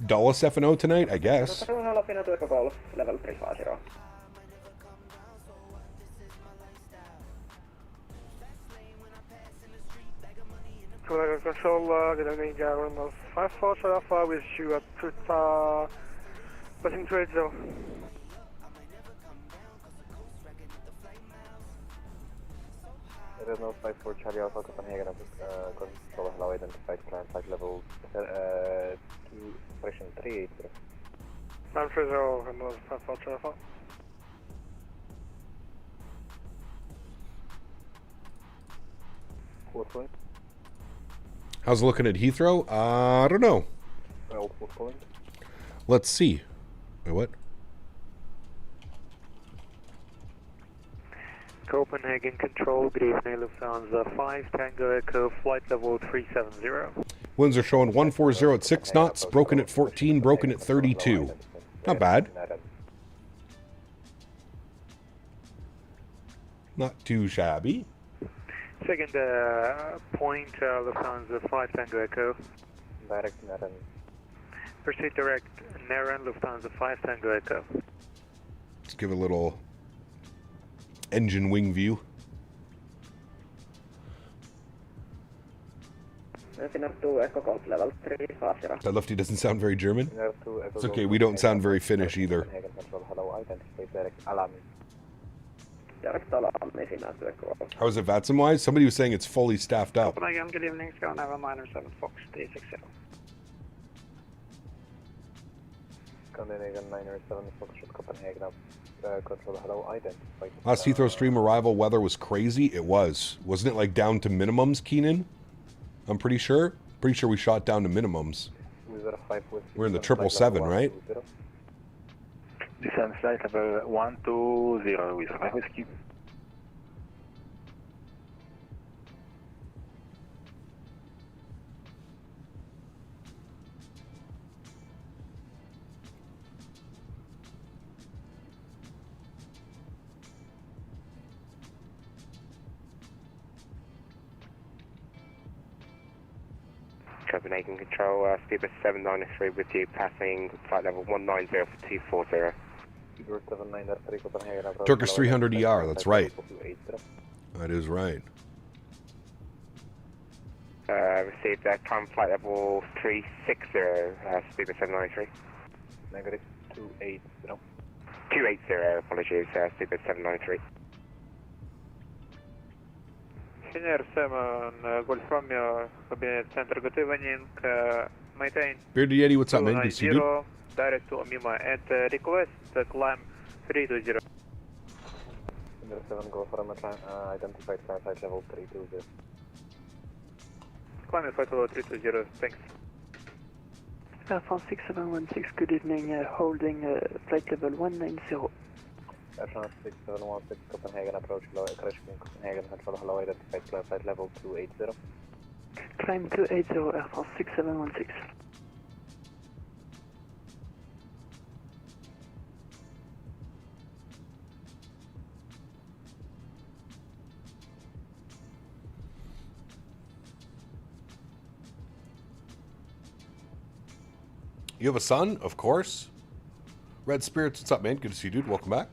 Dulles F&O tonight, I guess. Level 350. Copenhagen Control, good evening, Aaron 54 Alpha, wish you a good passing trade zone. Renault 54 Charlie Alpha, Copenhagen Control, hello identified, climb flight level 2, expression 380. 930, Renault 54 Alpha. What's going? How's it looking at Heathrow? I don't know. What's going? Let's see. Wait, what? Copenhagen Control, good evening, Lufthansa 5 Tango Echo, flight level 370. Winds are showing 140 at 6 knots, broken at 14, broken at 32. Not bad. Not too shabby. Second point, Lufthansa 5 Tango Echo. Direct Naren. Proceed direct Naren, Lufthansa 5 Tango Echo. Let's give a little engine wing view. That lefty doesn't sound very German. It's okay, we don't sound very Finnish either. How is it VATSIM wise? Somebody was saying it's fully staffed up. Copenhagen, good evening, Skyline 97 Fox 360. Copenhagen 907 Fox Copenhagen Control, hello identified. Last Heathrow stream arrival weather was crazy. It was. Wasn't it like down to minimums, Keenan? I'm pretty sure. Pretty sure we shot down to minimums. We're in the 777, right? Descend flight level 120 with 5 whiskey. Copenhagen Control, Speedbus 793 with you, passing flight level 190 for 240. Turkish 300 ER, that's right. That is right. Received climb flight level 360, Speedbus 793. Negative 280. 280, apologies, Speedbus 793. Finnair 7, Golf Romeo, Cabinet Center, good evening, maintain. Bearded Yeti, what's up, man? Good to see you. Direct to Omima at request climb 320. Finnair 7, Golf Romeo, identified climb flight level 320. Climb flight level 320, thanks. Airfrance 6716, good evening, holding flight level 190. Airfrance 6716, Copenhagen approach, crashing Copenhagen Control, hello identified climb flight level 280. Climb 280, Airfrance 6716. You have a son? Of course. Red Spirits, what's up, man? Good to see you, dude. Welcome back.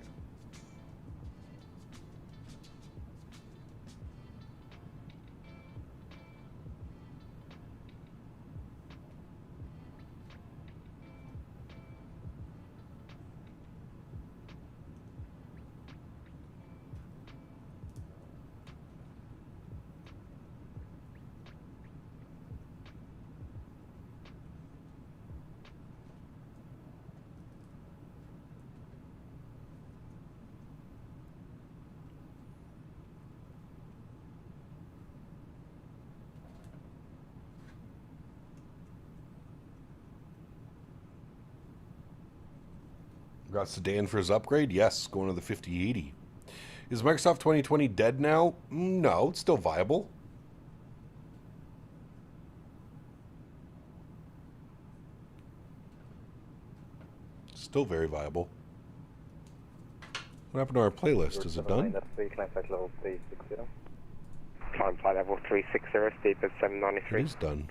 Congrats to Dan for his upgrade. Yes, going to the 5080. Is Microsoft 2020 dead now? No, it's still viable. Still very viable. What happened to our playlist? Is it done? Climb flight level 360, steep at 793. It is done.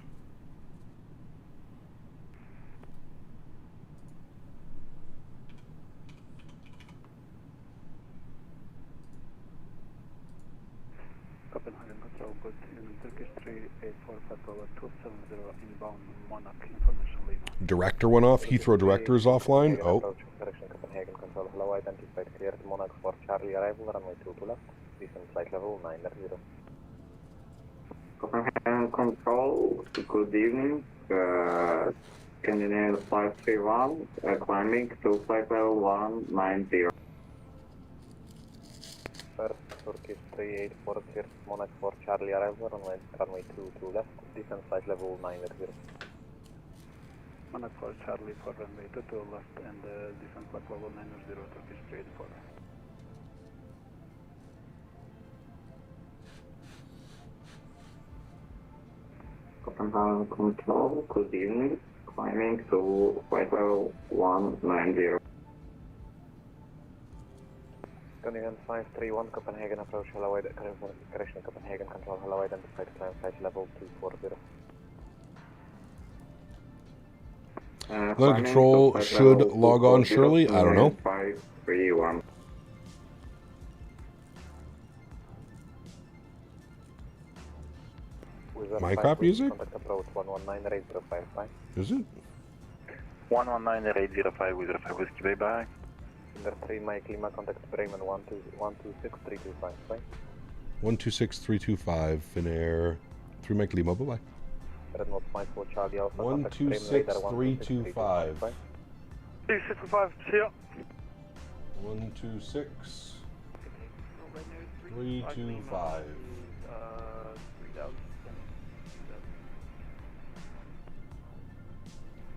Copenhagen Control, good evening. Turkish 384 Fatova 270 inbound Monarch information Lima. Director went off. Heathrow director is offline. Oh. Correction, Copenhagen Control, hello, identified cleared Monarch for Charlie arrival, runway 22 left, descent flight level 90. Copenhagen Control, good evening. Scandinavian 531, climbing to flight level 190. First, Turkish 384 cleared Monarch for Charlie arrival, runway 22 left, descent flight level 90. Monarch for Charlie for runway 22 left and descent flight level 90, Turkish 384. Copenhagen Control, good evening. Climbing to flight level 190. Scandinavian 531, Copenhagen approach, hello, correction, Copenhagen Control, hello, identified climb flight level 240. Land control should log on surely. I don't know. 531. Mic up music? Contact approach 119.8055. Is it? 119.8055 with 05 Whiskey, bye bye. Under 3 Mike Lima, contact Bremen 126.325. 126.325 Finnair 3 Mike Lima, bye bye. Red Note 54 Charlie Alpha. 126.325. 265, see ya. 126.325.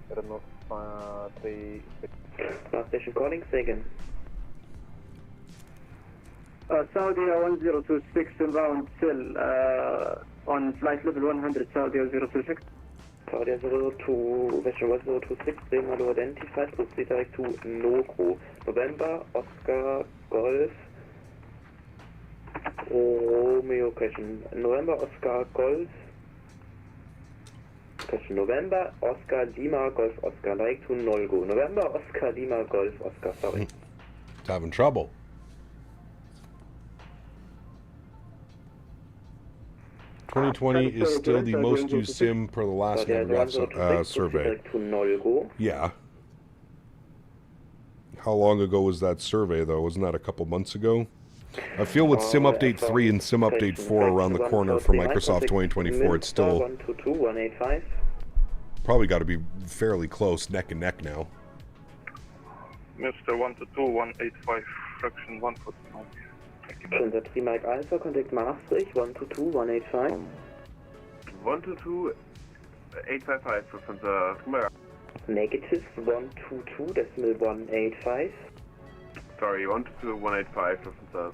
Red Note 3. Last station calling, Sagan. Saudi 1026 inbound still on flight level 100, Saudi 026. Saudi 02, Vessel 1026, Bremen identified, proceed direct to Nogro. November, Oscar, Golf, Romeo, question. November, Oscar, Golf. Question. November, Oscar, Lima, Golf, Oscar, like to Nolgo. November, Oscar, Lima, Golf, Oscar, sorry. It's having trouble. $2020 is still the most used sim per the last survey. Yeah. How long ago was that survey, though? Wasn't that a couple months ago? I feel with Sim Update 3 and Sim Update 4 around the corner for Microsoft 2024, it's still probably got to be fairly close, neck and neck now. Mr. 122-185, fraction 149. Center 3 Mike Alpha, contact Maastricht, 122-185. 122-855, from the Negative 122.185. Sorry, 122-185, from the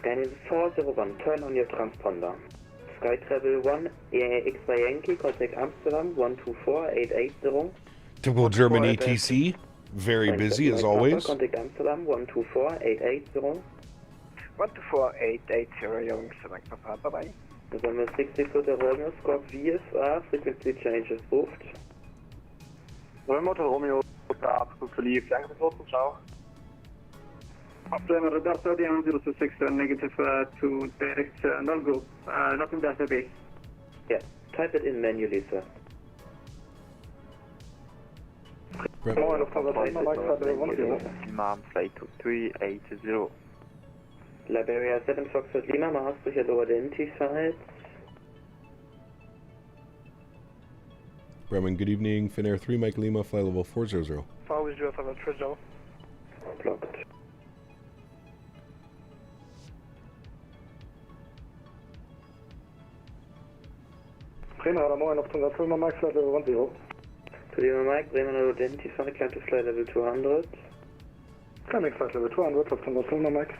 Skynet 401, turn on your transponder. Sky Travel 1, X-Ray Yankee, contact Amsterdam, 124880. Typical German ATC, very busy as always. Contact Amsterdam, 124880. 124.880, young select Papa, bye bye. November 64 Romeo, squawk VFR, frequency changes booked. November Romeo, absolute relief, thank you for the ciao. Update radar Saudi 1026, negative to direct Nolgo, not in database. Yeah, type it in manually, sir. Imam flight 2380. Liberia 7 Foxtrot Lima, Maastricht hello identified. Bremen, good evening. Finnair 3 Mike Lima, flight level 400. Always do have a treasure. Blocked. Bremen, Moin, auf 105 Mike, flight level 10. To Lima Mike, Bremen identified, climb to flight level 200. Climbing flight level 200, auf 105 Mike.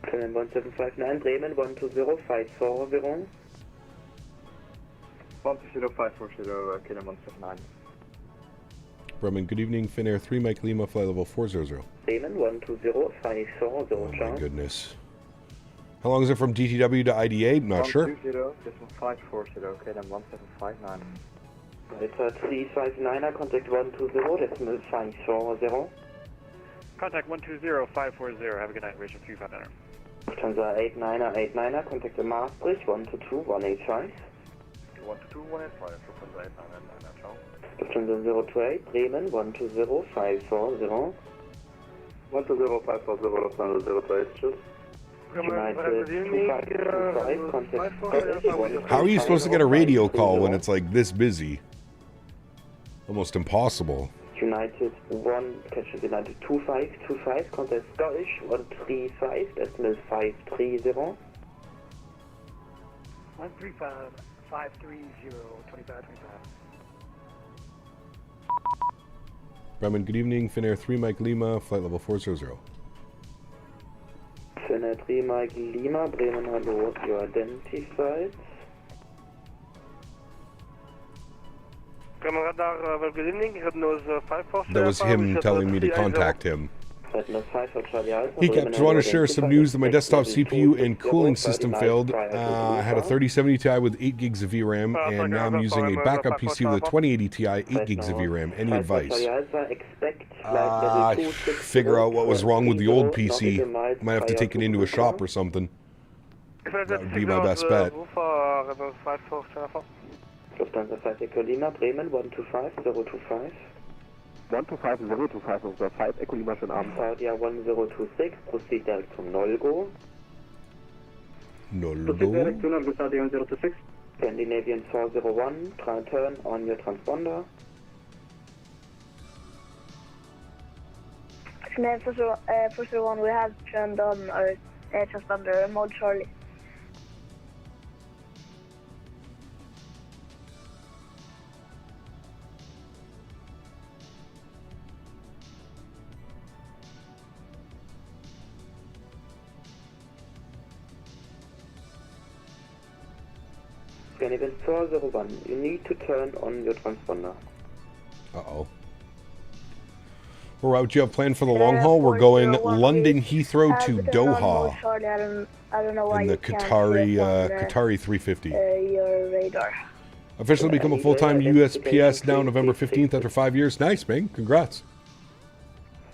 Climb 1759, Bremen 12054, 10540, Kilo 179. Bremen, good evening. Finnair 3 Mike Lima, flight level 400. Bremen 12054 Oh my goodness. How long is it from DTW to IDA? I'm not sure. 540, okay, then 1759. It's a 359er, contact 120.540. Contact 120-540. Have a good night. Ratio 3500. Lufthansa 89er, contact the Maastricht 122-185. 122-185, Lufthansa 89er, ciao. Lufthansa 028, Bremen 120-540. 120-540, Lufthansa 028, tschüss. United 2525, contact Scottish. How are you supposed to get a radio call when it's like this busy? Almost impossible. United 2525, contact Scottish 135, decimal 530. 135, 530, 2525. Bremen, good evening. Finnair 3 Mike Lima, flight level 400. Finnair 3 Mike Lima, Bremen, hello, you identified. Good evening. That was him telling me to contact him. He kept wanting to share some news that my desktop CPU and cooling system failed. I had a 3070 Ti with 8 gigs of VRAM, and now I'm using a backup PC with a 2080 Ti, 8 gigs of VRAM. Any advice? Figure out what was wrong with the old PC. Might have to take it into a shop or something. That would be my best bet. Lufthansa 5 Echo Lima, Bremen 125025. 125-025, unser 5 Echo Lima, schönen Abend. Saudia 1026, proceed direct to Nolgo. Proceed direct to Nolgo, Saudia 1026. Scandinavian 401, turn on your transponder. Scandinavian 401, we have turned on our transponder, mode Charlie. Scandinavian 401, you need to turn on your transponder. Uh-oh. What route do you have planned for the long haul? We're going London Heathrow to Doha I don't know why in the Qatari 350. Your radar. Officially become a full-time USPS now November 15th after 5 years. Nice, man. Congrats.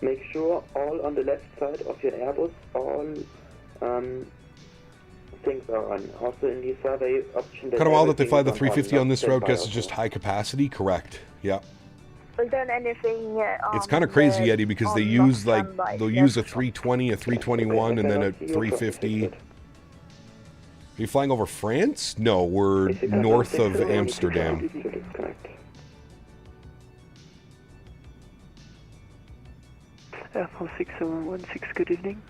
Make sure all on the left side of your Airbus, all things are on. Also in the survey option... Kind of wild that they fly the 350 on this route. Guess it's just high capacity. Correct. Yeah. Is there anything it's kind of crazy, Eddie, because they use like they'll use a 320, a 321, and then a 350. Are you flying over France? No, we're north of Amsterdam. Air France 6716, good evening.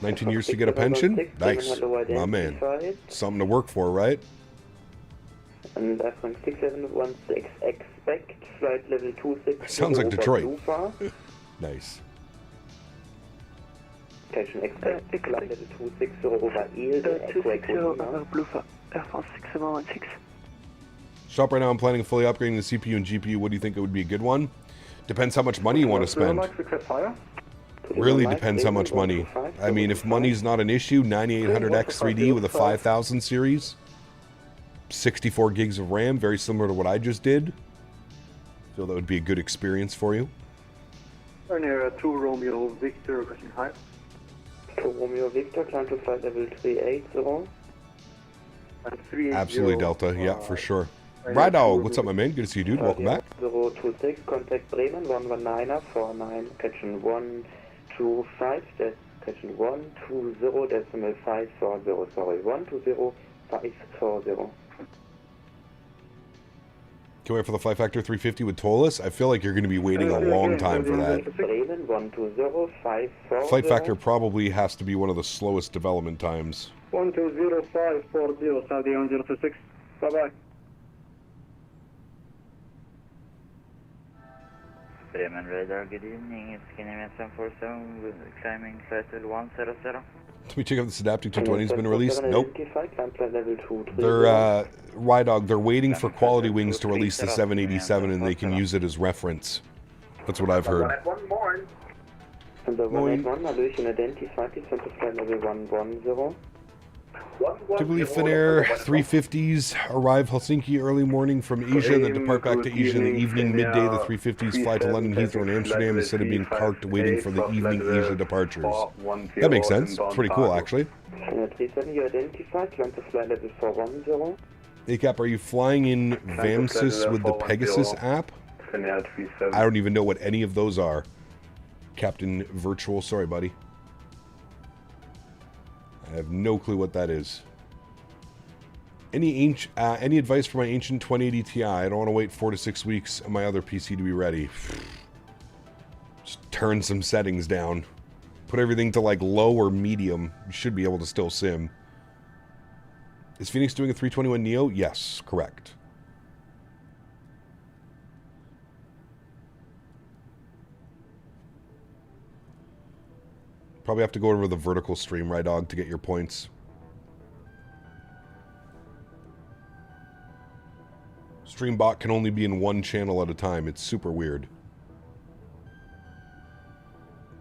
19 years to get a pension? Nice. My man. Something to work for, right? And Air France 6716, expect flight level 26. Sounds like Detroit. Nice. Attention, expect flight level 260 over Eel. 260 over Blufa, Air France 6716. Shop right now, I'm planning on fully upgrading the CPU and GPU. What do you think it would be a good one? Depends how much money you want to spend. Really depends how much money. I mean, if money's not an issue, 9800X3D with a 5000 series, 64 gigs of RAM, very similar to what I just did. Feel that would be a good experience for you. Near 2 Romeo Victor, question high. 2 Romeo Victor, climb to flight level 380. Absolutely, Delta. Yeah, for sure. Rydog, what's up, my man? Good to see you, dude. Welcome back. 026, contact Bremen, 119er, 49, catching 125, catching 120, decimal 540, sorry, 120,540. Can we wait for the Flight Factor 350 with Tollus? I feel like you're going to be waiting a long time for that. Bremen, 120,540. Flight Factor probably has to be one of the slowest development times. 120,540, Saudi 1026. Bye-bye. Bremen radar, good evening. It's Scandinavian 747 climbing flight level 100. Let me check if this Adaptive 220 has been released. Nope. They're, Rydog, they're waiting for Quality Wings to release the 787 and they can use it as reference. That's what I've heard. 181 morning. Number 181, Hallöchen identified, descent to flight level 110. Typically, Finnair 350s arrive Helsinki early morning from Asia, and then depart back to Asia in the evening. Midday, the 350s fly to London Heathrow and Amsterdam instead of being parked waiting for the evening Asia departures. That makes sense. It's pretty cool, actually. 37, you identified, climb to flight level 410. ACAP, are you flying in VAMSIS with the Pegasus app? I don't even know what any of those are. Captain Virtual, sorry, buddy. I have no clue what that is. Any advice for my ancient 2080 Ti? I don't want to wait 4 to 6 weeks on my other PC to be ready. Just turn some settings down. Put everything to like low or medium. You should be able to still sim. Is Phoenix doing a 321 Neo? Yes, correct. Probably have to go over the vertical stream, right, dog, to get your points. Streambot can only be in one channel at a time. It's super weird.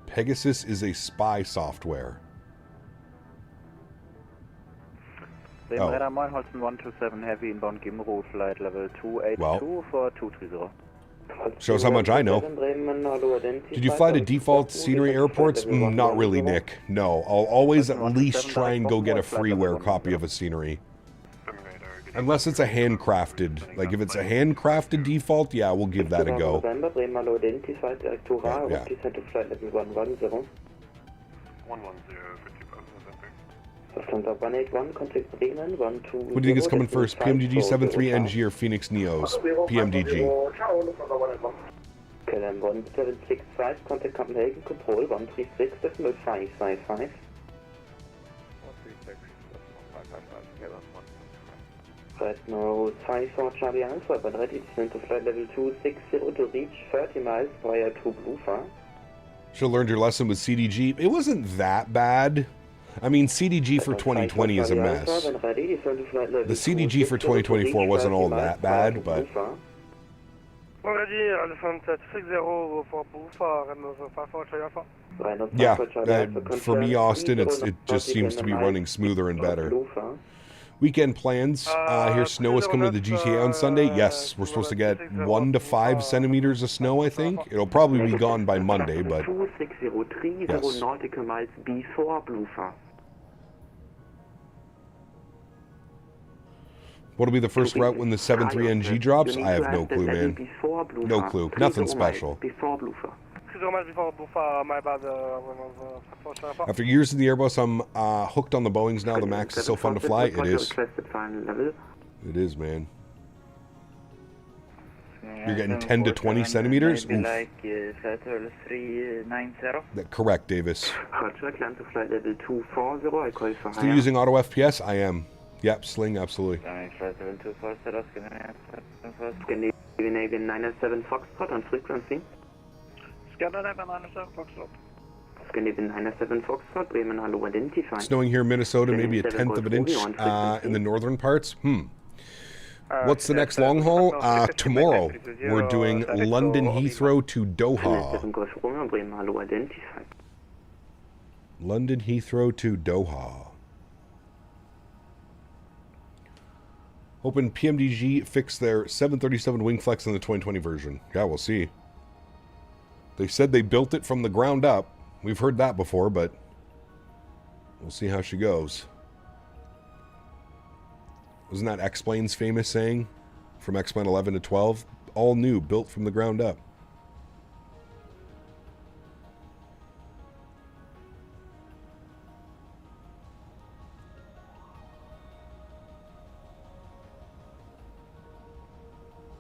Pegasus is a spy software. Radar 127 heavy inbound Gimro flight level 282 for 230. Shows how much I know. Did you fly to default scenery airports? Not really, Nick. No, I'll always at least try and go get a freeware copy of a scenery. Unless it's a handcrafted. Like, if it's a handcrafted default, yeah, we'll give that a go. What do you think is coming first, PMDG 73NG or Phoenix Neos? PMDG. KLM 1765, contact Copenhagen, control 136, 555. Right now, 54 Charlie Alpha, but ready descent to flight level 260 to reach 30 miles via to Blufa. Should have learned your lesson with CDG. It wasn't that bad. I mean, CDG for 2020 is a mess. The CDG for 2024 wasn't all that bad, but... Yeah, for me, Austin, it just seems to be running smoother and better. Weekend plans. Here's snow is coming to the GTA on Sunday. Yes, we're supposed to get 1 to 5 centimeters of snow, I think. It'll probably be gone by Monday, but... Yes. What'll be the first route when the 73NG drops? I have no clue, man. No clue. Nothing special. After years in the Airbus, I'm hooked on the Boeings now. The Max is so fun to fly. It is. It is, man. You're getting 10 to 20 centimeters? Oof. Correct, Davis. Still using auto FPS? I am. Yep, Sling, absolutely. Scandinavian 907 Foxtrot on frequency. Scandinavian 907 Foxtrot. Scandinavian 907 Foxtrot, Bremen, hello, identified. Snowing here in Minnesota, maybe a 1/10 of an inch in the northern parts. What's the next long haul? Tomorrow, we're doing London Heathrow to Doha. London Heathrow to Doha. Hoping PMDG fix their 737 wing flex in the 2020 version. Yeah, we'll see. They said they built it from the ground up. We've heard that before, but we'll see how she goes. Wasn't that X-Plane's famous saying from X-Plane 11 to 12? All new, built from the ground up.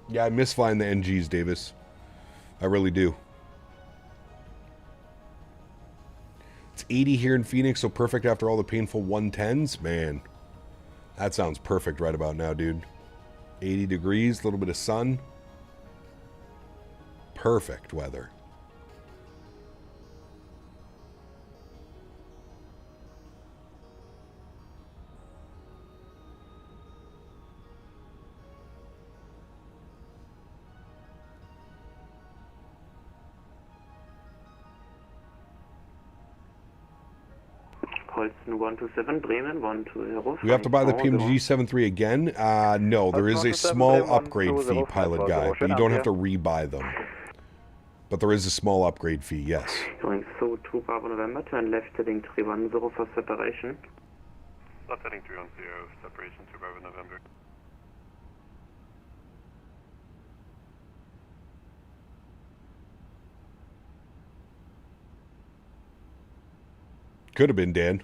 Yeah, I miss flying the NGs, Davis. I really do. It's 80 here in Phoenix, so perfect after all the painful 110s. Man, that sounds perfect right about now, dude. 80 degrees, a little bit of sun. Perfect weather. Holsten 127, Bremen 120. We have to buy the PMG 73 again? No, there is a small upgrade fee, pilot guy, but you don't have to rebuy them. But there is a small upgrade fee, yes. Going so 2 Bravo November, turn left heading 310 for separation. Left heading 310, separation 2 Bravo November. Could have been, Dan.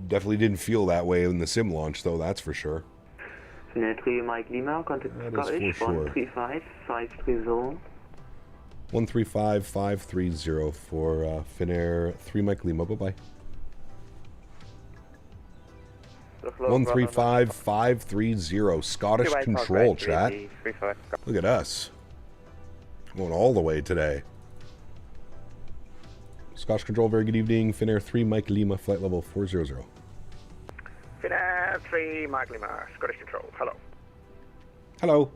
Definitely didn't feel that way in the sim launch, though, that's for sure. Finnair 3 Mike Lima, contact Scottish, 135-530. 135-530 for Finnair 3 Mike Lima, bye-bye. 135-530, Scottish control, chat. Look at us. Going all the way today. Scottish control, very good evening. Finnair 3 Mike Lima, flight level 400. Finnair 3 Mike Lima, Scottish control, hello. Hello.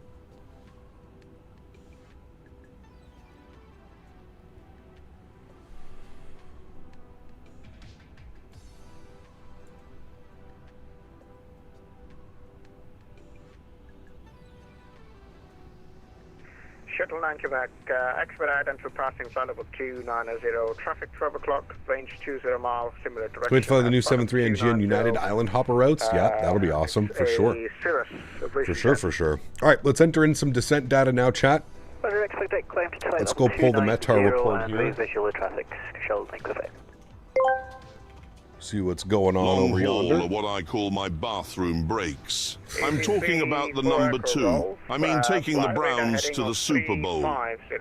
Shuttle 9 Quebec, expedite entry passing flight level 290, traffic 12 o'clock, range 20 miles, similar direction. Switch for the new 73 NG United Island Hopper routes? Yeah, that'll be awesome, for sure. For sure, for sure. All right, let's enter in some descent data now, chat. Let's go pull the METAR report here. See what's going on over yonder. Long haul are what I call my bathroom breaks. I'm talking about the number 2. I mean taking the Browns to the Super Bowl.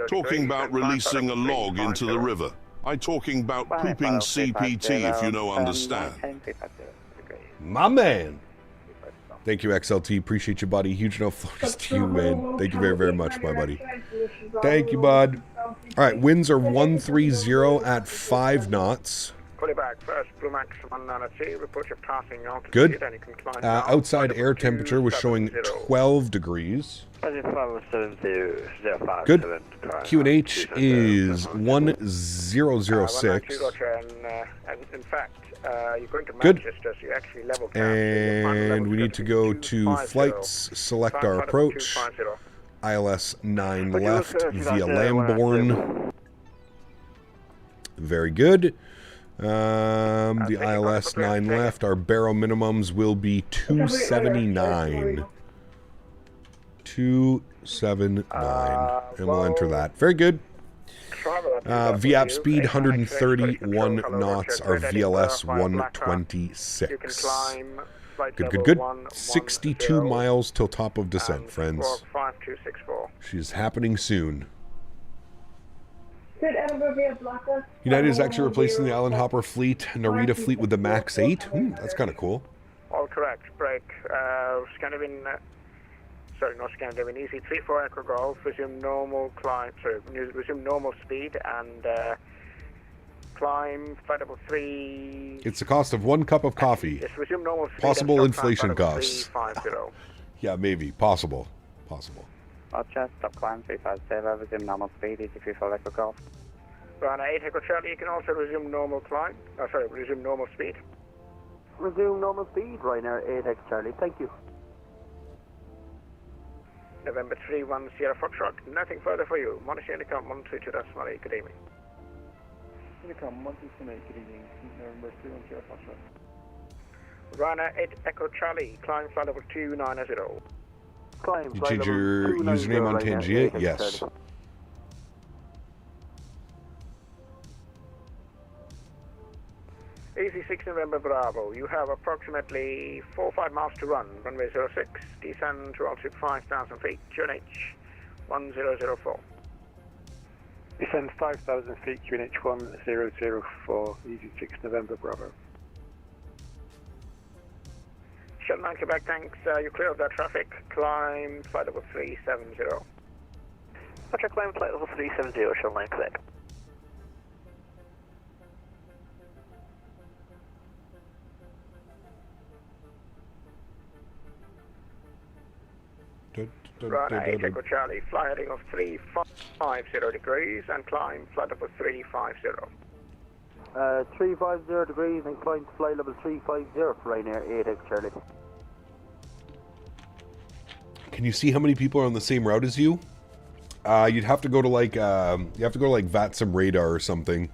Talking about releasing a log into the river. I'm talking about pooping CPT, if you know understand. My man. Thank you, XLT. Appreciate you, buddy. Huge enough floors to you, man. Thank you very, very much, my buddy. Thank you, bud. All right, winds are 130 at 5 knots. Back first, Blue Max 192, report your passing altitude. Good. Outside air temperature was showing 12 degrees. Good. QNH is 1006. In fact, you're going to Good. Manchester, so you actually level And we need to go to flights, select our approach. ILS 9 left via Lambourne. Very good. The ILS 9 left, our barrow minimums will be 279. 279. And we'll enter that. Very good. VAP speed 131 knots, our VLS 126. Good, good, good. 62 miles till top of descent, friends. She's happening soon. United is actually replacing the Island Hopper fleet, Narita fleet with the MAX 8. That's kind of cool. All correct. Break. Scandinavian, sorry, not Scandinavian, easy 34 Echo Golf, resume normal climb, sorry, resume normal speed and climb flight level 3. It's the cost of 1 cup of coffee. Yes, resume normal speed. Possible inflation costs. 350. Yeah, maybe. Possible. Possible. Roger, stop climb 357, resume normal speed, easy 34 Echo Golf. Runner 8 Echo Charlie, you can also resume normal climb. Oh, sorry, resume normal speed. Resume normal speed, Ryanair 8 Echo Charlie, thank you. November 31 Sierra Foxtrot, nothing further for you. Monitor Unicom 132, that's Smitty, good evening. Unicom 128, good evening. November 31 Sierra Foxtrot. Runner 8 Echo Charlie, climb flight level 290. You change your username on Tangier? Yes. Easy 6 November Bravo, you have approximately 4 or 5 miles to run. Runway 06, descend to altitude 5,000 feet, QNH 1004. Descend 5,000 feet, QNH 1004, easy 6 November Bravo. Shuttle 9 Quebec, thanks. You clear of that traffic. Climb flight level 370. Roger, climb flight level 370, Shuttle 9 Quebec. Runner 8 Echo Charlie, fly heading of 350 degrees and climb flight level 350. 350 degrees, inclined to fly level 350 for Ryanair 8X Charlie. Can you see how many people are on the same route as you? You'd have to go to like VATSIM radar or something.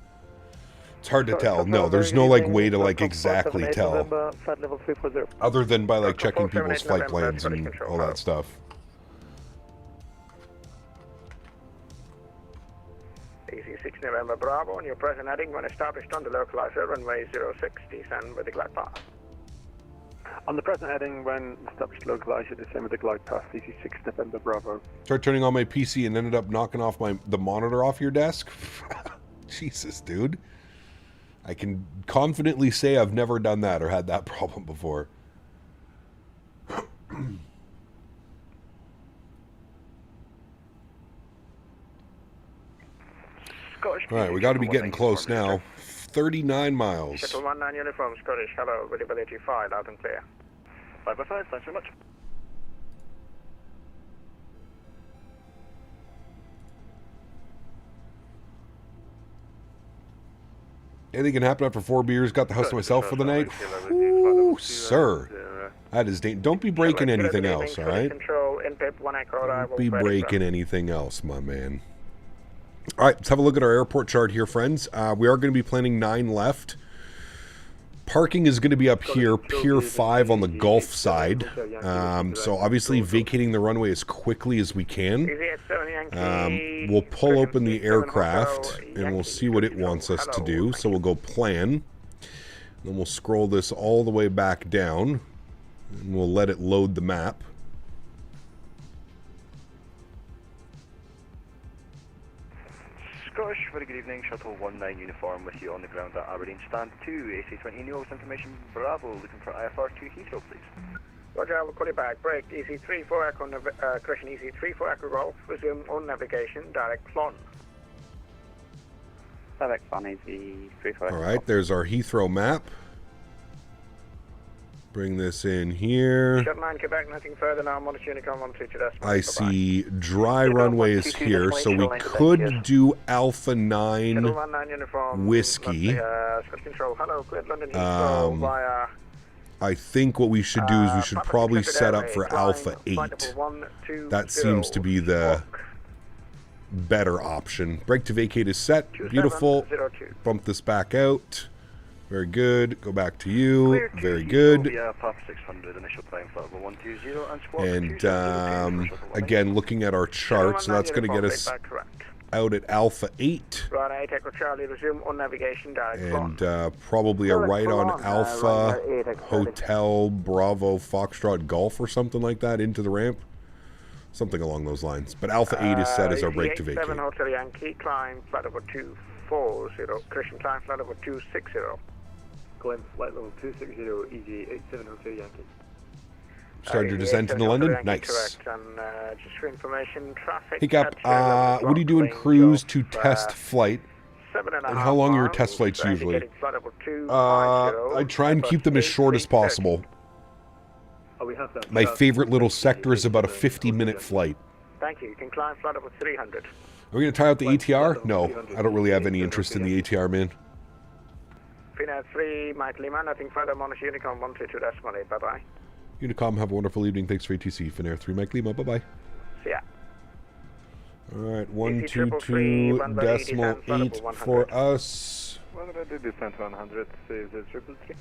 It's hard to tell. No, there's no like way to like exactly tell. Other than by like checking people's flight plans and all that stuff. DC6 November Bravo, and your present heading when established on the localizer, runway 06, descend with the glide path. On the present heading, when established localizer, descend with the glide path, DC6 November Bravo. Tried turning on my PC and ended up knocking off the monitor off your desk. Jesus, dude. I can confidently say I've never done that or had that problem before. Alright, we got to be getting close now. 39 miles. Shuttle 19 uniform, Scottish, hello, visibility 5, out and clear. 5x5, thanks very much. Anything can happen after 4 beers. Got the house to myself for the night. Ooh, sir. That is dangerous. Don't be breaking anything else, all right? Don't be breaking anything else, my man. All right, let's have a look at our airport chart here, friends. We are going to be planning 9 left. Parking is going to be up here, Pier 5 on the Gulf side. So obviously vacating the runway as quickly as we can. We'll pull open the aircraft and we'll see what it wants us to do. So we'll go plan. Then we'll scroll this all the way back down. And we'll let it load the map. Scottish, very good evening. Shuttle 19 uniform with you on the ground at Aberdeen Stand 2. AC20 Neos information Bravo, looking for IFR 2 Heathrow, please. Roger, I will call you back. Break. EC34 Echo, correction, EC34 Echo Golf. Resume on navigation. Direct Flon. Direct Flon, EC34. All right, there's our Heathrow map. Bring this in here. Shuttle 9 Quebec, nothing further now. Monitor Unicom 132 decimal. I see dry runways here, so we could do Alpha 9 Whiskey. I think what we should do is we should probably set up for Alpha 8. That seems to be the better option. Brake to vacate is set. Beautiful. Bump this back out. Very good. Go back to you. Very good. And again, looking at our chart, so that's going to get us out at Alpha 8. And probably a right on Alpha Hotel Bravo Foxtrot Golf or something like that into the ramp. Something along those lines. But Alpha 8 is set as our brake to vacate. Hotel Yankee, climb flight over 240. Christian, climb flight over 260. Climb flight level 260, EG87 Hotel Yankee. Started your descent into London? Nice. And, just for information, traffic. Hey Cap, what do you do in cruise to test flight? And how long are your test flights usually? I try and keep them as short as possible. My favorite little sector is about a 50-minute flight. Thank you. You can climb flight over 300. Are we going to tie out the ATR? No, I don't really have any interest in the ATR, man. Finnair 3, Mike Lima, nothing further. Monitor Unicom 122 decimal 8. Bye-bye. Unicom, have a wonderful evening. Thanks for ATC. Finnair 3, Mike Lima. Bye-bye. See ya. All right, 122 decimal 8 for us. Descent 100, save the 333.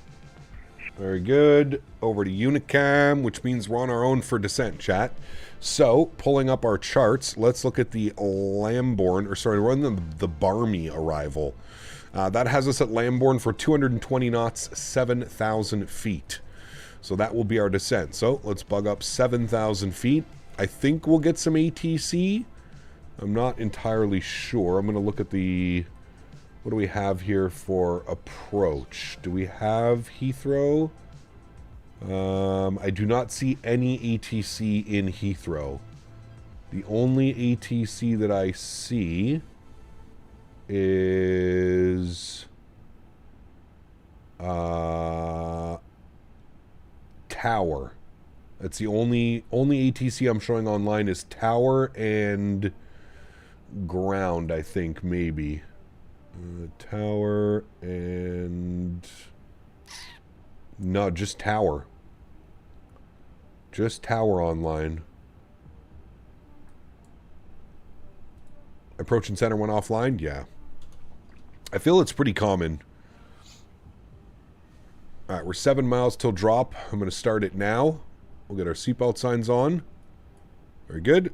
Very good. Over to Unicam, which means we're on our own for descent, chat. So, pulling up our charts, let's look at the Lambourne, or sorry, we're on the Barmy arrival. That has us at Lambourne for 220 knots, 7,000 feet. So that will be our descent. So let's bug up 7,000 feet. I think we'll get some ATC. I'm not entirely sure. I'm going to look at the... What do we have here for approach? Do we have Heathrow? I do not see any ATC in Heathrow. The only ATC that I see is Tower. That's the only ATC I'm showing online is Tower and Ground, I think, maybe. Tower and... No, just tower. Just tower online. Approach and center went offline? Yeah. I feel it's pretty common. Alright, we're 7 miles till drop. I'm going to start it now. We'll get our seatbelt signs on. Very good.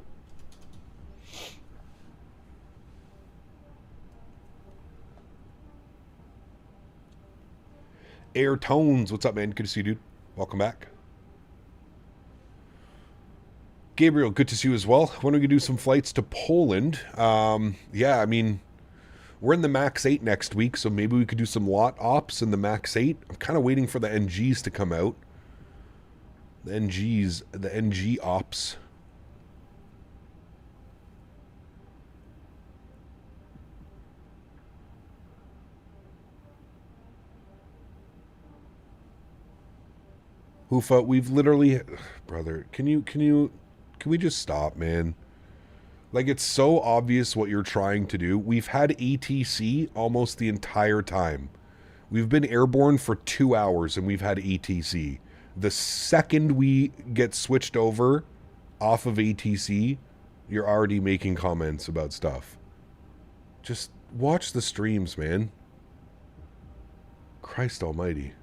Air Tones, what's up, man? Good to see you, dude. Welcome back. Gabriel, good to see you as well. When are we going to do some flights to Poland? Yeah, I mean, we're in the MAX 8 next week, so maybe we could do some lot ops in the MAX 8. I'm kind of waiting for the NGs to come out. The NG ops. Hoofa, we've literally... Brother, can we just stop, man? Like, it's so obvious what you're trying to do. We've had ATC almost the entire time. We've been airborne for 2 hours and we've had ATC. The second we get switched over off of ATC, you're already making comments about stuff. Just watch the streams, man. Christ almighty.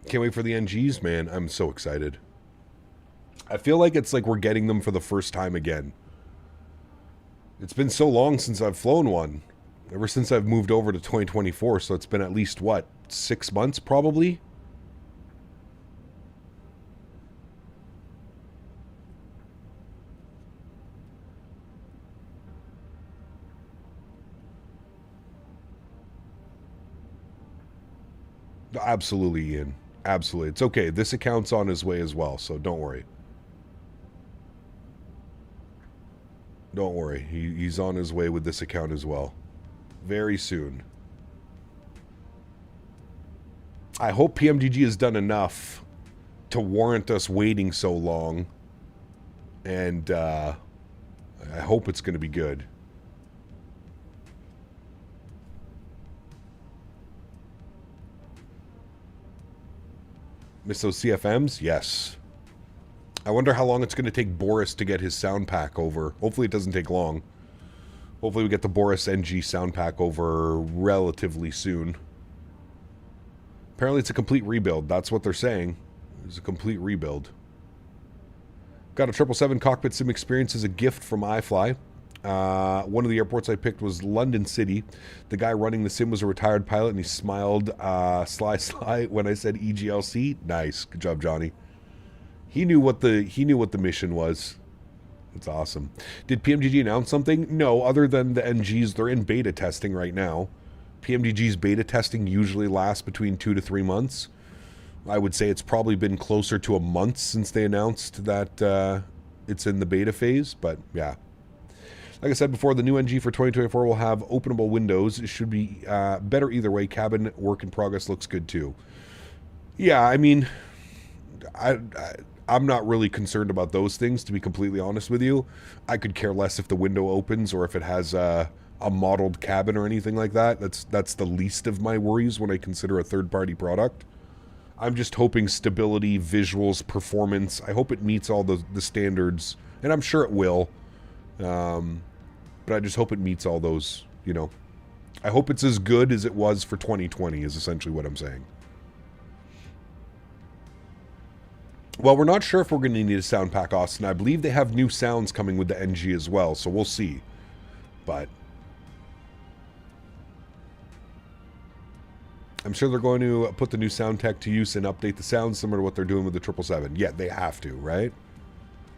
Can't wait for the NGs, man. I'm so excited. I feel like it's like we're getting them for the first time again. It's been so long since I've flown one. Ever since I've moved over to 2024, so it's been at least, what, 6 months probably? Absolutely, Ian. Absolutely. It's okay. This account's on his way as well, so don't worry. Don't worry. He's on his way with this account as well. Very soon. I hope PMDG has done enough to warrant us waiting so long. And I hope it's going to be good. Miss those CFMs? Yes. I wonder how long it's going to take Boris to get his sound pack over. Hopefully it doesn't take long. Hopefully we get the Boris NG sound pack over relatively soon. Apparently it's a complete rebuild. That's what they're saying. It's a complete rebuild. Got a 777 cockpit sim experience as a gift from iFly. One of the airports I picked was London City. The guy running the sim was a retired pilot, and he smiled sly when I said EGLC. Nice, good job, Johnny. He knew what the mission was. It's awesome. Did PMGG announce something? No, other than the NGs. They're in beta testing right now. PMGG's beta testing usually lasts between 2 to 3 months. I would say it's probably been closer to a month since they announced that it's in the beta phase, but yeah. Like I said before, the new NG for 2024 will have openable windows. It should be better either way. Cabin work in progress looks good too. Yeah, I mean, I'm not really concerned about those things, to be completely honest with you. I could care less if the window opens or if it has a modeled cabin or anything like that. That's the least of my worries when I consider a third-party product. I'm just hoping stability, visuals, performance. I hope it meets all the standards, and I'm sure it will. But I just hope it meets all those, you know. I hope it's as good as it was for 2020 is essentially what I'm saying. Well, we're not sure if we're going to need a sound pack, Austin. I believe they have new sounds coming with the NG as well, so we'll see. But I'm sure they're going to put the new sound tech to use and update the sound similar to what they're doing with the 777. Yeah, they have to, right?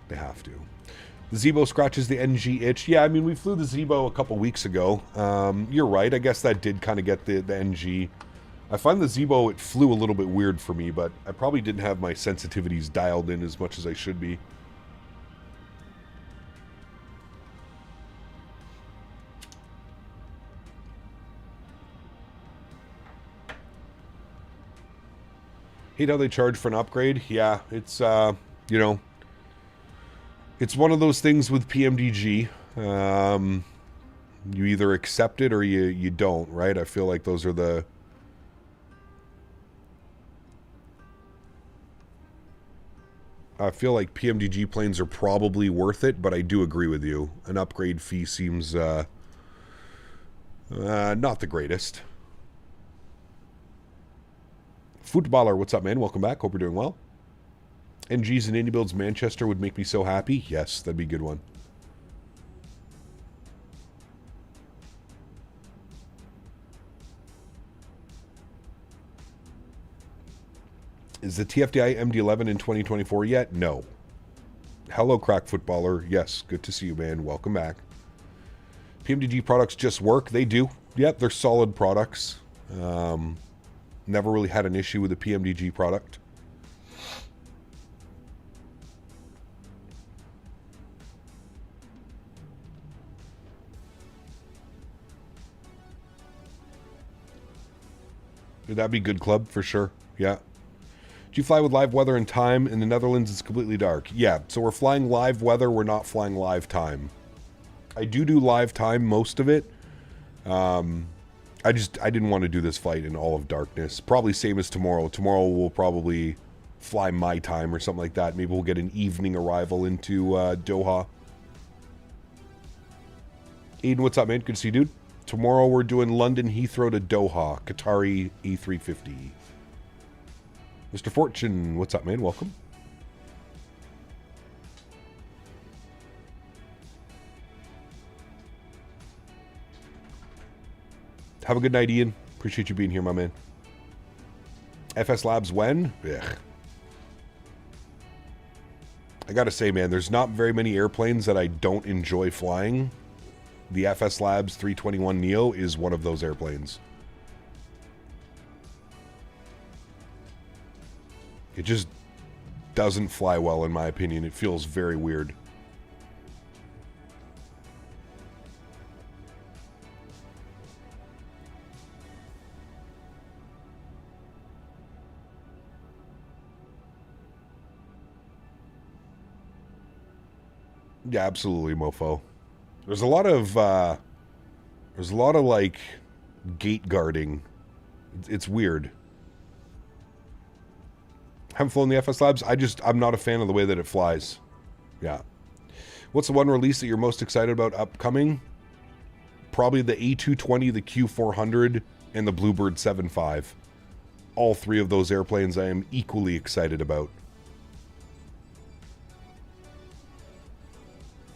They have to. The Zebo scratches the NG itch. Yeah, I mean, we flew the Zebo a couple weeks ago. You're right. I guess that did kind of get the NG. I find the Zebo, it flew a little bit weird for me, but I probably didn't have my sensitivities dialed in as much as I should be. Hate how they charge for an upgrade. Yeah, it's, you know, It's one of those things with PMDG. You either accept it or you don't, right? I feel like those are the... I feel like PMDG planes are probably worth it, but I do agree with you. An upgrade fee seems not the greatest. Footballer, what's up, man? Welcome back. Hope you're doing well. NG's and iniBuilds Manchester would make me so happy. Yes, that'd be a good one. Is the TFDI MD-11 in 2024 yet? No. Hello, Crack Footballer. Yes, good to see you, man. Welcome back. PMDG products just work. They do. Yep, they're solid products. Never really had an issue with a PMDG product. That'd be good club for sure. Yeah. Do you fly with live weather and time? In the Netherlands, it's completely dark. Yeah, so we're flying live weather. We're not flying live time. I do live time, most of it. I didn't want to do this flight in all of darkness. Probably same as tomorrow. Tomorrow we'll probably fly my time or something like that. Maybe we'll get an evening arrival into Doha. Aiden, what's up, man? Good to see you, dude. Tomorrow we're doing London Heathrow to Doha. Qatari A350. Mr. Fortune, what's up, man? Welcome. Have a good night, Ian. Appreciate you being here, my man. FS Labs when? Ugh. I gotta say, man, there's not very many airplanes that I don't enjoy flying. The FS Labs 321neo is one of those airplanes. It just doesn't fly well, in my opinion. It feels very weird. Yeah, absolutely, mofo. There's a lot of like gate guarding. It's weird. Haven't flown the FS Labs. I'm not a fan of the way that it flies. Yeah. What's the one release that you're most excited about upcoming? Probably the A220, the Q400, and the Bluebird 7.5. All three of those airplanes I am equally excited about.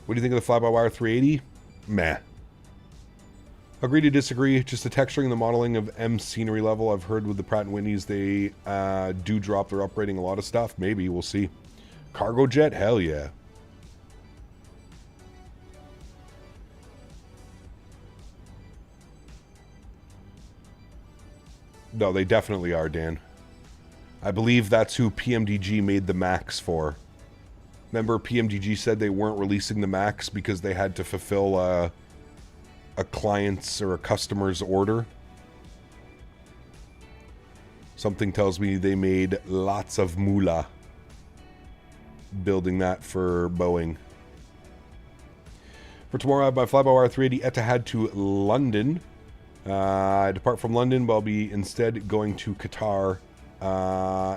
What do you think of the fly-by-wire 380? Meh. Agree to disagree. Just the texturing and the modeling of M scenery level. I've heard with the Pratt & Whitneys they do drop their upgrading a lot of stuff. Maybe. We'll see. Cargo jet? Hell yeah. No, they definitely are, Dan. I believe that's who PMDG made the Max for. Remember, PMDG said they weren't releasing the Max because they had to fulfill a client's or a customer's order. Something tells me they made lots of moolah building that for Boeing. For tomorrow, I have my fly-by-wire 380 Etihad to London. I depart from London, but I'll be instead going to Qatar,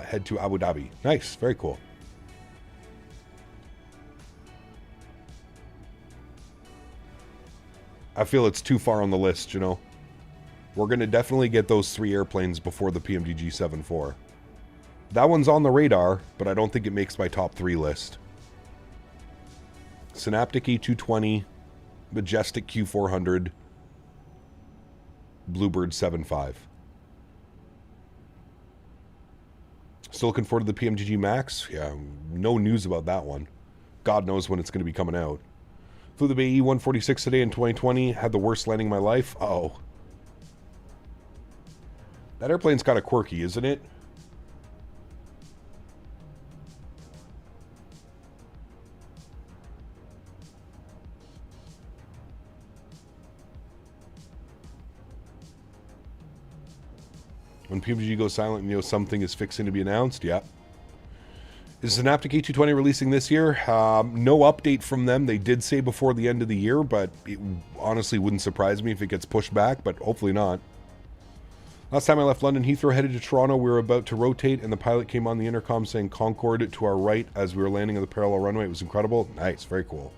head to Abu Dhabi. Nice, very cool. I feel it's too far on the list, you know. We're going to definitely get those three airplanes before the PMDG 7.4. That one's on the radar, but I don't think it makes my top 3 list. Synaptic A220, Majestic Q400, Bluebird 7.5. Still looking forward to the PMDG Max? Yeah, no news about that one. God knows when it's going to be coming out. Flew the BAE 146 today in 2020. Had the worst landing of my life. Oh. That airplane's kind of quirky, isn't it? When PMDG goes silent, you know something is fixing to be announced. Yeah. Is Synaptic A220 releasing this year? No update from them. They did say before the end of the year, but it honestly wouldn't surprise me if it gets pushed back, but hopefully not. Last time I left London Heathrow, headed to Toronto, we were about to rotate, and the pilot came on the intercom saying Concorde to our right as we were landing on the parallel runway. It was incredible. Nice. Very cool.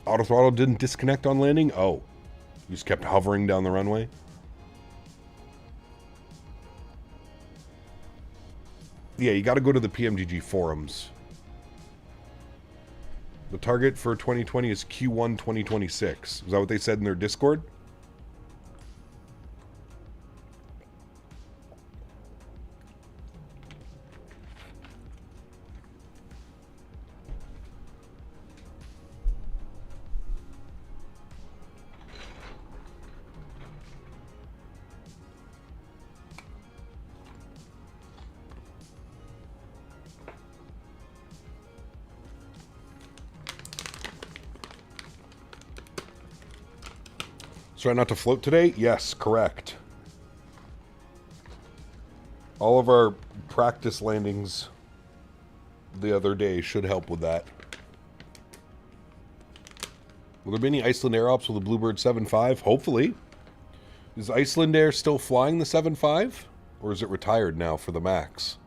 Auto throttle didn't disconnect on landing? Oh. You just kept hovering down the runway? Yeah, you got to go to the PMGG forums. The target for 2020 is Q1 2026. Is that what they said in their Discord? Try not to float today? Yes, correct. All of our practice landings the other day should help with that. Will there be any Iceland Air Ops with the Bluebird 7.5? Hopefully. Is Iceland Air still flying the 7.5? Or is it retired now for the MAX?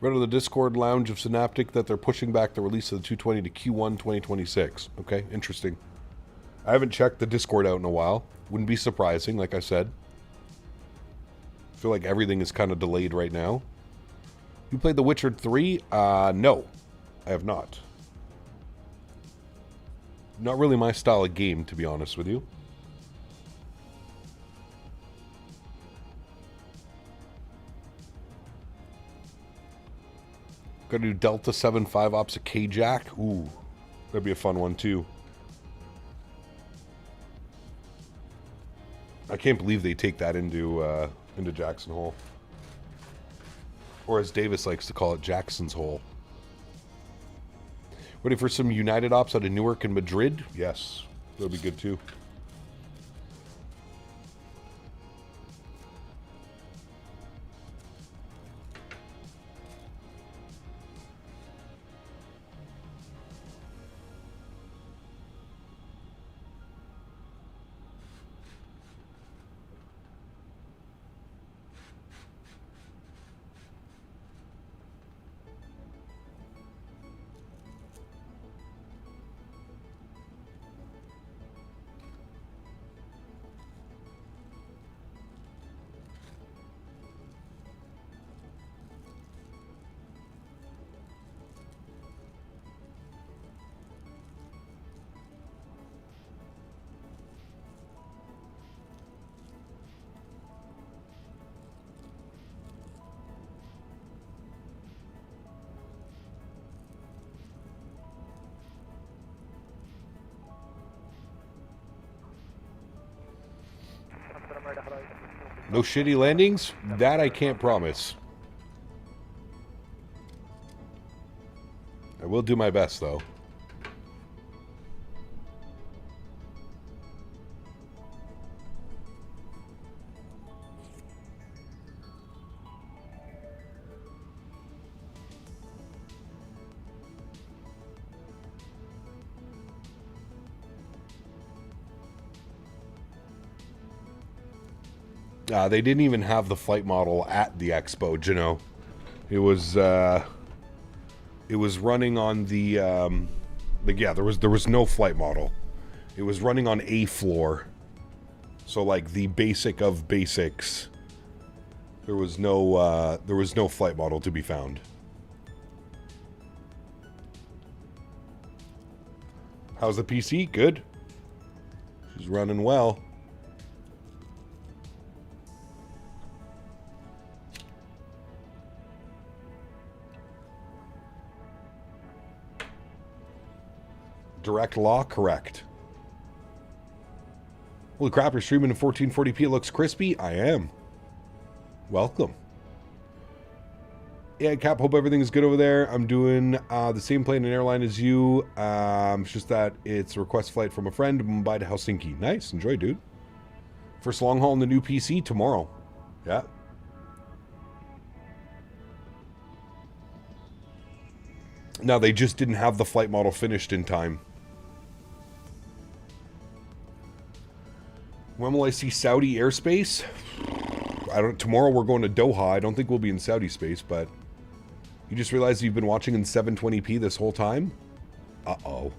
Read on the Discord lounge of Synaptic that they're pushing back the release of the 220 to Q1 2026. Okay, interesting. I haven't checked the Discord out in a while. Wouldn't be surprising, like I said. I feel like everything is kind of delayed right now. You played The Witcher 3? No. I have not. Not really my style of game, to be honest with you. Gotta do Delta 7.5 ops at K-Jack. Ooh, that'd be a fun one, too. I can't believe they take that into Jackson Hole. Or as Davis likes to call it, Jackson's Hole. Ready for some United Ops out of Newark and Madrid? Yes, that'll be good too. No shitty landings? That I can't promise. I will do my best, though. They didn't even have the flight model at the expo, you know. It was running on the yeah, there was no flight model. It was running on A floor. So like the basic of basics. There was no flight model to be found. How's the PC? Good. She's running well. Direct law, correct. Holy crap, you're streaming in 1440p. It looks crispy. I am. Welcome. Yeah, Cap, hope everything is good over there. I'm doing the same plane and airline as you. It's just that it's a request flight from a friend, Mumbai to Helsinki. Nice. Enjoy, dude. First long haul in the new PC tomorrow. Yeah. No, they just didn't have the flight model finished in time. When will I see Saudi airspace? Tomorrow we're going to Doha. I don't think we'll be in Saudi space, but you just realized you've been watching in 720p this whole time? Uh-oh.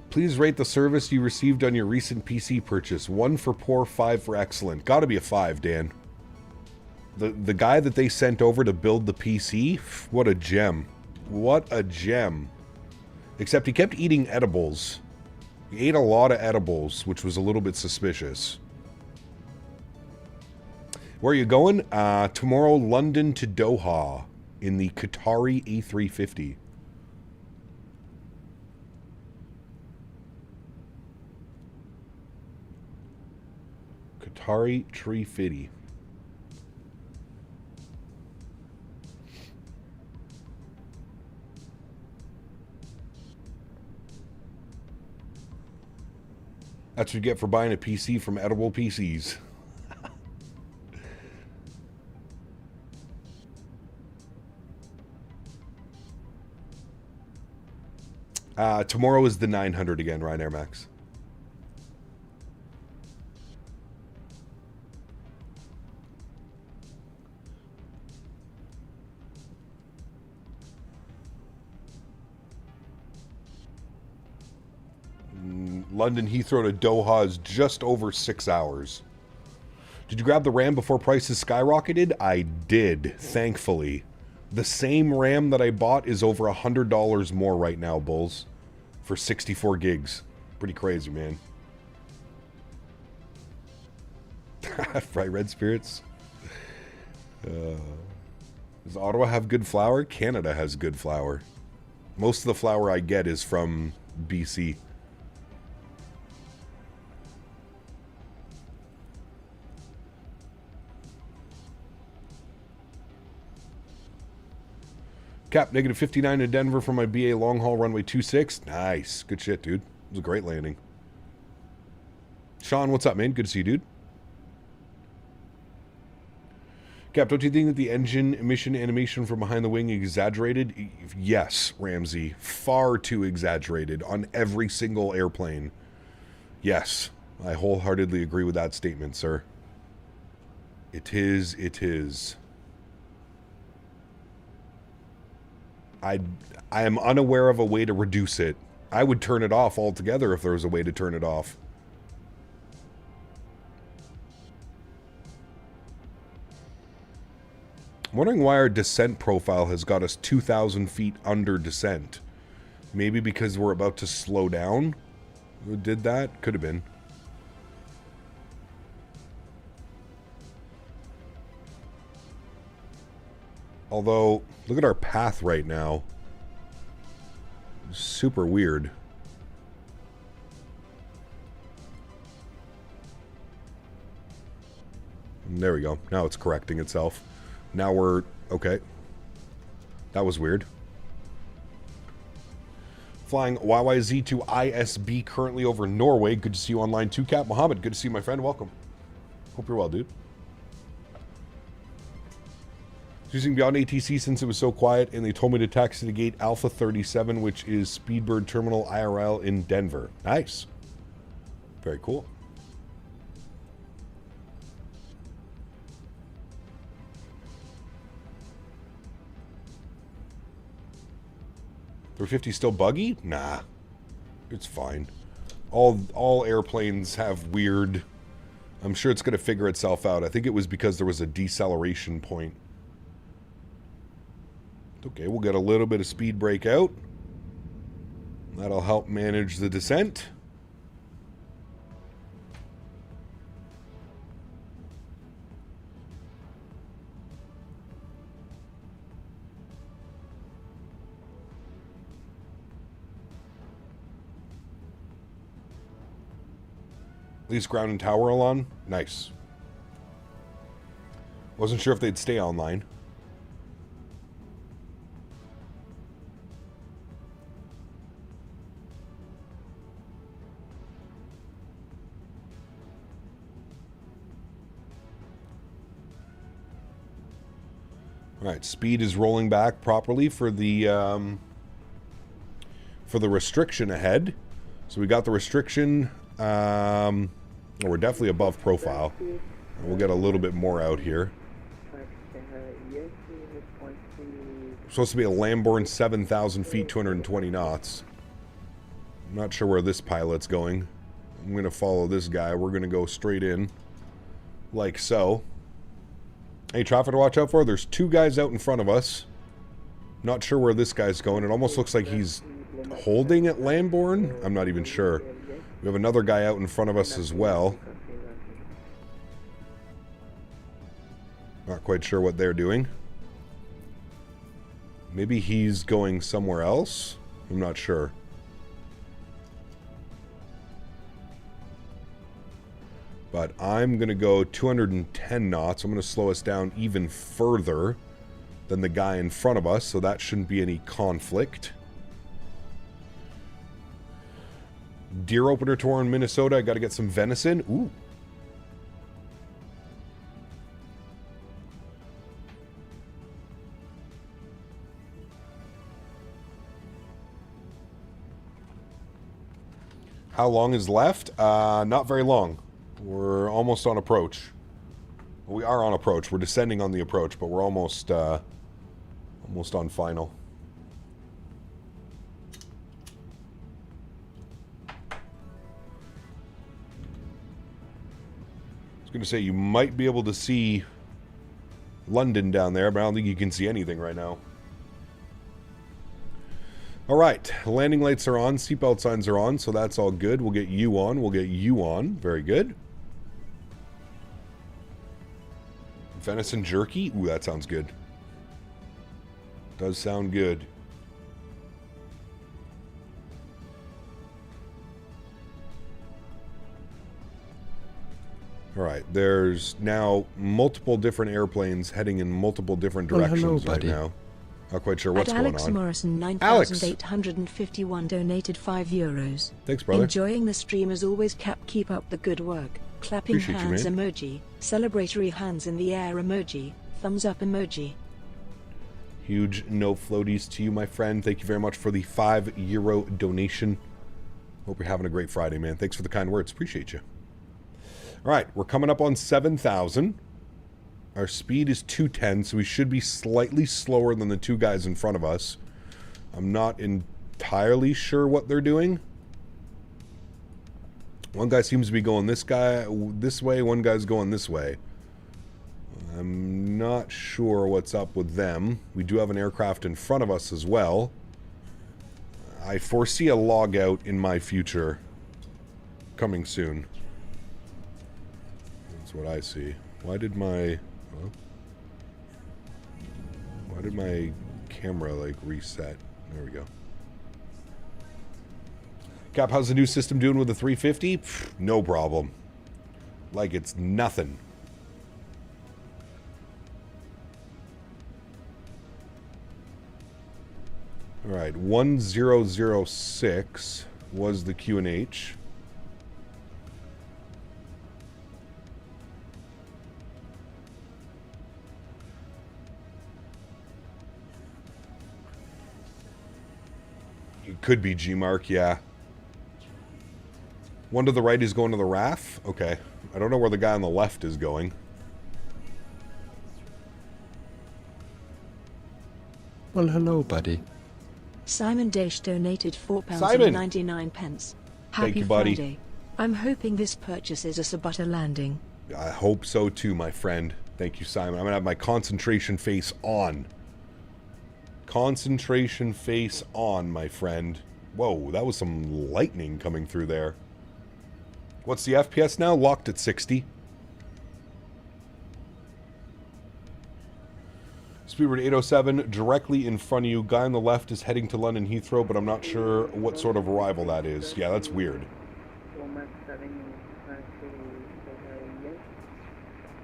Please rate the service you received on your recent PC purchase. 1 for poor, 5 for excellent. Gotta be a 5, Dan. The guy that they sent over to build the PC, what a gem. What a gem. Except he kept eating edibles. He ate a lot of edibles, which was a little bit suspicious. Where are you going? Tomorrow, London to Doha in the Qatari A350. Qatari 350. That's what you get for buying a PC from Edible PCs. Tomorrow is the 900 again, Ryanair Max. London Heathrow to Doha is just over 6 hours. Did you grab the RAM before prices skyrocketed? I did, thankfully. The same RAM that I bought is over $100 more right now, Bulls. For 64 gigs. Pretty crazy, man. Right, Red Spirits? Does Ottawa have good flour? Canada has good flour. Most of the flour I get is from BC. Cap, negative 59 in Denver for my BA long haul runway 26. Nice. Good shit, dude. It was a great landing. Sean, what's up, man? Good to see you, dude. Cap, don't you think that the engine emission animation from behind the wing exaggerated? Yes, Ramsey. Far too exaggerated on every single airplane. Yes. I wholeheartedly agree with that statement, sir. It is. It is. I am unaware of a way to reduce it. I would turn it off altogether if there was a way to turn it off. I'm wondering why our descent profile has got us 2,000 feet under descent. Maybe because we're about to slow down? Who did that? Could have been. Although, look at our path right now. Super weird. There we go. Now it's correcting itself. Now we're... okay. That was weird. Flying YYZ to ISB currently over Norway. Good to see you online too, Cap. Mohammed, good to see you, my friend. Welcome. Hope you're well, dude. Using Beyond ATC since it was so quiet, and they told me to taxi to gate Alpha 37, which is Speedbird Terminal IRL in Denver. Nice. Very cool. $350 still buggy? Nah. It's fine. All airplanes have weird... I'm sure it's going to figure itself out. I think it was because there was a deceleration point. Okay, we'll get a little bit of speed brake out. That'll help manage the descent. At least ground and tower are on. Nice. Wasn't sure if they'd stay online. All right, speed is rolling back properly for the restriction ahead. So we got the restriction. We're definitely above profile. We'll get a little bit more out here. Supposed to be a Lamborn 7,000 feet, 220 knots. I'm not sure where this pilot's going. I'm going to follow this guy. We're going to go straight in, like so. Any traffic to watch out for? There's two guys out in front of us. Not sure where this guy's going. It almost looks like he's holding at Lamborn. I'm not even sure. We have another guy out in front of us as well. Not quite sure what they're doing. Maybe he's going somewhere else? I'm not sure. But I'm going to go 210 knots. I'm going to slow us down even further than the guy in front of us, so that shouldn't be any conflict. Deer opener tour in Minnesota. I got to get some venison. Ooh. How long is left? Not very long. We're almost on approach. We are on approach. We're descending on the approach, but we're almost on final. I was going to say you might be able to see London down there, but I don't think you can see anything right now. All right, landing lights are on, seatbelt signs are on, so that's all good. We'll get you on. We'll get you on. Very good. Venison jerky? Ooh, that sounds good. Does sound good. All right, there's now multiple different airplanes heading in multiple different directions right now. Not quite sure what's going Alex on. Morrison 9,851 donated €5. Thanks, brother. Enjoying the stream as always. Keep up the good work. Clapping Appreciate you, hands man. emoji. Celebratory hands in the air emoji. Thumbs up emoji. Huge no floaties to you, my friend. Thank you very much for the €5 donation. Hope you're having a great Friday, man. Thanks for the kind words. Appreciate you. All right, we're coming up on 7,000. Our speed is 210, so we should be slightly slower than the two guys in front of us. I'm not entirely sure what they're doing. One guy seems to be going this way, one guy's going this way. I'm not sure what's up with them. We do have an aircraft in front of us as well. I foresee a log out in my future coming soon. That's what I see. Why did my camera like reset? There we go. Cap, how's the new system doing with the 350? Pfft, no problem. Like it's nothing. All right, 1006 was the QNH. It could be G-Mark, yeah. One to the right is going to the RAF? Okay. I don't know where the guy on the left is going. Well, hello, buddy. Simon Dash donated £4.99. Happy Thank you, buddy. Friday. I'm hoping this purchase is a Sabutter landing. I hope so too, my friend. Thank you, Simon. I'm going to have my concentration face on. Concentration face on, my friend. Whoa, that was some lightning coming through there. What's the FPS now? Locked at 60. Speedbird 807, directly in front of you. Guy on the left is heading to London Heathrow, but I'm not sure what sort of arrival that is. Yeah, that's weird.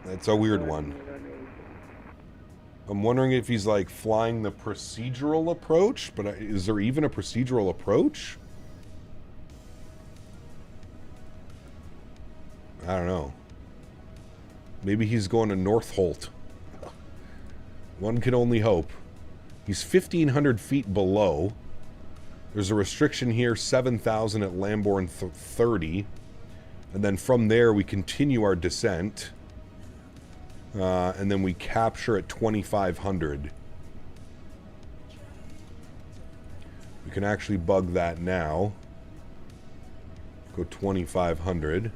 That's a weird one. I'm wondering if he's like flying the procedural approach, but is there even a procedural approach? I don't know. Maybe he's going to Northolt. One can only hope. He's 1,500 feet below. There's a restriction here, 7,000 at Lambourne 30. And then from there, we continue our descent. And then we capture at 2,500. We can actually bug that now. Go 2,500.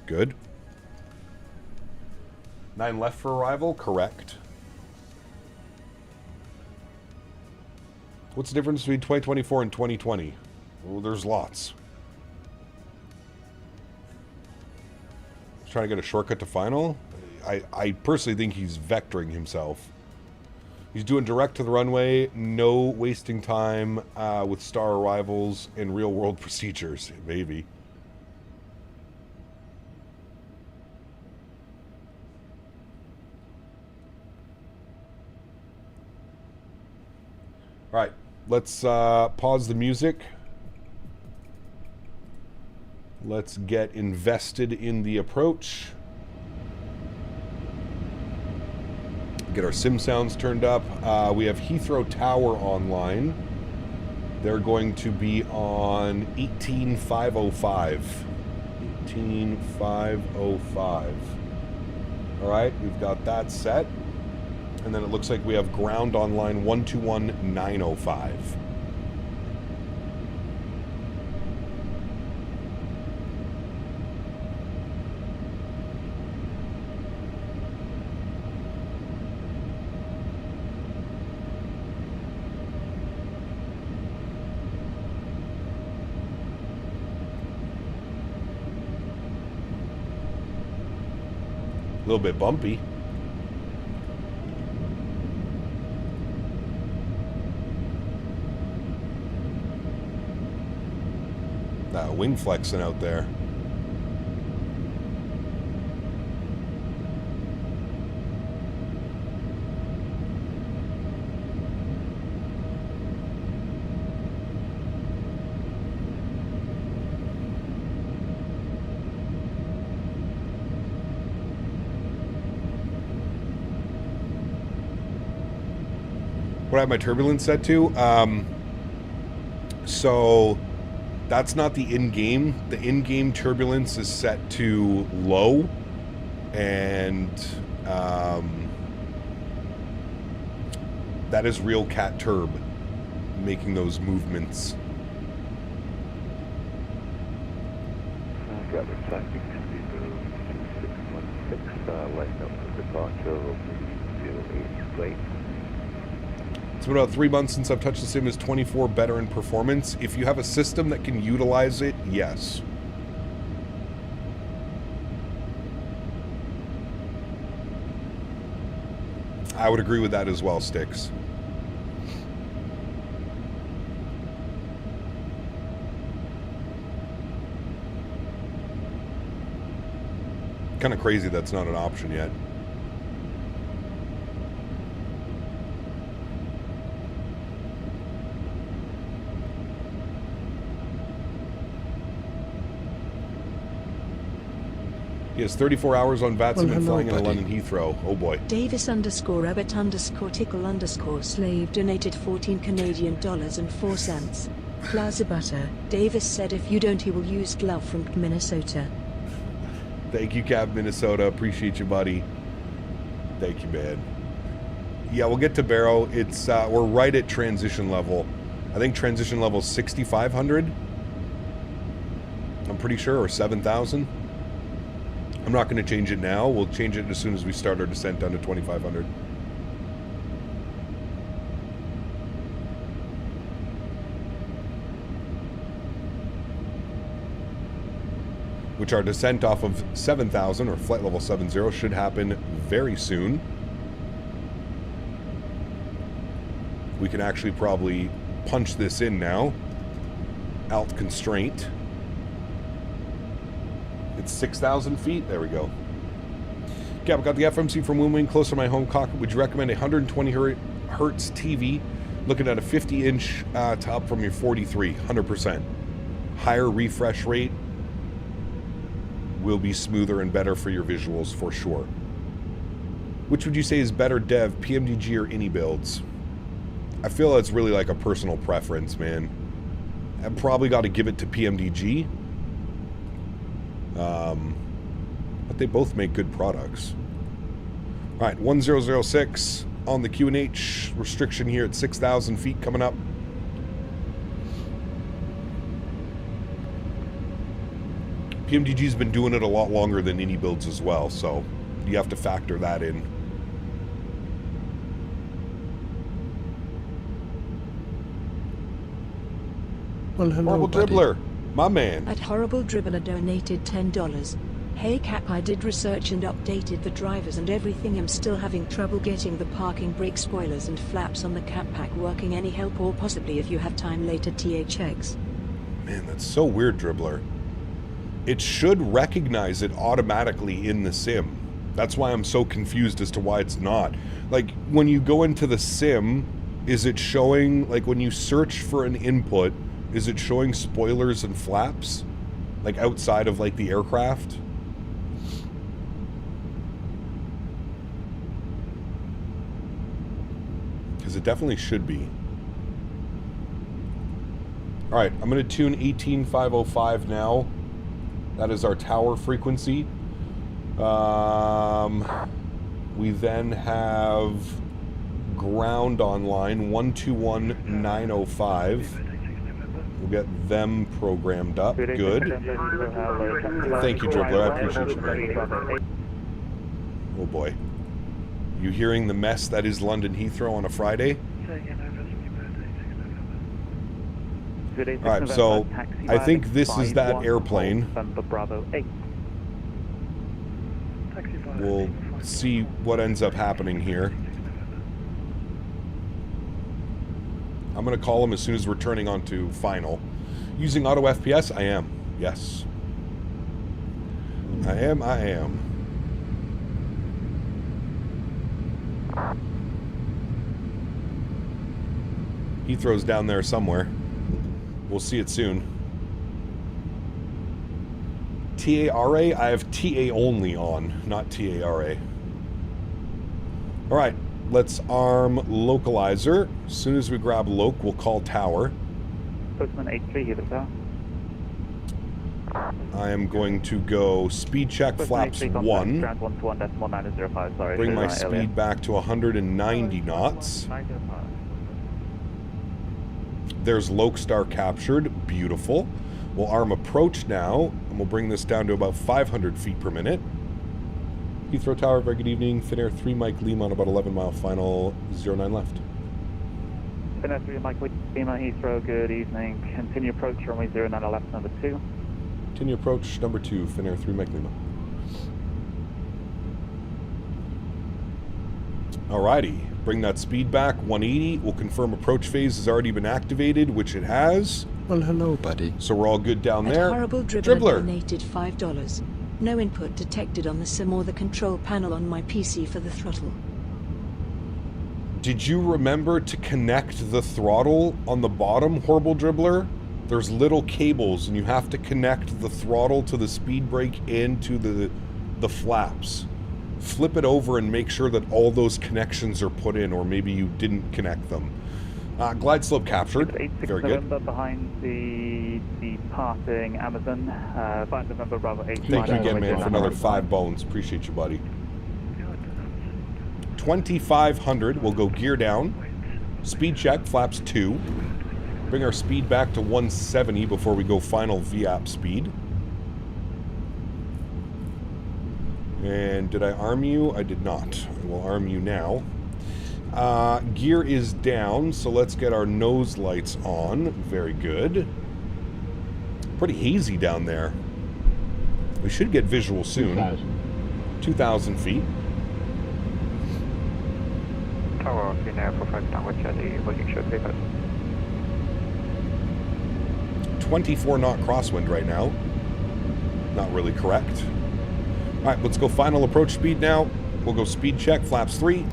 Good. 9 left for arrival? Correct. What's the difference between 2024 and 2020? Well, there's lots. Trying to get a shortcut to final? I personally think he's vectoring himself. He's doing direct to the runway, no wasting time with star arrivals and real-world procedures. Maybe. All right, let's pause the music. Let's get invested in the approach. Get our sim sounds turned up. We have Heathrow Tower online. They're going to be on 18505. 18505. All right, we've got that set. And then it looks like we have ground online 121905. A little bit bumpy. That wing flexing out there. What I have my turbulence set to? So that's not the in-game. The in-game turbulence is set to low, and that is real cat turb making those movements. Got the traffic speed of 2616, line up for departure of 08 straight. It's been about 3 months since I've touched the sim. Is 24 better in performance? If you have a system that can utilize it, yes. I would agree with that as well, Sticks. Kind of crazy that's not an option yet. He has 34 hours on VATSIM and flying in London Heathrow. Oh boy. Davis_Rabbit_Tickle_Slave donated 14 Canadian dollars and 4 cents. Plaza Butter. Davis said if you don't he will use glove from Minnesota. Thank you, Cap Minnesota. Appreciate you, buddy. Thank you, man. Yeah, we'll get to Barrow. It's we're right at transition level. I think transition level is 6,500. I'm pretty sure, or 7,000. I'm not going to change it now. We'll change it as soon as we start our descent down to 2,500. Which our descent off of 7,000 or flight level 70 should happen very soon. We can actually probably punch this in now. Alt constraint. It's 6,000 feet. There we go. Okay, I've got the FMC from Wing close to my home cockpit. Would you recommend a 120 hertz TV looking at a 50-inch to up from your 43? 100%. Higher refresh rate will be smoother and better for your visuals for sure. Which would you say is better dev, PMDG or iniBuilds? I feel that's really like a personal preference, man. I've probably got to give it to PMDG. But they both make good products. All right, 1006 on the QNH. Restriction here at 6,000 feet coming up. PMDG's been doing it a lot longer than iniBuilds as well, so you have to factor that in. Well, hello, Horrible buddy. Dribbler, my man. At Horrible Dribbler donated $10. Hey Cap, I did research and updated the drivers and everything. I'm still having trouble getting the parking brake spoilers and flaps on the cap pack working. Any help, or possibly if you have time later, THX. Man, that's so weird, Dribbler. It should recognize it automatically in the sim. That's why I'm so confused as to why it's not. Like, when you go into the sim, is it showing, like when you search for an input, is it showing spoilers and flaps? Like outside of like the aircraft? Because it definitely should be. Alright, I'm going to tune 18505 now. That is our tower frequency. We then have ground online, 121905. We'll get them programmed up. Good. Thank you, Dribbler. I appreciate you, man. Oh boy. You hearing the mess that is London Heathrow on a Friday? Alright, so I think this is that airplane. We'll see what ends up happening here. I'm going to call him as soon as we're turning on to final. Using auto FPS? I am. Yes. I am. Heathrow's down there somewhere. We'll see it soon. TARA? I have TA only on, not TARA. Alright, let's arm localizer. As soon as we grab loc, we'll call tower. Postman 83 here, sir. I am going to go speed check flaps 1. Bring my speed back to 190 knots. There's Lokestar captured. Beautiful. We'll arm approach now, and we'll bring this down to about 500 feet per minute. Heathrow Tower, very good evening. Finnair 3 Mike Lima on about 11 mile final, 09 left. Finnair 3 Mike Lima, Heathrow, good evening. Continue approach, runway 09 left, number 2. Continue approach, number 2, Finnair 3 Mike Lima. Alrighty, bring that speed back, 180. We'll confirm approach phase has already been activated, which it has. Well, hello, buddy. So we're all good down there. Horrible Dribbler donated $5. No input detected on the sim or the control panel on my PC for the throttle. Did you remember to connect the throttle on the bottom, Horrible Dribbler? There's little cables, and you have to connect the throttle to the speed brake into the flaps. Flip it over and make sure that all those connections are put in, or maybe you didn't connect them. Glide slope captured. Very good. Behind the departing Amazon. 5 November Bravo 8. Thank you again, man, for another 5 bones. Appreciate you, buddy. 2500. We'll go gear down. Speed check, flaps 2. Bring our speed back to 170 before we go final VAP speed. And did I arm you? I did not. I will arm you now. Gear is down, so let's get our nose lights on. Very good. Pretty hazy down there. We should get visual soon. 2,000 feet. Tower, Finnair, perfect downward jetty, looking should be 24 knot crosswind right now. Not really correct. Alright, let's go final approach speed now. We'll go speed check, flaps 3.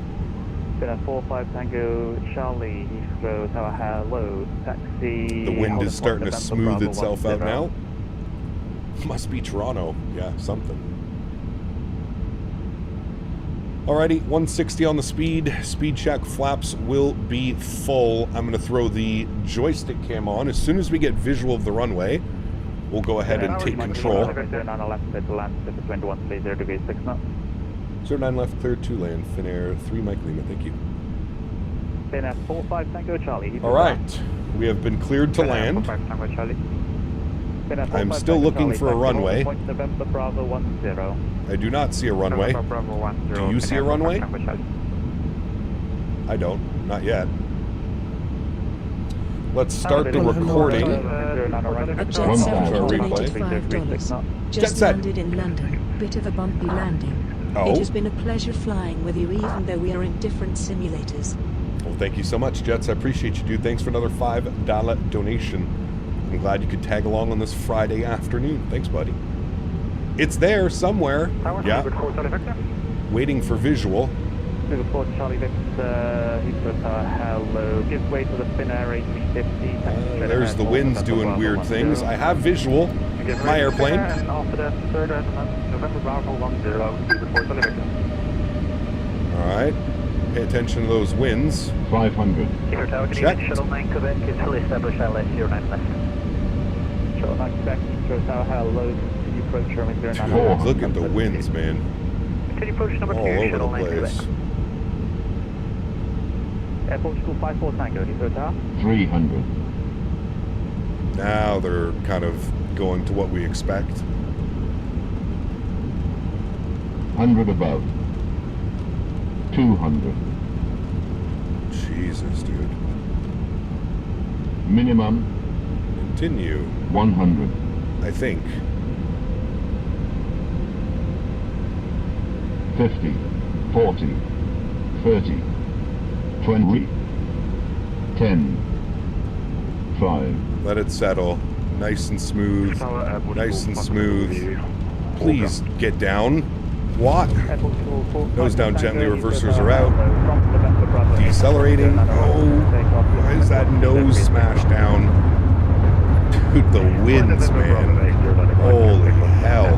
Finnair 45 Tango Charlie, Heathrow Tower, hello, taxi. The wind is starting to smooth itself out now. Must be Toronto. Yeah, something. Alrighty, 160 on the speed. Speed check. Flaps will be full. I'm going to throw the joystick cam on. As soon as we get visual of the runway, we'll go ahead and take control. 09 left, clear to land, 21, 0 degrees 6 knots. 09 left, clear to land. Finnair 3 Mike Lima, thank you. Finnair 45 Tango Charlie. Alright, we have been cleared to land. I'm still looking for a runway. November Bravo 10. I do not see a runway. Do you see a runway? I don't, not yet. Let's start the recording. A jet set donated $5. Just landed in London. Bit of a bumpy landing. Oh. It has been a pleasure flying with you even though we are in different simulators. Well, thank you so much, Jets. I appreciate you, dude. Thanks for another $5 donation. I'm glad you could tag along on this Friday afternoon. Thanks, buddy. It's there somewhere. Yeah. Waiting for visual. Report Charlie Victor, hello. Give way to the Finnair A350. There's the winds doing weird things. I have visual. My airplane. Alright. Pay attention to those winds. 500. Check. Shuttle 9 Quebec until established LS09 left. Shuttle 9 Quebec, hello. Can you approach runway 09 left? Look at the winds, man. Can you approach number 2, all over Shuttle the 9 place. Quebec? Air Portugal 54 Tango, Heathrow Tower. 300. Now they're kind of going to what we expect. 100 above. 200. Jesus, dude. Minimum. Continue. 100. I think. 50. 40. 30. 20. 10. 5. Let it settle. Nice and smooth. Nice and smooth. Please get down. What? Nose down gently, reversers are out. Decelerating. Oh, why is that nose smashed down? Dude, the winds, man. Holy hell.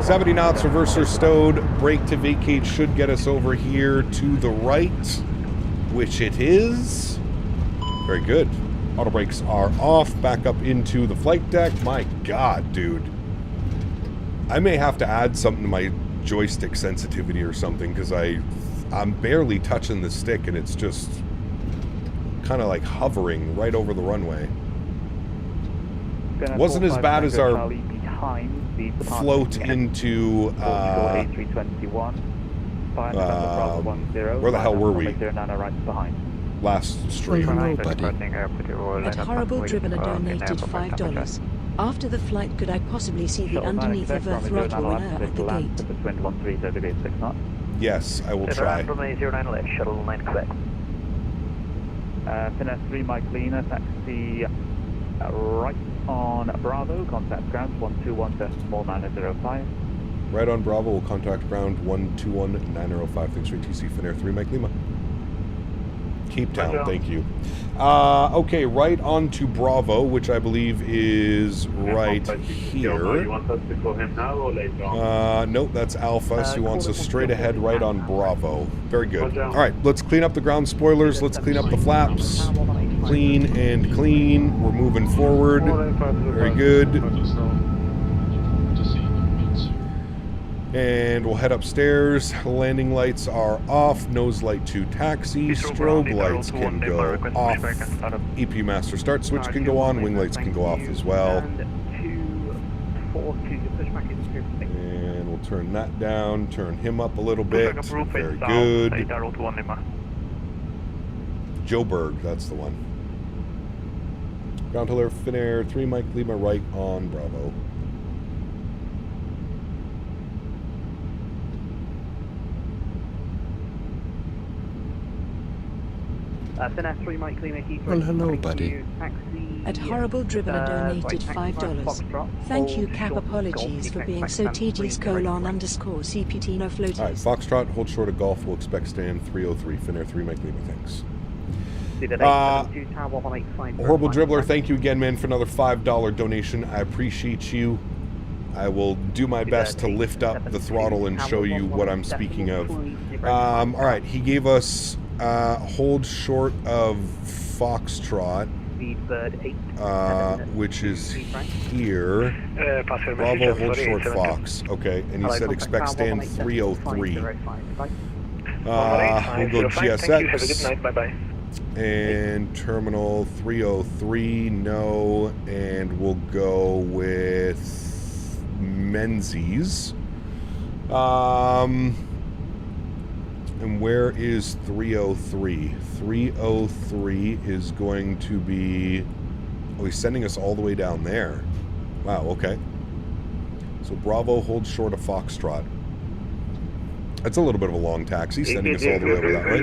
70 knots, reverser stowed. Brake to vacate should get us over here to the right, which it is. Very good. Auto brakes are off. Back up into the flight deck. My God, dude. I may have to add something to my joystick sensitivity or something, because I'm barely touching the stick and it's just kind of like hovering right over the runway. Wasn't as bad as our float into where the hell were we? Last stream. At Horrible Dribbler donated $5. After the flight, could I possibly see the underneath of a throttle when at the gate? Yes, I will try. Runway 09 left, Shuttle 9 Quebec. Finnair 3 Mike Lima, taxi right on Bravo, contact ground 121.905. Right on Bravo, we'll contact ground 121.905. Thanks for TC Finnair 3 Mike Lima. Cape Town, thank you. Okay, right on to Bravo, which I believe is right here. You want us to call him now or later on? Nope, that's Alpha, so he wants us straight ahead right on Bravo. Very good. All right, let's clean up the ground spoilers. Let's clean up the flaps. Clean and clean. We're moving forward. Very good. And we'll head upstairs. Landing lights are off. Nose light to taxi. Strobe lights can go off. EP master start switch can go on. Wing lights can go off as well. And we'll turn that down. Turn him up a little bit. Very good. Joburg, that's the one. Ground Hiller, Finnair, 3 Mike Lima right on Bravo. Finnair 3 Mike Lima, Heathrow. Well, hello, buddy. At Horrible Dribbler donated $5. Thank you, Cap. Apologies for being so tedious. _CPT no floaties. Alright, Foxtrot, hold short of Golf. We'll expect stand 303. Finnair 3 Mike Lima, thanks. Horrible Dribbler, thank you again, man, for another $5 donation. I appreciate you. I will do my best to lift up the throttle and show you what I'm speaking of. All right, he gave us hold short of Foxtrot, which is here. Bravo, hold short Fox. Okay, and he said expect stand 303. We'll go GSX. And terminal 303, no, and we'll go with Menzies. And where is 303? 303 is going to be... Oh, he's sending us all the way down there. Wow, okay. So Bravo holds short of Foxtrot. That's a little bit of a long taxi, sending us all the way over that way.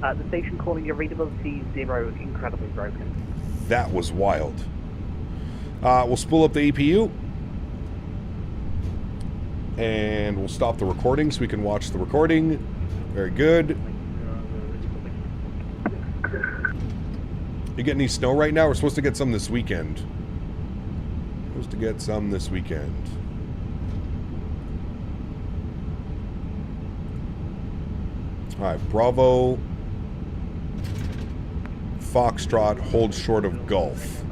The station calling your readability 0, incredibly broken. That was wild. We'll spool up the APU. And we'll stop the recording so we can watch the recording. Very good. You getting any snow right now? We're supposed to get some this weekend. Alright, Bravo Foxtrot holds short of Gulf.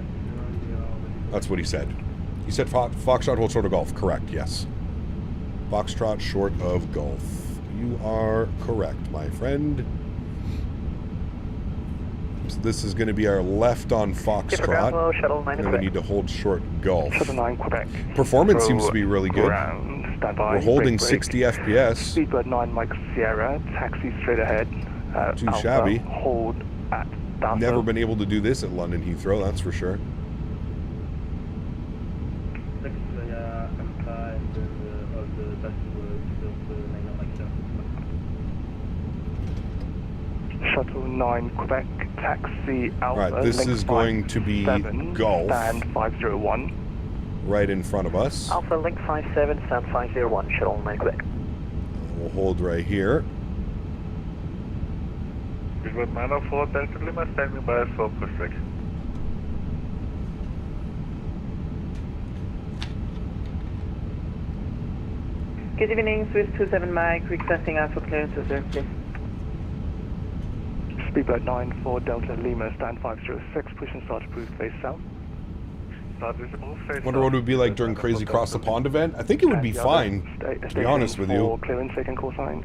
That's what he said. He said Foxtrot holds short of Gulf. Correct, yes. Foxtrot short of Gulf. You are correct, my friend. So this is going to be our left on Foxtrot. And we need to hold short Gulf. Performance seems to be really good. We're holding 60 FPS. Speedbird 9 Mike Sierra, taxi straight ahead. Too shabby. Hold at Dallas. Never been able to do this at London Heathrow, that's for sure. Shuttle 9 Quebec, taxi Alpha. Alright, this is going to be Gulf. Stand 501. Right in front of us. Alpha Link 57, stand 501, Shuttle 9 Quebec. We'll hold right here. Good 904, 10 Lima, standing by 4+6. Good evening, Swiss 27 Mike, requesting Alpha clearance to serve, please. Speedbird 94 Delta Lima, stand 506, push and start approved face south. Wonder what it would be like during Crazy Cross the Pond event. I think it would be fine, to be honest with you. Clearance, second call sign,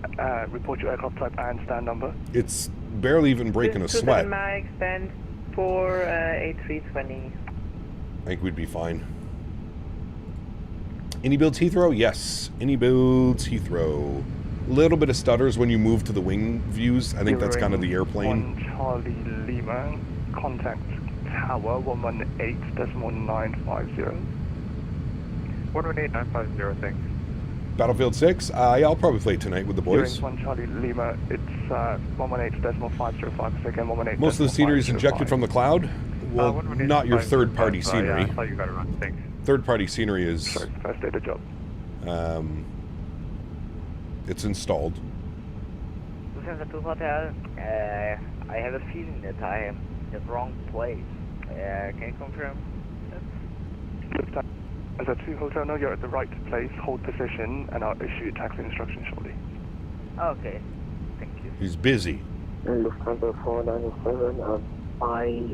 report your aircraft type and stand number. It's barely even breaking a sweat. Mike, stand for A320. I think we'd be fine. iniBuilds Heathrow? Yes. iniBuilds Heathrow. Little bit of stutters when you move to the wing views. I think that's kind of the airplane. 1 Charlie Lima, contact tower 118.950. 118.950, thanks. Battlefield 6? Yeah, I'll probably play tonight with the boys. 1 Charlie Lima, it's 118.505 per second, 118. Most of the scenery is injected from the cloud? Well, not your third-party scenery. Yeah, I thought you got it wrong, thanks. Third-party scenery is... Sorry, first day of the job. It's installed. Hotel, I have a feeling that I am in the wrong place. Can you confirm? As a 2 Hotel, no, you're at the right place. Hold position, and I'll issue you taxi instructions shortly. Okay, thank you. He's busy. Lufthansa 497, I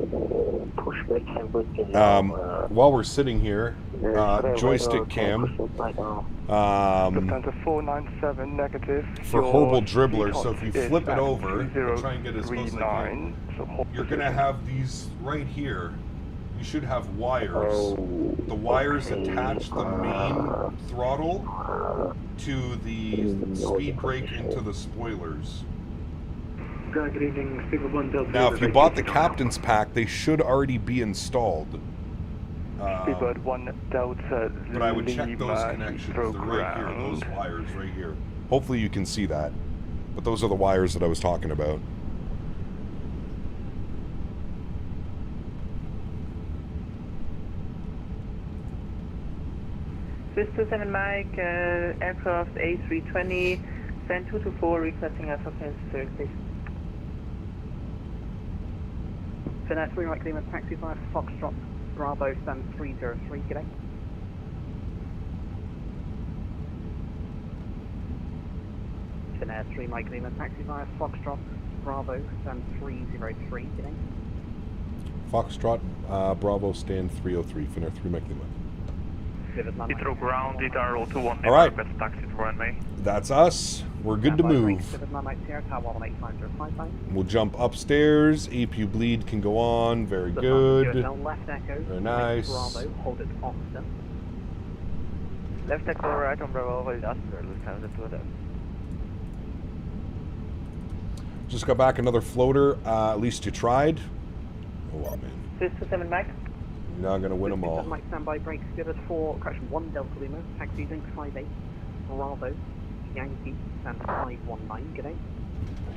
push back everything. While we're sitting here, joystick cam. Lufthansa 497 negative. For Horrible Dribbler, so if you flip it over, I'll try and get as close as I can. You're going to have these right here. You should have wires. The wires attach the main throttle to the speed brake into the spoilers. Good evening, Speedbird 1 Delta. Now, if you bought the captain's pack, they should already be installed. Speedbird 1 Delta. But I would check those connections. They're right here, those wires right here. Hopefully you can see that. But those are the wires that I was talking about. Swiss 27 Mike, aircraft A320, stand 224, requesting Alpha clearance to serve, please. Finnair 3 right clear, taxi 5, Foxtrot, Bravo, stand 303, g'day. Finnair 3 right clear, taxi 5, Foxtrot, Bravo, stand 303, g'day. Foxtrot, Bravo, stand 303, Finnair 3 Mike Lima. Heathrow ground, DTR 021, All right. taxi to runway. That's us. We're good to move. We'll jump upstairs. APU bleed can go on. Very good. Very nice. Bravo, hold it Austin. Left echo right on Bravo, hold Oscar, Lieutenant Twitter. Just got back another floater. At least you tried. Oh, wow, man. 627 Mike. You're not going to win them all. Mike, standby, brakes, Childerz 4, correction 1 Delta Lima, taxi Zinc 58, Bravo, Yankee, stand 519, g'day.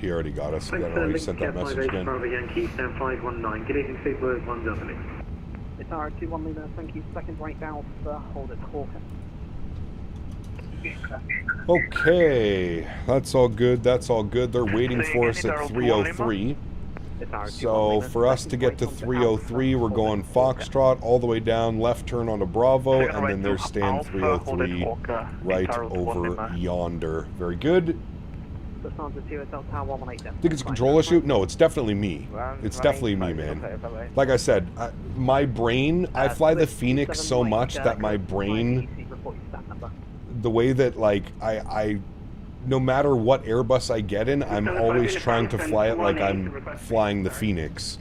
He already got us. We got already sent that message again. Bravo, Yankee, stand 519, good evening, Seabird 1 Delta Lima. It's R21 Lima, thank you, second right valve, hold it Hawker. Okay, that's all good. That's all good. They're waiting for us at 303. So for us to get to 303, we're going Foxtrot all the way down, left turn onto Bravo, and then there's stand 303 right over yonder. Very good. Think it's a control issue? No, it's definitely me. It's definitely me, man. Like I said, my brain, I fly the Phoenix so much that my brain, the way that like I no matter what Airbus I get in, I'm always trying to fly it like I'm flying the Phoenix.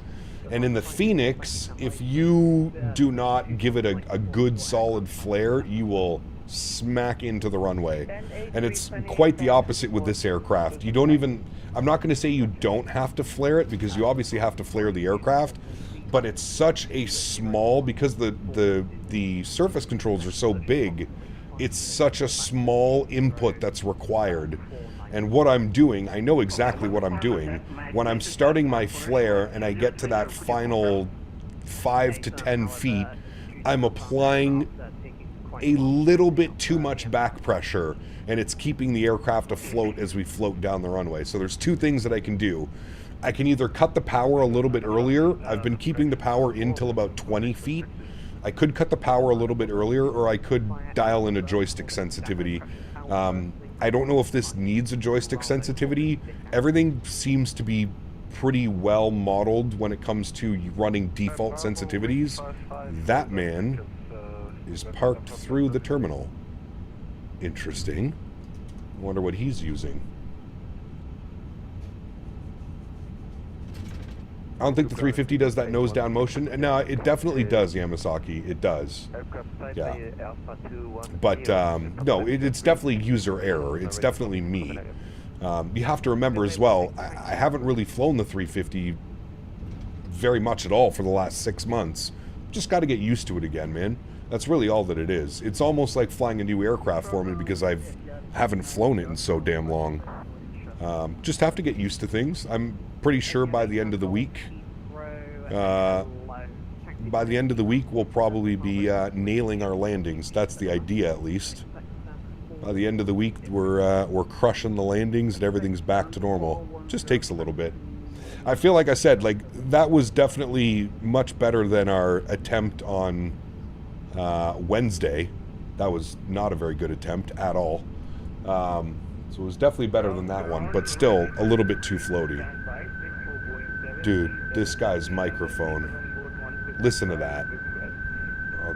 And in the Phoenix, if you do not give it a good solid flare, you will smack into the runway. And it's quite the opposite with this aircraft. You don't even, I'm not going to say you don't have to flare it, because you obviously have to flare the aircraft, but it's such a small, because the surface controls are so big, it's such a small input that's required. And what I'm doing, I know exactly what I'm doing. When I'm starting my flare and I get to that final 5 to 10 feet, I'm applying a little bit too much back pressure, and it's keeping the aircraft afloat as we float down the runway. So there's two things that I can do. I can either cut the power a little bit earlier. I've been keeping the power in till about 20 feet. I could cut the power a little bit earlier, or I could dial in a joystick sensitivity. I don't know if this needs a joystick sensitivity. Everything seems to be pretty well modeled when it comes to running default sensitivities. That man is parked through the terminal. Interesting. I wonder what he's using. I don't think the 350 does that nose down motion. No, it definitely does, Yamasaki. It does. Yeah. But no, it's definitely user error. It's definitely me. You have to remember as well, I haven't really flown the 350 very much at all for the last 6 months. Just got to get used to it again, man. That's really all that it is. It's almost like flying a new aircraft for me, because I haven't flown it in so damn long. Just have to get used to things. I'm pretty sure by the end of the week, we'll probably be nailing our landings. That's the idea, at least. By the end of the week, we're crushing the landings and everything's back to normal. Just takes a little bit. I feel like I said, like, that was definitely much better than our attempt on Wednesday. That was not a very good attempt at all. So it was definitely better than that one, but still a little bit too floaty. Dude, this guy's microphone. Listen to that.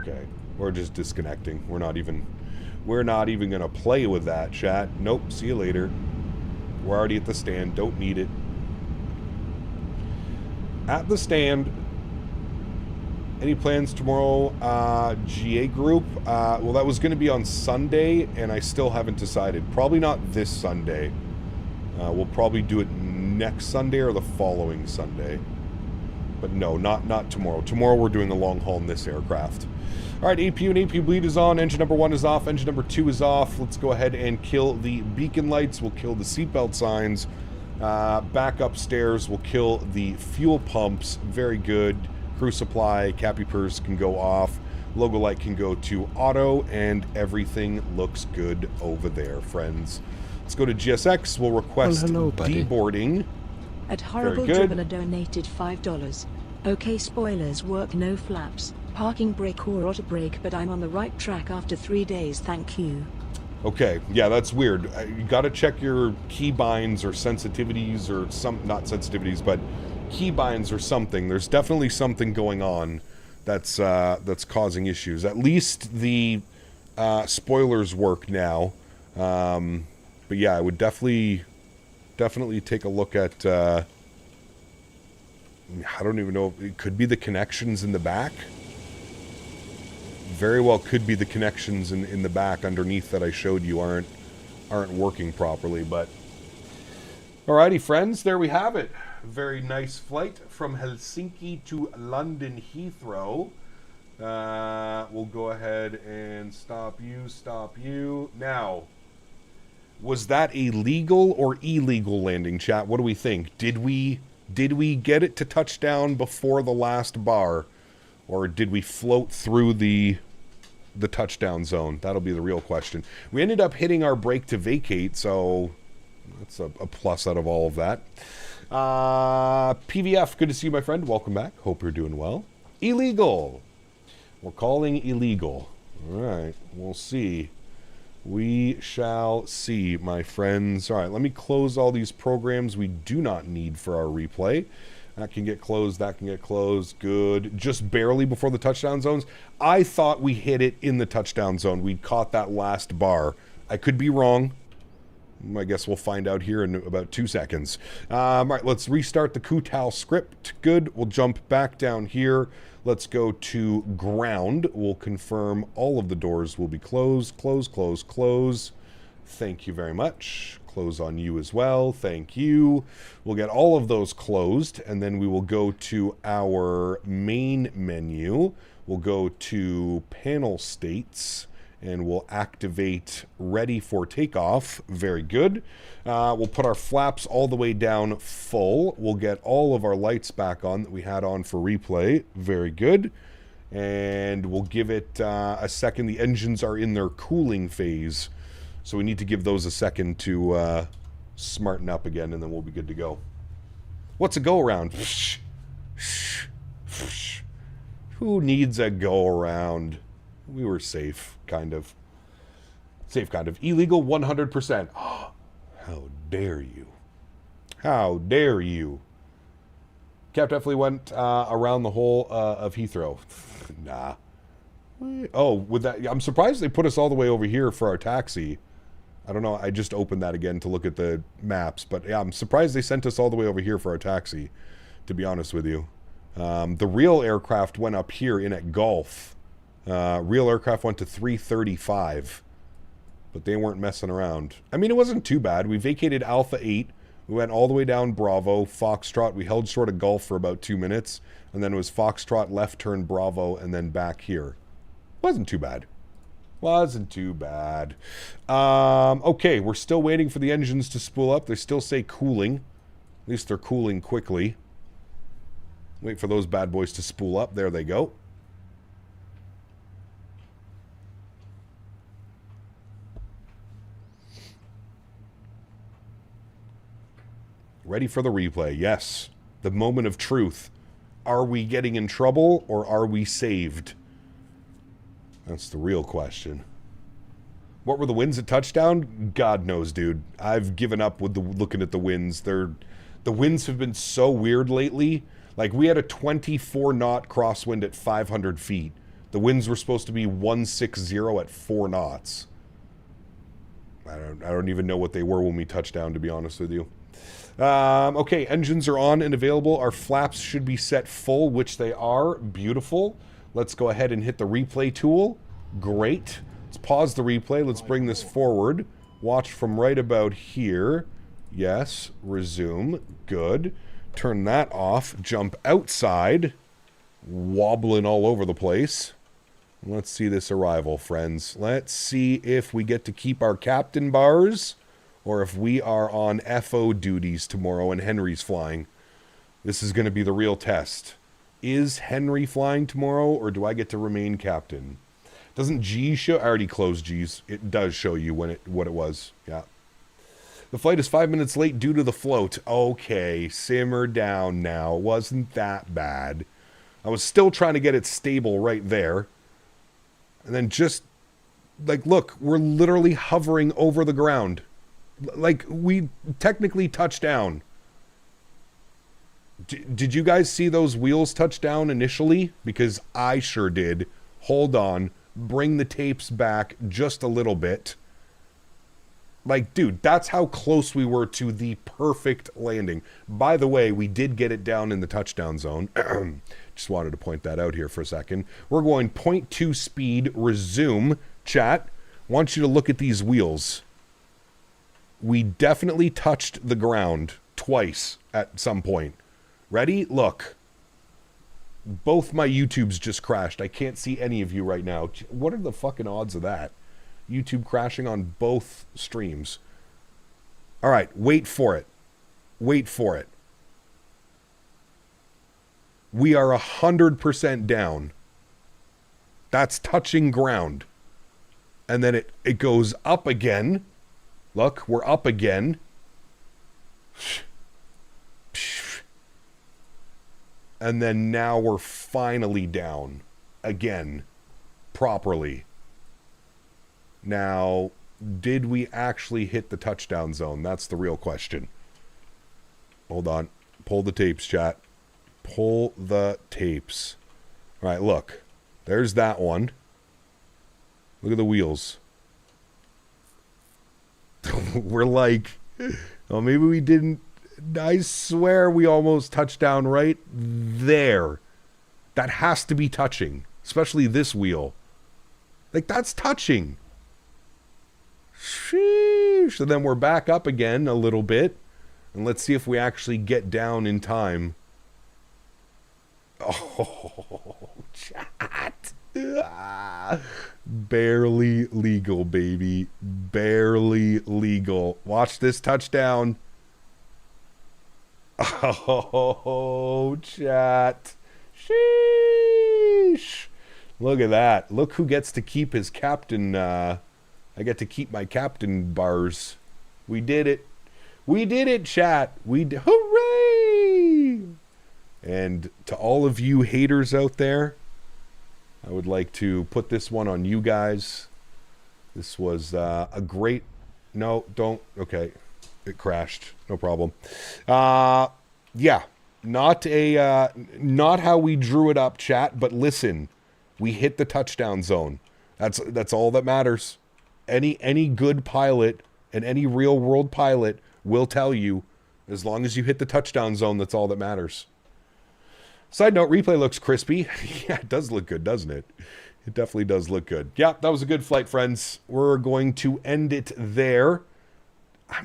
Okay, we're just disconnecting. We're not even gonna play with that, chat. Nope, see you later. We're already at the stand, don't need it. At the stand. Any plans tomorrow? GA group? Well, that was going to be on Sunday, and I still haven't decided. Probably not this Sunday. We'll probably do it next Sunday or the following Sunday. But no, not tomorrow. Tomorrow we're doing a long haul in this aircraft. All right, APU and APU bleed is on. Engine number 1 is off. Engine number 2 is off. Let's go ahead and kill the beacon lights. We'll kill the seatbelt signs. Back upstairs, we'll kill the fuel pumps. Very good. Crew supply, Cappy Purse can go off, logo light can go to auto, and everything looks good over there, friends. Let's go to GSX. We'll request deboarding. At Horrible Dribbler donated $5. Okay, spoilers work, no flaps, parking brake or auto brake, but I'm on the right track after 3 days, thank you. Okay, yeah, that's weird. You got to check your keybinds or sensitivities or not sensitivities, but keybinds or something. There's definitely something going on that's causing issues. At least the spoilers work now. But yeah, I would definitely take a look at, I don't even know, it could be the connections in the back. Very well could be the connections in the back underneath that I showed you aren't working properly, but alrighty friends, there we have it. Very nice flight from Helsinki to London Heathrow. We'll go ahead and stop you. Now, was that a legal or illegal landing, chat? What do we think? Did we get it to touchdown before the last bar, or did we float through the touchdown zone? That'll be the real question. We ended up hitting our brake to vacate, so that's a plus out of all of that. PVF, good to see you, my friend. Welcome back. Hope you're doing well. Illegal. We're calling illegal. All right, we'll see. We shall see, my friends. All right, let me close all these programs we do not need for our replay. That can get closed, that can get closed. Good. Just barely before the touchdown zones. I thought we hit it in the touchdown zone. We'd caught that last bar. I could be wrong. I guess we'll find out here in about 2 seconds. All right, let's restart the Kutal script. Good. We'll jump back down here. Let's go to ground. We'll confirm all of the doors will be closed. Close, close, close. Thank you very much. Close on you as well. Thank you. We'll get all of those closed, and then we will go to our main menu. We'll go to panel states, and we'll activate ready for takeoff. Very good. We'll put our flaps all the way down full. We'll get all of our lights back on that we had on for replay. Very good. And we'll give it a second. The engines are in their cooling phase, so we need to give those a second to smarten up again, and then we'll be good to go. What's a go-around? Who needs a go-around? We were safe, kind of. Safe, kind of. Illegal, 100%. Oh, how dare you? How dare you? Cap definitely went around the whole of Heathrow. Nah. Oh, with that, I'm surprised they put us all the way over here for our taxi. I don't know. I just opened that again to look at the maps, but yeah, I'm surprised they sent us all the way over here for our taxi, to be honest with you. The real aircraft went up here in at Gulf. Real aircraft went to 335, but they weren't messing around. I mean, it wasn't too bad. We vacated Alpha 8. We went all the way down Bravo, Foxtrot. We held short of Gulf for about 2 minutes, and then it was Foxtrot, left turn Bravo, and then back here. Wasn't too bad. Wasn't too bad. Okay, we're still waiting for the engines to spool up. They still say cooling. At least they're cooling quickly. Wait for those bad boys to spool up. There they go. Ready for the replay. Yes. The moment of truth. Are we getting in trouble or are we saved? That's the real question. What were the winds at touchdown? God knows, dude. I've given up with looking at the winds. The winds have been so weird lately. Like, we had a 24-knot crosswind at 500 feet. The winds were supposed to be 160 at 4 knots. I don't even know what they were when we touched down, to be honest with you. Okay, engines are on and available. Our flaps should be set full, which they are. Beautiful. Let's go ahead and hit the replay tool. Great. Let's pause the replay. Let's bring this forward. Watch from right about here. Yes. Resume. Good. Turn that off. Jump outside. Wobbling all over the place. Let's see this arrival, friends. Let's see if we get to keep our captain bars or if we are on FO duties tomorrow and Henry's flying. This is going to be the real test. Is Henry flying tomorrow, or do I get to remain captain? Doesn't G show? I already closed G's. It does show you when what it was. Yeah. The flight is 5 minutes late due to the float. Okay, simmer down now. Wasn't that bad. I was still trying to get it stable right there. And then just, like, look, we're literally hovering over the ground. Like, we technically touched down. Did you guys see those wheels touch down initially? Because I sure did. Hold on. Bring the tapes back just a little bit. Like, dude, that's how close we were to the perfect landing. By the way, we did get it down in the touchdown zone. Just wanted to point that out here for a second. We're going 0.2 speed, resume. Chat, want you to look at these wheels. We definitely touched the ground twice at some point. Ready? Look. Both my YouTubes just crashed. I can't see any of you right now. What are the fucking odds of that? YouTube crashing on both streams. All right, wait for it. Wait for it. We are 100% down. That's touching ground. And then it goes up again. Look, we're up again. And then now we're finally down again, properly. Now, did we actually hit the touchdown zone? That's the real question. Hold on. Pull the tapes, chat. Pull the tapes. All right, look. There's that one. Look at the wheels. We're like, oh, maybe we didn't. I swear we almost touched down right there. That has to be touching, especially this wheel. Like, that's touching. Sheesh. So then we're back up again a little bit. And let's see if we actually get down in time. Oh, chat. Barely legal, baby. Barely legal. Watch this touchdown. Oh, chat. Sheesh. Look at that. Look who gets to keep his captain. I get to keep my captain bars. We did it. We did it, chat. Hooray! And to all of you haters out there, I would like to put this one on you guys. This was a great... No, don't. Okay. It crashed. No problem. Yeah. Not how we drew it up, chat, but listen. We hit the touchdown zone. That's all that matters. Any good pilot and any real world pilot will tell you, as long as you hit the touchdown zone, that's all that matters. Side note, replay looks crispy. Yeah, it does look good, doesn't it? It definitely does look good. Yeah, that was a good flight, friends. We're going to end it there.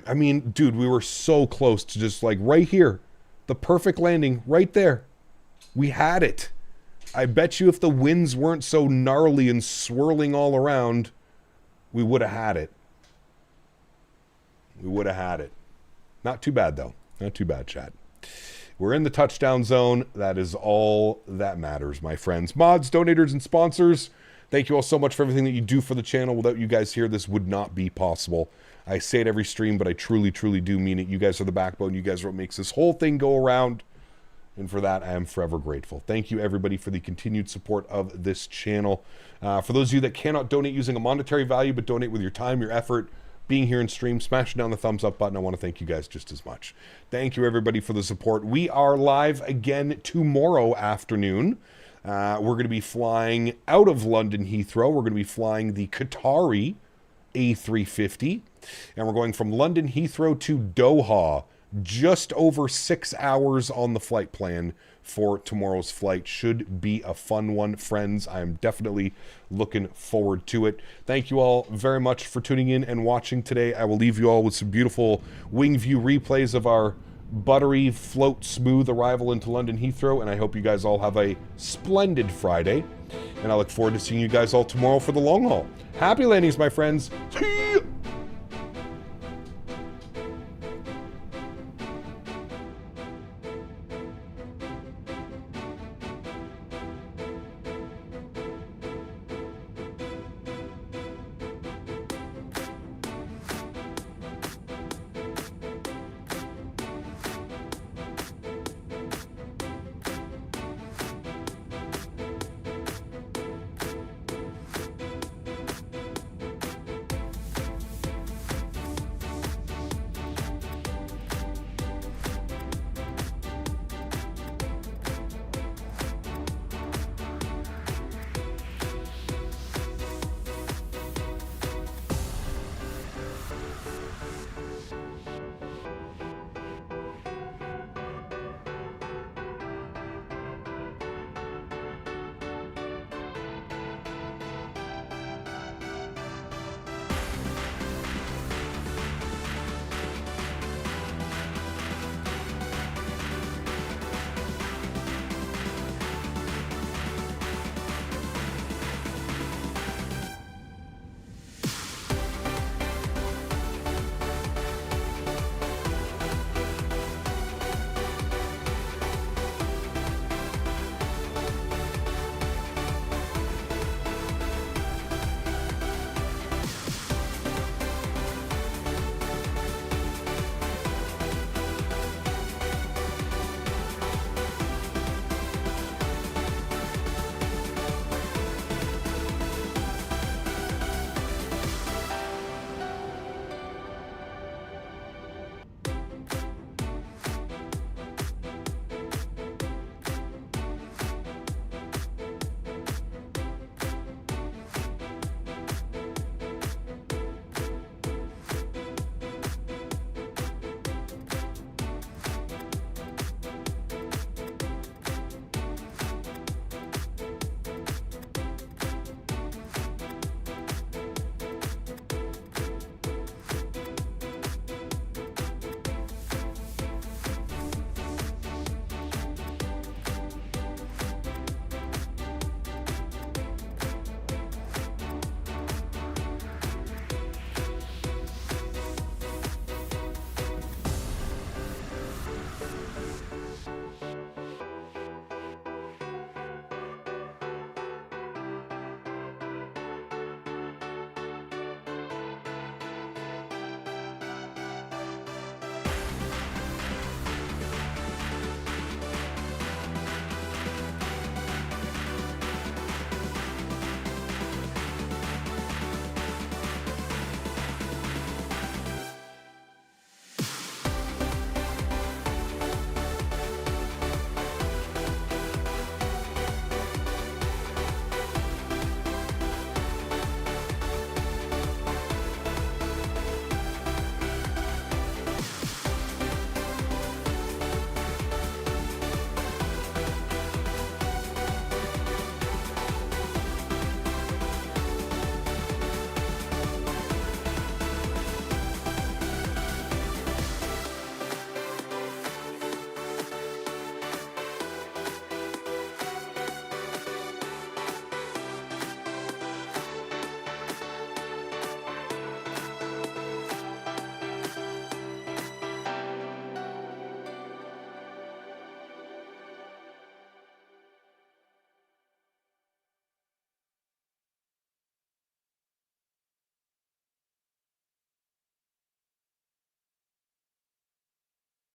I mean, dude, we were so close to just like right here. The perfect landing right there. We had it. I bet you if the winds weren't so gnarly and swirling all around, we would have had it. We would have had it. Not too bad, though. Not too bad, chat. We're in the touchdown zone. That is all that matters, my friends. Mods, donators, and sponsors, thank you all so much for everything that you do for the channel. Without you guys here, this would not be possible. I say it every stream, but I truly, truly do mean it. You guys are the backbone. You guys are what makes this whole thing go around. And for that, I am forever grateful. Thank you, everybody, for the continued support of this channel. For those of you that cannot donate using a monetary value, but donate with your time, your effort, being here in stream, smashing down the thumbs up button, I want to thank you guys just as much. Thank you, everybody, for the support. We are live again tomorrow afternoon. We're going to be flying out of London Heathrow. We're going to be flying the Qatari A350. And we're going from London Heathrow to Doha. Just over 6 hours on the flight plan for tomorrow's flight. Should be a fun one, friends. I'm definitely looking forward to it. Thank you all very much for tuning in and watching today. I will leave you all with some beautiful wing view replays of our buttery, float smooth arrival into London Heathrow, and I hope you guys all have a splendid Friday, and I look forward to seeing you guys all tomorrow for the long haul. Happy landings, my friends. See ya!